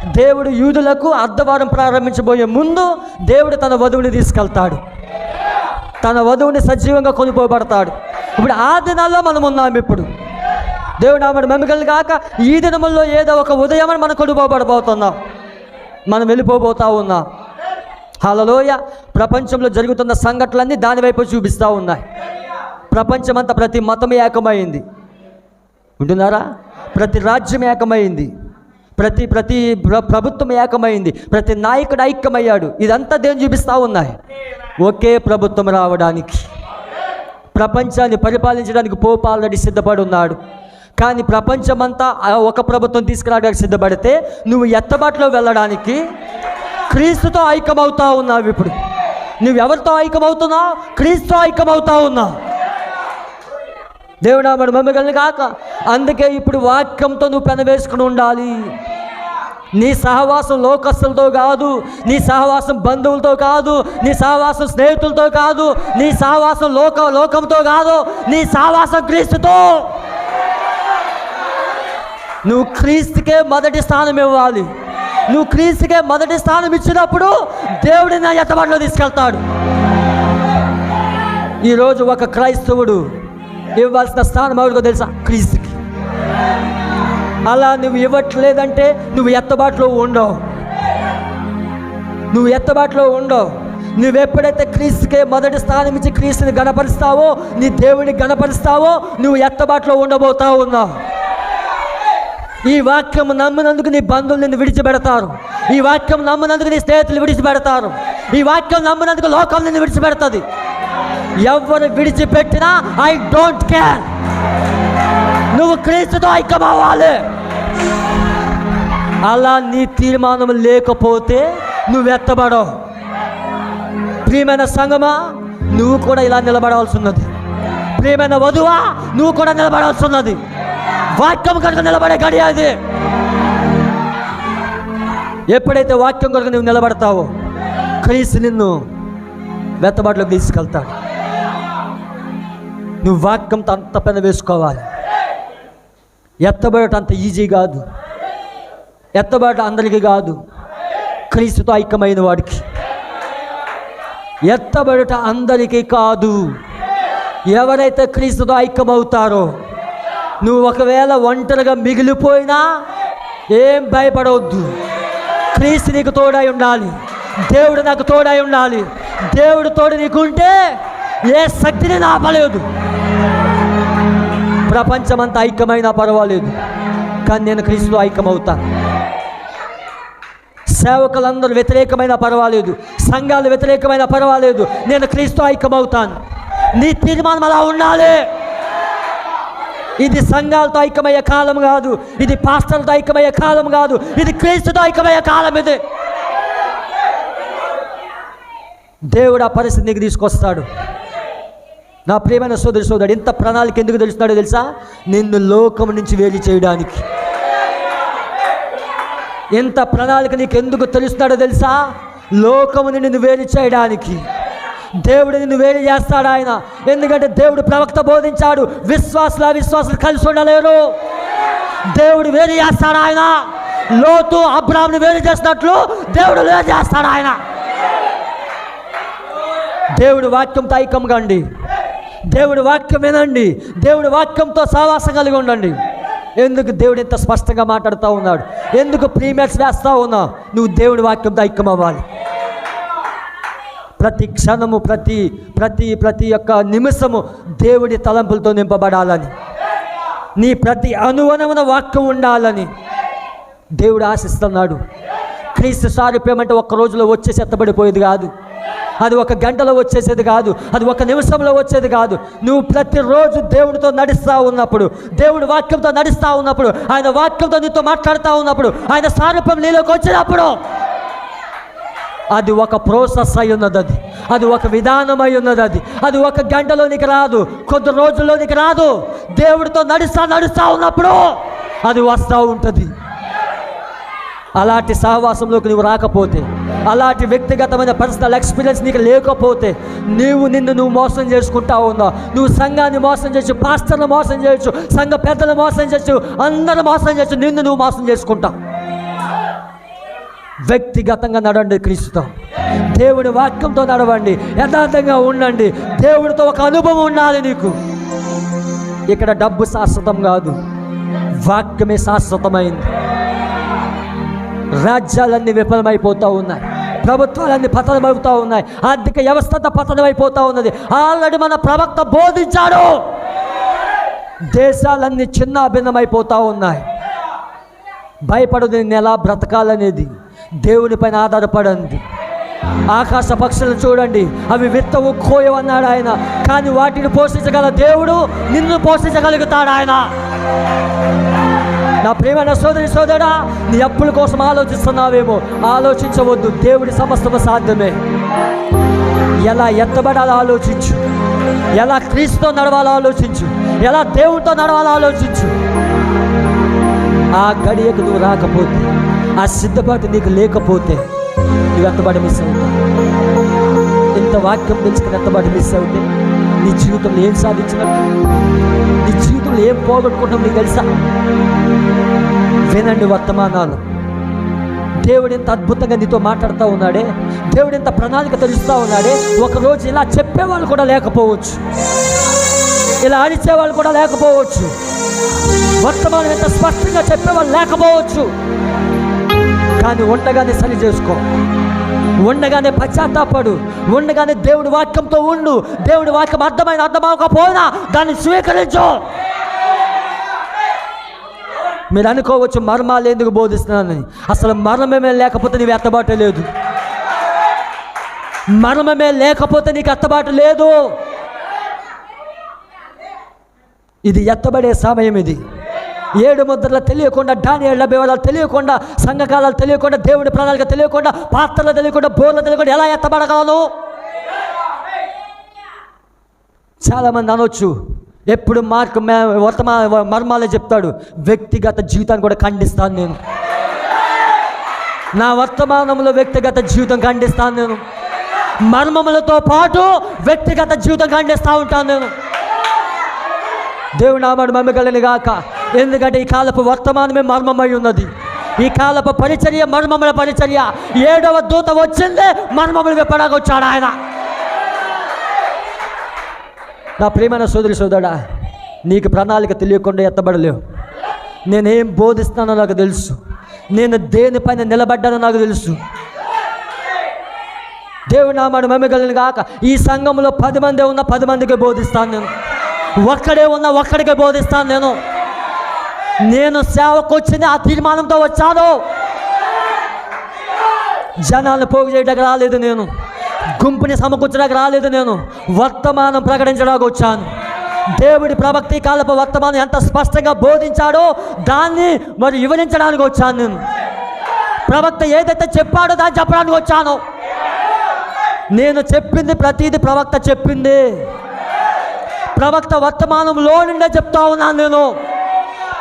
దేవుడు యూదులకు అర్ధవారం ప్రారంభించబోయే ముందు దేవుడు తన వధువుని తీసుకెళ్తాడు. తన వధువుని సజీవంగా కొనుక్కోబడతాడు. ఇప్పుడు ఆ దినాల్లో మనం ఉన్నాం. ఇప్పుడు దేవుడు ఆమెడు మెమ్మకలు కాక ఈ దినముల్లో ఏదో ఒక ఉదయం మనం కొనుక్కోబడబోతున్నాం. మనం వెళ్ళిపోబోతా ఉన్నాం. హల్లెలూయ. ప్రపంచంలో జరుగుతున్న సంఘటనలన్నీ దాని వైపు చూపిస్తూ ఉన్నాయి. ప్రపంచమంతా ప్రతి మతం ఏకమైంది. ఉంటున్నారా? ప్రతి రాజ్యం ఏకమైంది. ప్రతి ప్రభుత్వం ఏకమైంది. ప్రతి నాయకుడు ఐక్యమయ్యాడు. ఇదంతా దేవుని చూపిస్తూ ఉన్నాయి. ఒకే ప్రభుత్వం రావడానికి, ప్రపంచాన్ని పరిపాలించడానికి పోప్ ఆల్రెడీ సిద్ధపడి ఉన్నాడు. కానీ ప్రపంచమంతా ఒక ప్రభుత్వం తీసుకురావడానికి సిద్ధపడితే నువ్వు ఎత్తబాటులో వెళ్ళడానికి క్రీస్తుతో ఐక్యమవుతా ఉన్నావు. ఇప్పుడు నువ్వెవరితో ఐక్యమవుతున్నావు? క్రీస్తుతో ఐక్యమవుతా ఉన్నావు. దేవుడు ఆమెడు మమ్మల్ని కాక అందుకే ఇప్పుడు వాక్యంతో నువ్వు పెనవేసుకుని ఉండాలి. నీ సహవాసం లోకస్తులతో కాదు, నీ సహవాసం బంధువులతో కాదు, నీ సహవాసం స్నేహితులతో కాదు, నీ సహవాసం లోకంతో కాదు, నీ సహవాసం క్రీస్తుతో. నువ్వు క్రీస్తుకే మొదటి స్థానం ఇవ్వాలి. నువ్వు క్రీస్తుకే మొదటి స్థానం ఇచ్చినప్పుడు దేవుడిని నా ఎత్తబాటులో తీసుకెళ్తాడు. ఈరోజు ఒక క్రైస్తవుడు ఇవ్వాల్సిన స్థానం ఎవరికో తెలుసా? క్రీస్తుకి. అలా నువ్వు ఇవ్వట్లేదంటే నువ్వు ఎత్తబాటులో ఉండవు. నువ్వు ఎప్పుడైతే క్రీస్తుకే మొదటి స్థానం ఇచ్చి క్రీస్తుని గణపరుస్తావో, నీ దేవుని గణపరుస్తావో, నువ్వు ఎత్తబాటులో ఉండబోతా ఉన్నావు. ఈ వాక్యం నమ్మినందుకు నీ బంధువులు నిన్ను విడిచిపెడతారు. ఈ వాక్యం నమ్మినందుకు నీ స్నేహితులు విడిచిపెడతారు. ఈ వాక్యం నమ్మినందుకు లోకం నిన్ను విడిచిపెడుతుంది. ఎవరు విడిచిపెట్టినా ఐ డోంట్ కేర్. నువ్వు క్రీస్తుతో ఐక్యమవ్వాలి. అలా నీ తీర్మానం లేకపోతే నువ్వు ఎత్తబడవు. ప్రియమైన సంగమా, నువ్వు కూడా ఇలా నిలబడవలసి ఉన్నది. ప్రియమైన వధువా, నువ్వు కూడా నిలబడవలసి ఉన్నది. వాక్యం కనుక నిలబడే గడియ అది. ఎప్పుడైతే వాక్యం కనుక నువ్వు నిలబడతావో క్రీస్తు నిన్ను వెత్తబాటులోకి తీసుకెళ్తాడు. నువ్వు వాక్యంతో అంత పెన వేసుకోవాలి. ఎత్తబడటం అంత ఈజీ కాదు. ఎత్తబడటం అందరికీ కాదు. క్రీస్తుతో ఐక్యమైన వాడికి. ఎత్తబడటం అందరికీ కాదు. ఎవరైతే క్రీస్తుతో ఐక్యమవుతారో, నువ్వు ఒకవేళ ఒంటరిగా మిగిలిపోయినా ఏం భయపడవద్దు. క్రీస్తు నీకు తోడై ఉండాలి. దేవుడు నాకు తోడై ఉండాలి. దేవుడు తోడు నీకుంటే ఏ శక్తిని ఆపలేదు. ప్రపంచమంతా ఐక్యమైనా పర్వాలేదు, కానీ నేను క్రీస్తుతో ఐక్యమవుతాను. సేవకులందరూ వ్యతిరేకమైనా పర్వాలేదు, సంఘాలు వ్యతిరేకమైనా పర్వాలేదు, నేను క్రీస్తుతో ఐక్యమవుతాను. నీ తీర్మానం అలా ఉండాలి. ఇది సంఘాలతో ఐక్యమయ్యే కాలం కాదు. ఇది పాస్టర్లతో ఐక్యమయ్యే కాలం కాదు. ఇది క్రీస్తుతో ఐక్యమయ్యే కాలం. ఇది దేవుడు ఆ పరిస్థితి నీకు తీసుకొస్తాడు. నా ప్రియమైన సోదరుడు, ఇంత ప్రణాళిక ఎందుకు తెలుస్తున్నాడో తెలుసా? నిన్ను లోకం నుంచి వేరు చేయడానికి. ఇంత ప్రణాళిక నీకు ఎందుకు తెలుస్తున్నాడో తెలుసా? లోకముని నిన్ను వేరు చేయడానికి. దేవుడు నిన్ను వేరు చేస్తాడు ఆయన. ఎందుకంటే దేవుడు ప్రవక్త బోధించాడు, విశ్వాసులు కలిసి ఉండలేరు. దేవుడు వేరు చేస్తాడు ఆయన. లోతు అబ్రాహాముని వేరు చేసినట్లు దేవుడు వేరు చేస్తాడు ఆయన. దేవుడు వాక్యంతో ఐక్యంగా ఉండి, దేవుడి వాక్యం వినండి, దేవుడి వాక్యంతో సహవాసం కలిగి ఉండండి. ఎందుకు దేవుడు ఇంత స్పష్టంగా మాట్లాడుతూ ఉన్నాడు? ఎందుకు ప్రీమియర్స్ వేస్తూ ఉన్నావు? నువ్వు దేవుడి వాక్యంతో ఐక్యం అవ్వాలి. ప్రతి క్షణము, ప్రతి యొక్క నిమిషము దేవుడి తలంపులతో నింపబడాలని, నీ ప్రతి అనువనమున వాక్యం ఉండాలని దేవుడు ఆశిస్తున్నాడు. క్రీస్తు సారూప్యం అంటే ఒక్క రోజులో వచ్చేసి ఎత్తబడిపోయేది కాదు. అది ఒక గంటలో వచ్చేసేది కాదు. అది ఒక నిమిషంలో వచ్చేది కాదు. నువ్వు ప్రతిరోజు దేవుడితో నడుస్తూ ఉన్నప్పుడు, దేవుడి వాక్యంతో నడుస్తూ ఉన్నప్పుడు, ఆయన వాక్యంతో నీతో మాట్లాడుతూ ఉన్నప్పుడు, ఆయన సారూప్యం నీలోకి వచ్చినప్పుడు అది ఒక ప్రాసెస్ అయి ఉన్నది. అది ఒక విధానం అయి ఉన్నది. అది ఒక గంటలోనికి రాదు, కొద్ది రోజుల్లోనికి రాదు. దేవుడితో నడుస్తూ ఉన్నప్పుడు అది వస్తూ ఉంటుంది. అలాంటి సహవాసంలోకి నువ్వు రాకపోతే, అలాంటి వ్యక్తిగతమైన పర్సనల్ ఎక్స్పీరియన్స్ నీకు లేకపోతే, నిన్ను మోసం చేసుకుంటా ఉన్నావు. నువ్వు సంఘాన్ని మోసం చేయొచ్చు, పాస్టర్ని మోసం చేయొచ్చు, సంఘ పెద్దలు మోసం చేయొచ్చు, అందరూ మోసం చేయొచ్చు, నిన్ను నువ్వు మోసం చేసుకుంటావు. వ్యక్తిగతంగా నడవండి క్రీస్తుతో, దేవుని వాక్యంతో నడవండి, యథార్థంగా ఉండండి, దేవుడితో ఒక అనుభవం ఉండాలి నీకు. ఇక్కడ డబ్బు శాశ్వతం కాదు, వాక్యమే శాశ్వతమైంది. రాజ్యాలన్నీ విఫలమైపోతూ ఉన్నాయి, ప్రభుత్వాలన్నీ పతనమవుతూ ఉన్నాయి, ఆర్థిక వ్యవస్థ అంతా పతనమైపోతూ ఉన్నది. ఆల్రెడీ మన ప్రవక్త బోధించాడు, దేశాలన్నీ చిన్న భిన్నమైపోతూ ఉన్నాయి. భయపడదు, నేను ఎలా బ్రతకాలనేది దేవుని పైన ఆధారపడింది. ఆకాశ పక్షులను చూడండి, అవి విత్తవు కోయవు అన్నాడు ఆయన, కానీ వాటిని పోషించగల దేవుడు నిన్ను పోషించగలుగుతాడు ఆయన. నా ప్రియమైన సోదరి సోదరా, నీ అప్పుల కోసం ఆలోచిస్తున్నావేమో, ఆలోచించవద్దు, దేవుడి సమస్తము సాధ్యమే. ఎలా ఎత్తబడాలో ఆలోచించు, ఎలా క్రీస్తుతో నడవాలో ఆలోచించు, ఎలా దేవుడితో నడవాలో ఆలోచించు. ఆ గడియకు నువ్వు రాకపోతే, ఆ సిద్ధపాటు నీకు లేకపోతే నువ్వు ఎత్తబడి మిస్ అవుతావు. ఇంత వాక్యం తెలుసుకుని ఎత్తబడి మిస్ అవుతే నీ జీవితంలో ఏం సాధించినట్టు, నీ జీవితంలో ఏం పోగొట్టుకుంటాం నీకు తెలుసా? వినండి వర్తమానాలు. దేవుడు ఎంత అద్భుతంగా నీతో మాట్లాడుతూ ఉన్నాడే, దేవుడు ఎంత ప్రణాళిక తెలుస్తూ ఉన్నాడే. ఒకరోజు ఇలా చెప్పేవాళ్ళు కూడా లేకపోవచ్చు, ఇలా అడిచేవాళ్ళు కూడా లేకపోవచ్చు, వర్తమానం ఎంత స్పష్టంగా చెప్పేవాళ్ళు లేకపోవచ్చు. కానీ ఉండగానే సరి చేసుకో, ఉండగానే పశ్చాత్తాపడు, ఉండగానే దేవుడి వాక్యంతో ఉండు. దేవుడి వాక్యం అర్థమవకపోయినా దాన్ని స్వీకరించు. మీరు అనుకోవచ్చు మర్మాలు ఎందుకు బోధిస్తున్నానని. అసలు మర్మమే లేకపోతే నీవు ఎత్తబాటు లేదు, మర్మమే లేకపోతే నీకు ఎత్తబాటు లేదు. ఇది ఎత్తబడే సమయం. ఇది 7 ముద్రలు తెలియకుండా, దానియేలు వివరాలు తెలియకుండా, సంఘకాలాలు తెలియకుండా, దేవుడి ప్రణాళిక తెలియకుండా, పాత్రలు తెలియకుండా, బోర్లు తెలియకుండా ఎలా ఎత్తబడగలను? చాలామంది అనొచ్చు, ఎప్పుడు మార్కు మర్మాలే చెప్తాడు, వ్యక్తిగత జీవితాన్ని కూడా ఖండిస్తాను నేను. నా వర్తమానంలో వ్యక్తిగత జీవితం ఖండిస్తాను నేను, మర్మములతో పాటు వ్యక్తిగత జీవితం ఖండిస్తూ ఉంటాను నేను. దేవుడు నామడు మమ్మగలని గాక. ఎందుకంటే ఈ కాలపు వర్తమానమే మర్మమై ఉన్నది. ఈ కాలపు పరిచర్య మర్మముల పరిచర్య. 7వ దూత వచ్చిందే మర్మములు విప్పడాకొచ్చాడు ఆయన. నా ప్రియమైన సోదరి సోదరుడా, నీకు ప్రణాళిక తెలియకుండా ఎత్తబడలేవు. నేనేం బోధిస్తానో నాకు తెలుసు, నేను దేనిపైన నిలబడ్డానో నాకు తెలుసు. దేవుడు నామడు మమ్మగలని గాక. ఈ సంఘంలో 10 మంది ఉన్న 10 మందికి బోధిస్తాను నేను, ఒక్కడే ఉన్న ఒక్కడికే బోధిస్తాను నేను. నేను సేవకు వచ్చింది ఆ తీర్మానంతో వచ్చాను. జనాలను పోగు చేయడానికి రాలేదు నేను, గుంపుని సమకూర్చడానికి రాలేదు నేను, వర్తమానం ప్రకటించడానికి వచ్చాను. దేవుడి ప్రవక్త కాలపు వర్తమానం ఎంత స్పష్టంగా బోధించాడో దాన్ని మరి వివరించడానికి వచ్చాను నేను. ప్రవక్త ఏదైతే చెప్పాడో దాన్ని చెప్పడానికి వచ్చాను. నేను చెప్పింది ప్రతిదీ ప్రవక్త చెప్పింది. ప్రవక్త వర్తమానంలో నుండే చెప్తా ఉన్నాను నేను.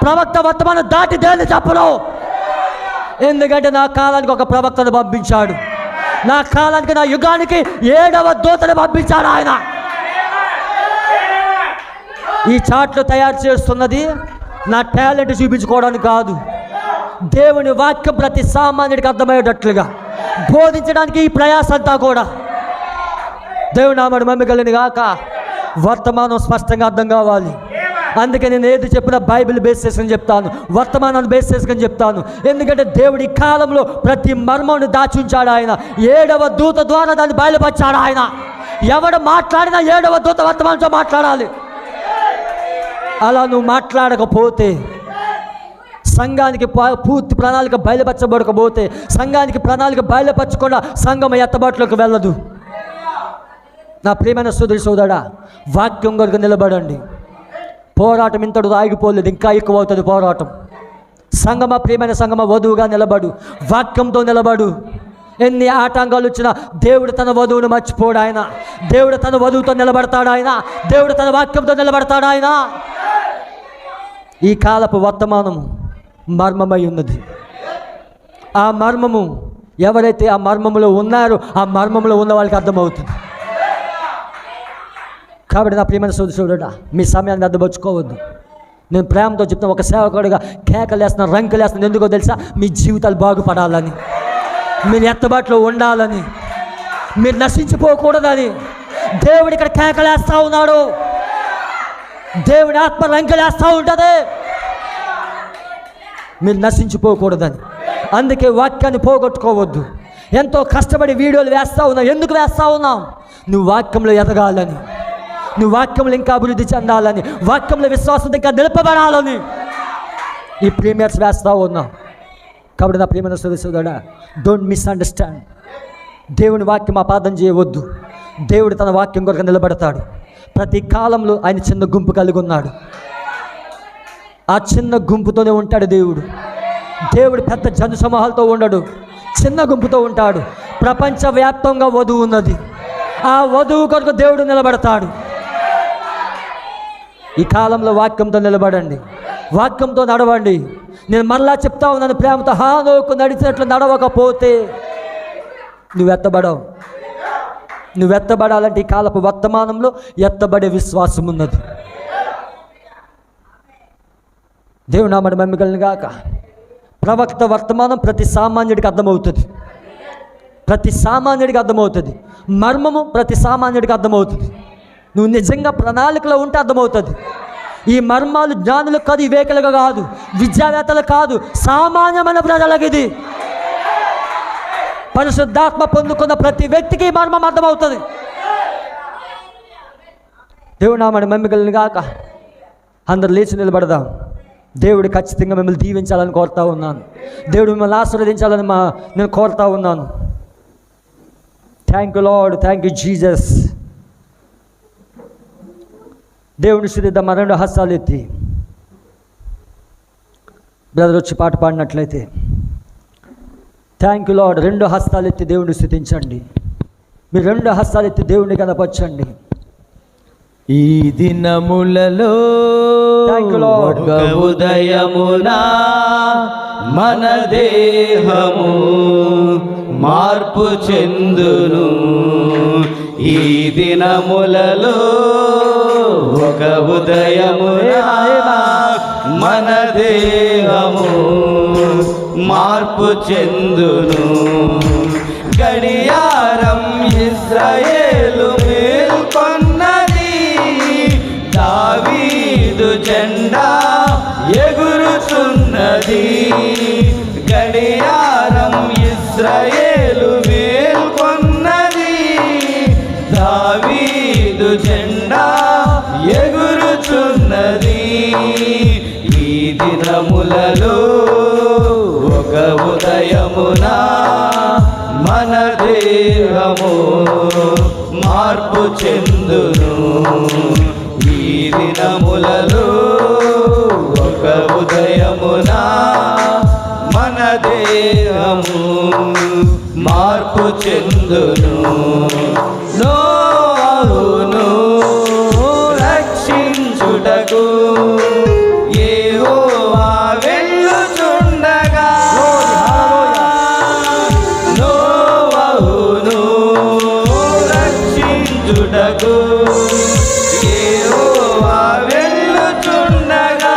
ప్రవక్త వర్తమానం దాటి దేన్ని చెప్పను. ఎందుకంటే నా కాలానికి ఒక ప్రవక్తను పంపించాడు, నా కాలానికి, నా యుగానికి 7వ దూతను పంపించాడు ఆయన. ఈ చాట్లు తయారు చేస్తున్నది నా టాలెంట్ చూపించుకోవడానికి కాదు, దేవుని వాక్యం ప్రతి సామాన్యుడికి అర్థమయ్యేటట్లుగా బోధించడానికి ఈ ప్రయాసంతా కూడా. దేవుని నామమున మహిమ కలుగును గాక. వర్తమానం స్పష్టంగా అర్థం కావాలి. అందుకే నేను ఏది చెప్పినా బైబిల్ బేస్ చేసుకొని చెప్తాను, వర్తమానాన్ని బేస్ చేసుకొని చెప్తాను. ఎందుకంటే దేవుడి కాలంలో ప్రతి మర్మాన్ని దాచి ఉంచాడు ఆయన. 7వ దూత ద్వారా దాన్ని బయలుపరిచాడు ఆయన. ఎవడు మాట్లాడినా 7వ దూత వర్తమానంతో మాట్లాడాలి. అలా నువ్వు మాట్లాడకపోతే, సంఘానికి పూర్తి ప్రణాళిక బయలుపరచబడకపోతే, సంఘానికి ప్రణాళిక బయలుపరచకుండా సంఘం ఎత్తబాటులోకి వెళ్ళదు. నా ప్రియమైన సోదరి సోదరుడా, వాక్యం కొరకు నిలబడండి. పోరాటం ఇంతడు ఆగిపోలేదు, ఇంకా ఎక్కువ అవుతుంది పోరాటం. సంగమ, ప్రియమైన సంగమ, వధువుగా నిలబడు, వాక్యంతో నిలబడు. ఎన్ని ఆటంకాలు వచ్చినా దేవుడు తన వధువును మర్చిపోడు ఆయన. దేవుడు తన వధువుతో నిలబడతాడు ఆయన. దేవుడు తన వాక్యంతో నిలబడతాడు ఆయన. ఈ కాలపు వర్తమానము మర్మమై ఉన్నది. ఆ మర్మము ఎవరైతే ఆ మర్మములో ఉన్నారో ఆ మర్మములో ఉన్న వాళ్ళకి అర్థమవుతుంది. కాబట్టి నా ప్రియమైన సోదరుడా, మీ సమయాన్ని అర్థపరుచుకోవద్దు. నేను ప్రేమతో చెప్తాను, ఒక సేవకుడిగా కేకలేస్తున్నాను, రంకులేస్తున్నాను. ఎందుకో తెలుసా? మీ జీవితాలు బాగుపడాలని. మీరు ఎత్తబాటులో ఉండాలని, మీరు నశించిపోకూడదని దేవుడు ఇక్కడ కేకలేస్తూ ఉన్నాడు. దేవుడి ఆత్మ రంకెలేస్తూ ఉంటుంది, మీరు నశించిపోకూడదని. అందుకే వాక్యాన్ని పోగొట్టుకోవద్దు. ఎంతో కష్టపడి వీడియోలు వేస్తూ ఉన్నాం. ఎందుకు వేస్తూ ఉన్నాం? నువ్వు వాక్యంలో ఎదగాలని, నువ్వు వాక్యంలో ఇంకా అభివృద్ధి చెందాలని, వాక్యంలో విశ్వాసం ఇంకా నిలపబడాలని ఈ ప్రీమియర్స్ వేస్తూ ఉన్నాం. కాబట్టి నా ప్రియమైన సోదరుడా, డోంట్ మిస్అండర్స్టాండ్. దేవుని వాక్యం అపార్థం చేయవద్దు. దేవుడు తన వాక్యం కొరకు నిలబడతాడు. ప్రతి కాలంలో ఆయన చిన్న గుంపు కలిగి ఉన్నాడు. ఆ చిన్న గుంపుతోనే ఉంటాడు దేవుడు. దేవుడు పెద్ద జన సమూహాలతో ఉండడు, చిన్న గుంపుతో ఉంటాడు. ప్రపంచవ్యాప్తంగా వధువు ఉన్నది. ఆ వధువు కొరకు దేవుడు నిలబడతాడు. ఈ కాలంలో వాక్యంతో నిలబడండి, వాక్యంతో నడవండి. నేను మరలా చెప్తా ఉన్నాను ప్రేమతో, హానోకు నడిచినట్లు నడవకపోతే నువ్వు ఎత్తబడవు. నువ్వు ఎత్తబడాలంటే ఈ కాలపు వర్తమానంలో ఎత్తబడే విశ్వాసం ఉన్నది. దేవుడు నామడి మమ్మికలను గాక. ప్రవక్త వర్తమానం ప్రతి సామాన్యుడికి అర్థమవుతుంది, ప్రతి సామాన్యుడికి అర్థమవుతుంది. మర్మము ప్రతి సామాన్యుడికి అర్థమవుతుంది. నువ్వు నిజంగా ప్రణాళికలో ఉంటే అర్థమవుతుంది. ఈ మర్మాలు జ్ఞానులకు కాదు, వివేకులుగా కాదు, విద్యావేత్తలు కాదు, సామాన్యమైన ప్రజలకు ఇది. పరిశుద్ధాత్మ పొందుకున్న ప్రతి వ్యక్తికి ఈ మర్మం అర్థమవుతుంది. దేవుడు నామడి మమ్మికలను గాక. అందరు లేచి నిలబడదాం. దేవుడు ఖచ్చితంగా మిమ్మల్ని దీవించాలని కోరుతా ఉన్నాను. దేవుడు మిమ్మల్ని ఆశీర్వదించాలని నేను కోరుతా ఉన్నాను. Thank you Lord, thank you Jesus. దేవుని స్తుతిద్దాం. రెండు హస్తాలు ఎత్తి బ్రదర్ వచ్చి పాట పాడినట్లయితే. Thank you lord. రెండు హస్తాలు ఎత్తి దేవుడిని స్తుతించండి. మీరు రెండు హస్తాలు ఎత్తి దేవుడిని కనపరచండి. ఈ దినములలో ఒక ఉదయమునా మన దేహము మార్పు చెందును. ఈ దినములలో ఒక ఉదయమునా మన దేహము మార్పు చెందును. గడియారం ఇశ్రాయేలు మేల్కొన్నది, దావీదు జెండా ఎగురుతున్నది. గడియారం ఇశ్రాయేలు మేల్కొన్నది, దావీదు జెండా ఎగురుతున్నది. ఈ దినములలో ఒక ఉదయమునా మన దేహము మార్పు చెందును. ఈ దినములలో ఒక ఉదయమునా మన దేహము మార్పు చెందును. నోవాహును రక్షించుటకు యెహోవా వెళ్ళుచుండగా, నోవాహును రక్షించుటకు యెహోవా వెళ్ళుచుండగా,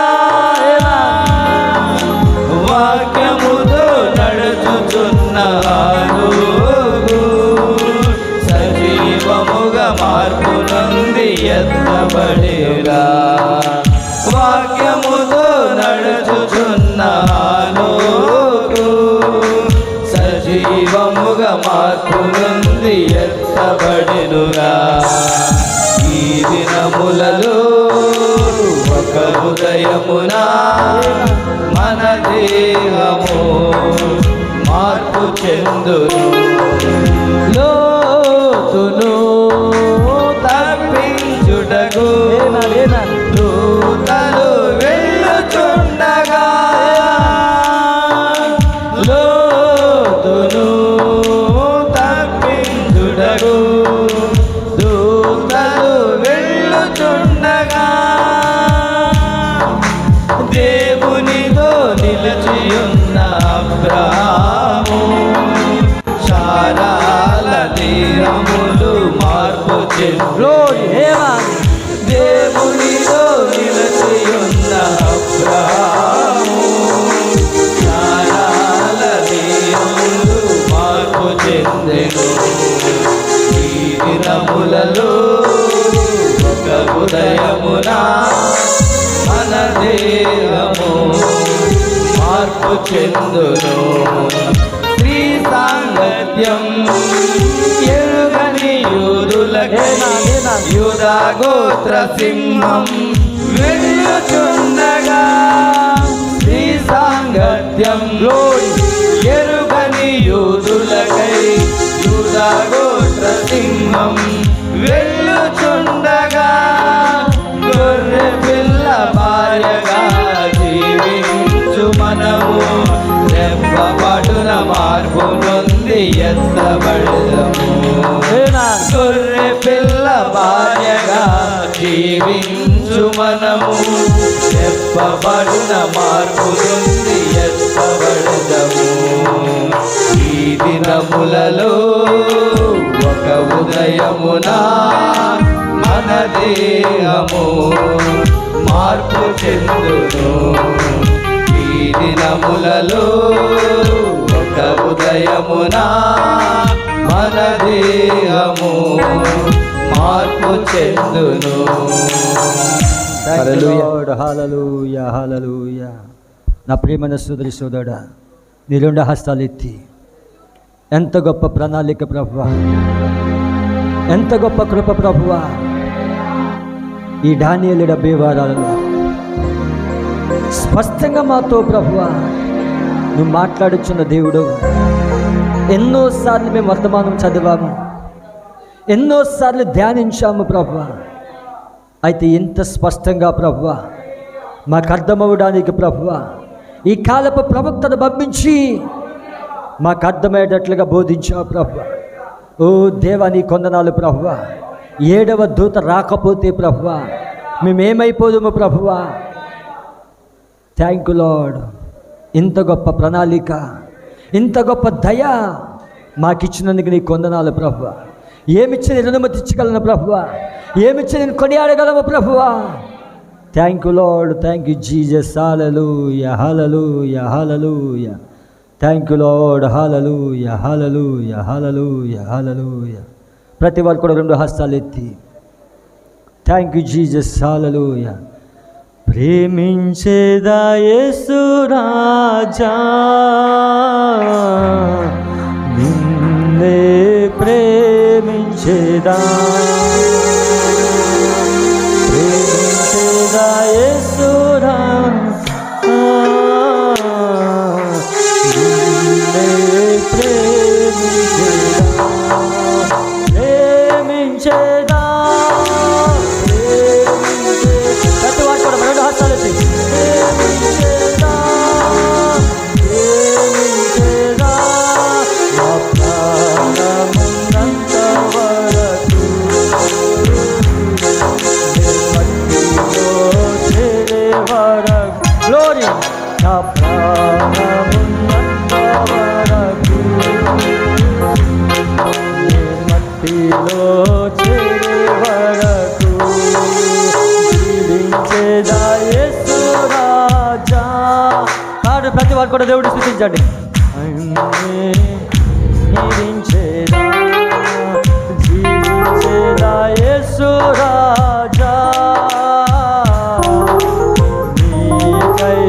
వాక్యముతో నడుచుచున్న హానోకు సజీవముగా మార్పు నొంది ఎత్తబడేగా. వాక్యముతో నడుచుచున్న హానోకు సజీవముగా మార్పు నొంది ఎత్తబడెనుగా. ఈ దినములలో ఒక ఉదయమునా మన దేహము మార్పు చెందును. లోతును తప్పించుటకు దూతలు వెళ్ళుచుండగా, లోతును తప్పించుటకు దూతలు వెళ్ళుచుండగా, దేవునితో నిలిచియున్న అబ్రాహాము శారాల దేహములు మార్పు చెందు. దేవునితో నిలిచియున్న అబ్రాహాము శారాల దేహములు మార్పు పొందెను. ఈ దినములలో ఒక ఉదయమున మన దేహము మార్పు చెందును. స్త్రీ సాంగత్యం ఎరుగని యూదులకై యూదా గోత్ర సింహం వెళ్ళుచుండగా, స్త్రీ సాంగత్యంలో ఎరుగని యూదులకై యూదా గోత్ర సింహం వెళ్ళుచుండగా, గొర్రె పిల్ల భార్యగా జీవించు మనము రెప్పపాటున మార్పు నొంది ఎత్తబడము. గొర్రె పిల్ల భార్యగా జీవించు మనము రెప్పపాటున మార్పు నొంది ఎత్తబడము. ఈ దినములలో ఒక ఉదయమున మన దేహము మార్పు చెందును. ఈ దినములలో ఒక ఉదయమున మన దేహము మార్పు చెందును. హల్లెలూయా, హల్లెలూయా. నా ప్రియమైన సోదరి సోదరుడా, నీ రెండు హస్తాలు ఎత్తి, ఎంత గొప్ప ప్రణాళిక ప్రభువా, ఎంత గొప్ప కృప ప్రభువా. ఈ దానియేలు 70 వారాలలో స్పష్టంగా మాతో ప్రభువా నువ్వు మాట్లాడుచున్న దేవుడు. ఎన్నోసార్లు మేము వర్తమానం చదివాము, ఎన్నోసార్లు ధ్యానించాము ప్రభువా. అయితే ఇంత స్పష్టంగా ప్రభువా మాకు అర్థమవడానికి ప్రభువా ఈ కాలపు ప్రవక్తను పంపించి మాకు అర్థమయ్యేటట్లుగా బోధించావు ప్రభువా. ఓ దేవా నీ కొందనాలు ప్రభువా. 7వ దూత రాకపోతే ప్రభువా మేమేమైపోదుము ప్రభువా. Thank you lord. ఇంత గొప్ప ప్రణాళిక, ఇంత గొప్ప దయ మాకిచ్చినందుకు నీ కొందనాలు ప్రభువా. ఏమిచ్చి నేను అనుమతించగలను ప్రభువా, ఏమిచ్చి నేను కొనియాడగలము ప్రభువా. Thank you Lord, thank you Jesus. Hallelujah, hallelujah, hallelujah. Thank you Lord, hallelujah, hallelujah, hallelujah, hallelujah. ప్రతి వారు కూడా 2 హస్తాలు ఎత్తి థ్యాంక్ యూ జీసస్. హల్లెలూయా. ప్రేమించేదా యేసు రాజా, నిన్నే ప్రేమించేదా, ప్రేమించేదా యేసు రాజా, నిన్నే ప్రేమించేదా, ప్రేమించేదా, ప్రతి వారు కూడా 2 హస్తాలు ఎత్తి ప్రేమించేదా, ప్రేమించేదా, నా ప్రాణమున్నంత వరకు మట్టిలో చేరే వరకు. గ్లోరీ. నా ప్రాణమున్నంత వరకు మట్టిలో చేరే వరకు జీవించేదా యేసు రాజా. కాదు ప్రతి వారు కూడా దేవుడు స్తుతించండి. జీవించేదా, జీవించేదా యేసు రాజా, నీకై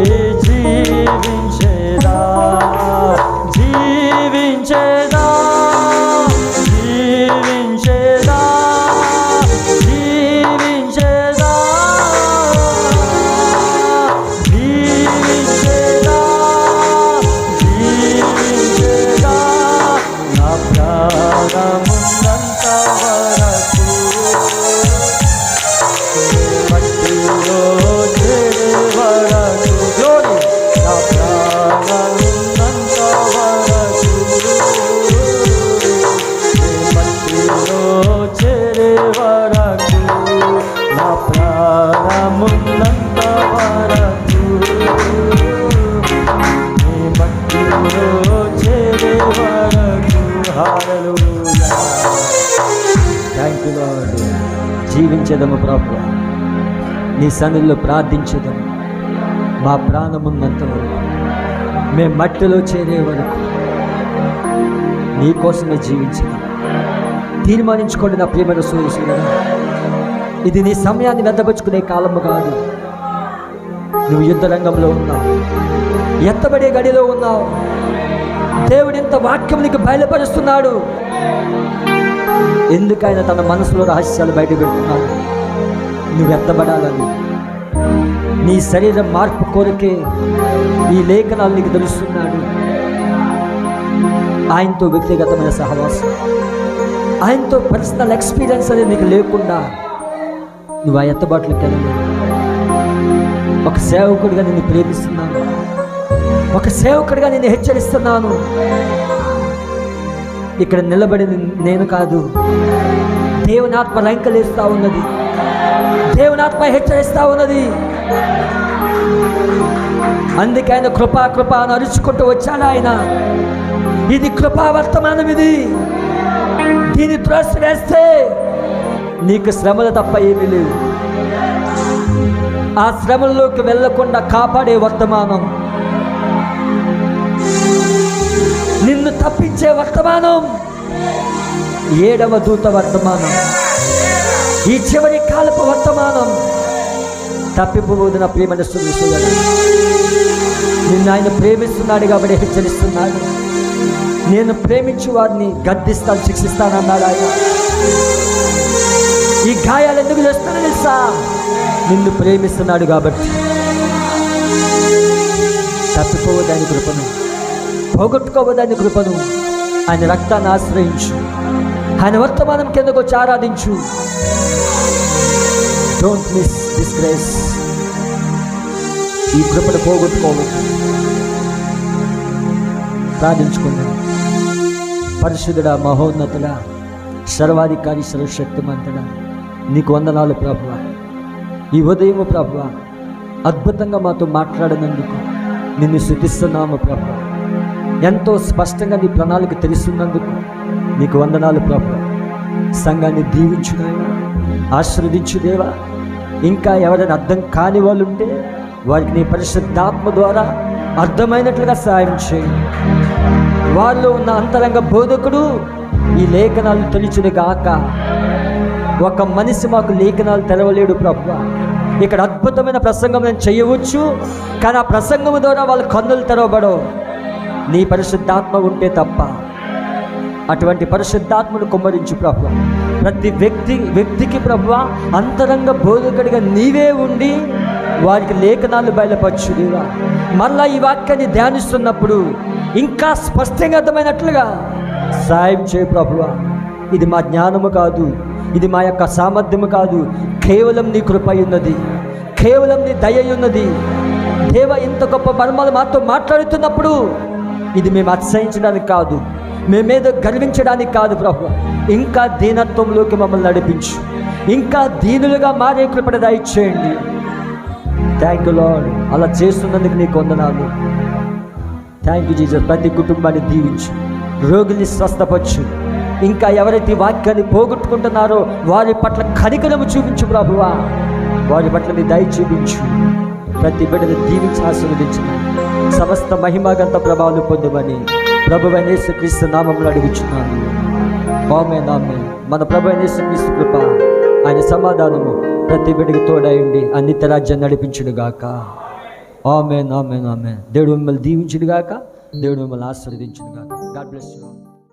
జీవించేదా, జీవించేదా, జీవించేదా, జీవించేదా, జీవించేదా, జీవించేదా, నా ప్రాణమున్నంత వరకు మట్టిలో చేరే వరకు. గ్లోరీ. నా ప్రాణమున్నంత వరకు మట్టిలో చేరే వరకు, నా ప్రాణమున్నంత వరకు మట్టిలో చేరే వరకు. హల్లెలూయా. Thank you Lord. జీవించేదము ప్రభువా, నీ సన్నిధిలో ప్రార్థించేదము. మా ప్రాణమున్నంత వరకు, మేము మట్టిలో చేరే వరకు నీ కోసమే జీవించాలి. తీర్మానించుకోండి నా ప్రియమైన సోదరుడా, ఇది నీ సమయాన్ని వ్యర్థపరుచుకునే కాలము కాదు. నువ్వు యుద్ధ రంగంలో ఉన్నావు, ఎత్తబడే గడిలో ఉన్నావు. దేవుడు ఇంత వాక్యం నీకు బయలుపరుస్తున్నాడు. ఎందుకైనా తన మనసులో రహస్యాలు బయట పెడుతున్నాడు. నువ్వు ఎత్తబడాలని, నీ శరీరం మార్పు కోరికే ఈ లేఖనాలు నీకు తెలుస్తున్నాడు. ఆయనతో వ్యక్తిగతమైన సహవాసం, ఆయనతో పర్సనల్ ఎక్స్పీరియన్స్ అనేది నీకు లేకుండా నువ్వు ఆ ఎత్తబాట్లకి వెళ్ళలేదు. ఒక సేవకుడిగా నిన్ను ప్రేమిస్తున్నాను, ఒక సేవకుడిగా నిన్ను హెచ్చరిస్తున్నాను. ఇక్కడ నిలబడింది నేను కాదు, దేవుని ఆత్మ లంకలేస్తా ఉన్నది, దేవుని ఆత్మ హెచ్చరిస్తా ఉన్నది. అందుకే ఆయన కృపా కృప అని అరుచుకుంటూ వచ్చాడు ఆయన. ఇది కృపా వర్తమానం, ఇది దీన్ని త్రోసివేస్తే నీకు శ్రమలు తప్ప ఏమీ లేవు. ఆ శ్రమల్లోకి వెళ్ళకుండా కాపాడే వర్తమానం, నిన్ను తప్పించే వర్తమానం, 7వ దూత వర్తమానం, ఈ చివరి కాలపు వర్తమానం. తప్పిపోవద్దు నా ప్రియమైన సోదరుడా. నిన్ను ఆయన ప్రేమిస్తున్నాడు కాబట్టి హెచ్చరిస్తున్నాడు. నేను ప్రేమించు వారిని గద్దిస్తాను, శిక్షిస్తానన్నాడు ఆయన. ఈ గాయాలు ఎందుకు చేస్తానో తెలుసా? నిన్ను ప్రేమిస్తున్నాడు కాబట్టి. తప్పిపోవద్దని కృపను, పోగొట్టుకోవద్దని కృపను. ఆయన రక్తాన్ని ఆశ్రయించు, ఆయన వర్తమానం కిందకు వచ్చి ఆరాధించు. Don't miss this grace. ఈ కృపను పోగొట్టుకోవద్దు. ప్రార్థించుకుందాం. పరిశుద్ధుడా, మహోన్నతుడా, సర్వాధికారి, సర్వశక్తిమంతుడా, నీకు వందనాలు ప్రభువా. ఈ ఉదయము ప్రభువా అద్భుతంగా మాతో మాట్లాడినందుకు నిన్ను స్తుతిస్తున్నాము ప్రభువా. ఎంతో స్పష్టంగా నీ ప్రణాళిక తెలుస్తున్నందుకు నీకు వందనాలు ప్రభువా. సంఘాన్ని దీవించు నాయనా, ఆశీర్వదించు దేవా. ఇంకా ఎవరైనా అర్థం కాని వాళ్ళు ఉంటే వారికి నీ పరిశుద్ధాత్మ ద్వారా అర్థమైనట్లుగా సాయం చేయండి. వారిలో ఉన్న అంతరంగ బోధకుడు ఈ లేఖనాలు తెలిసిన గాక. ఒక మనిషి మాకు లేఖనాలు తెలవలేడు ప్రభువా. ఇక్కడ అద్భుతమైన ప్రసంగం నేను చేయవచ్చు, కానీ ఆ ప్రసంగం ద్వారా వాళ్ళ కన్నులు తెరవబడవు నీ పరిశుద్ధాత్మ ఉంటే తప్ప. అటువంటి పరిశుద్ధాత్మను కుమ్మరించు ప్రభువా. ప్రతి వ్యక్తికి ప్రభువా అంతరంగ బోధకుడిగా నీవే ఉండి వారికి లేఖనాలు బయలుపరచు దేవా. మళ్ళా ఈ వాక్యాన్ని ధ్యానిస్తున్నప్పుడు ఇంకా స్పష్టంగా అర్థమైనట్లుగా సాయం చేయ ప్రభువా. ఇది మా జ్ఞానము కాదు, ఇది మా యొక్క సామర్థ్యము కాదు, కేవలం నీ కృప ఉన్నది, కేవలం నీ దయ ఉన్నది దేవ. ఇంత గొప్ప మర్మాలు మాతో మాట్లాడుతున్నప్పుడు ఇది మేము అతిశయించడానికి కాదు, మేమేదో గర్వించడానికి కాదు ప్రభువా. ఇంకా దీనత్వంలోకి మమ్మల్ని నడిపించు, ఇంకా దీనులుగా మారే కృపణ దయచేయండి. Thank you lord. అలా చేస్తున్నందుకు నీకు వందనాలు. Thank you Jesus. ప్రతి కుటుంబాన్ని దీవించు, రోగుల్ని స్వస్థపరచు. ఇంకా ఎవరైతే వాక్యాన్ని పోగొట్టుకుంటున్నారో వారి పట్ల కనికరము చూపించు ప్రభువా. వారి పట్ల నీ దయ చూపించు. ప్రతి బిడ్డను దీవించి ఆశీర్వదించు. సమస్త మహిమగంత ప్రభావాలు పొందమని ప్రభువైన యేసుక్రీస్తు నామములో అడుగుచున్నాను. ఆమేన్, ఆమేన్. మన ప్రభువైన యేసుక్రీస్తు కృప, ఆయన సమాధానము ప్రతి బిడ్డకి తోడైండి అన్నిత్య రాజ్యాన్ని నడిపించుడుగాక. ఆమేన్, ఆమేన్, ఆమేన్. దేవుడు మిమ్మల్ని దీవించుడుగాక, దేవుడు మిమ్మల్ని ఆశీర్వదించుడుగాక. God bless you.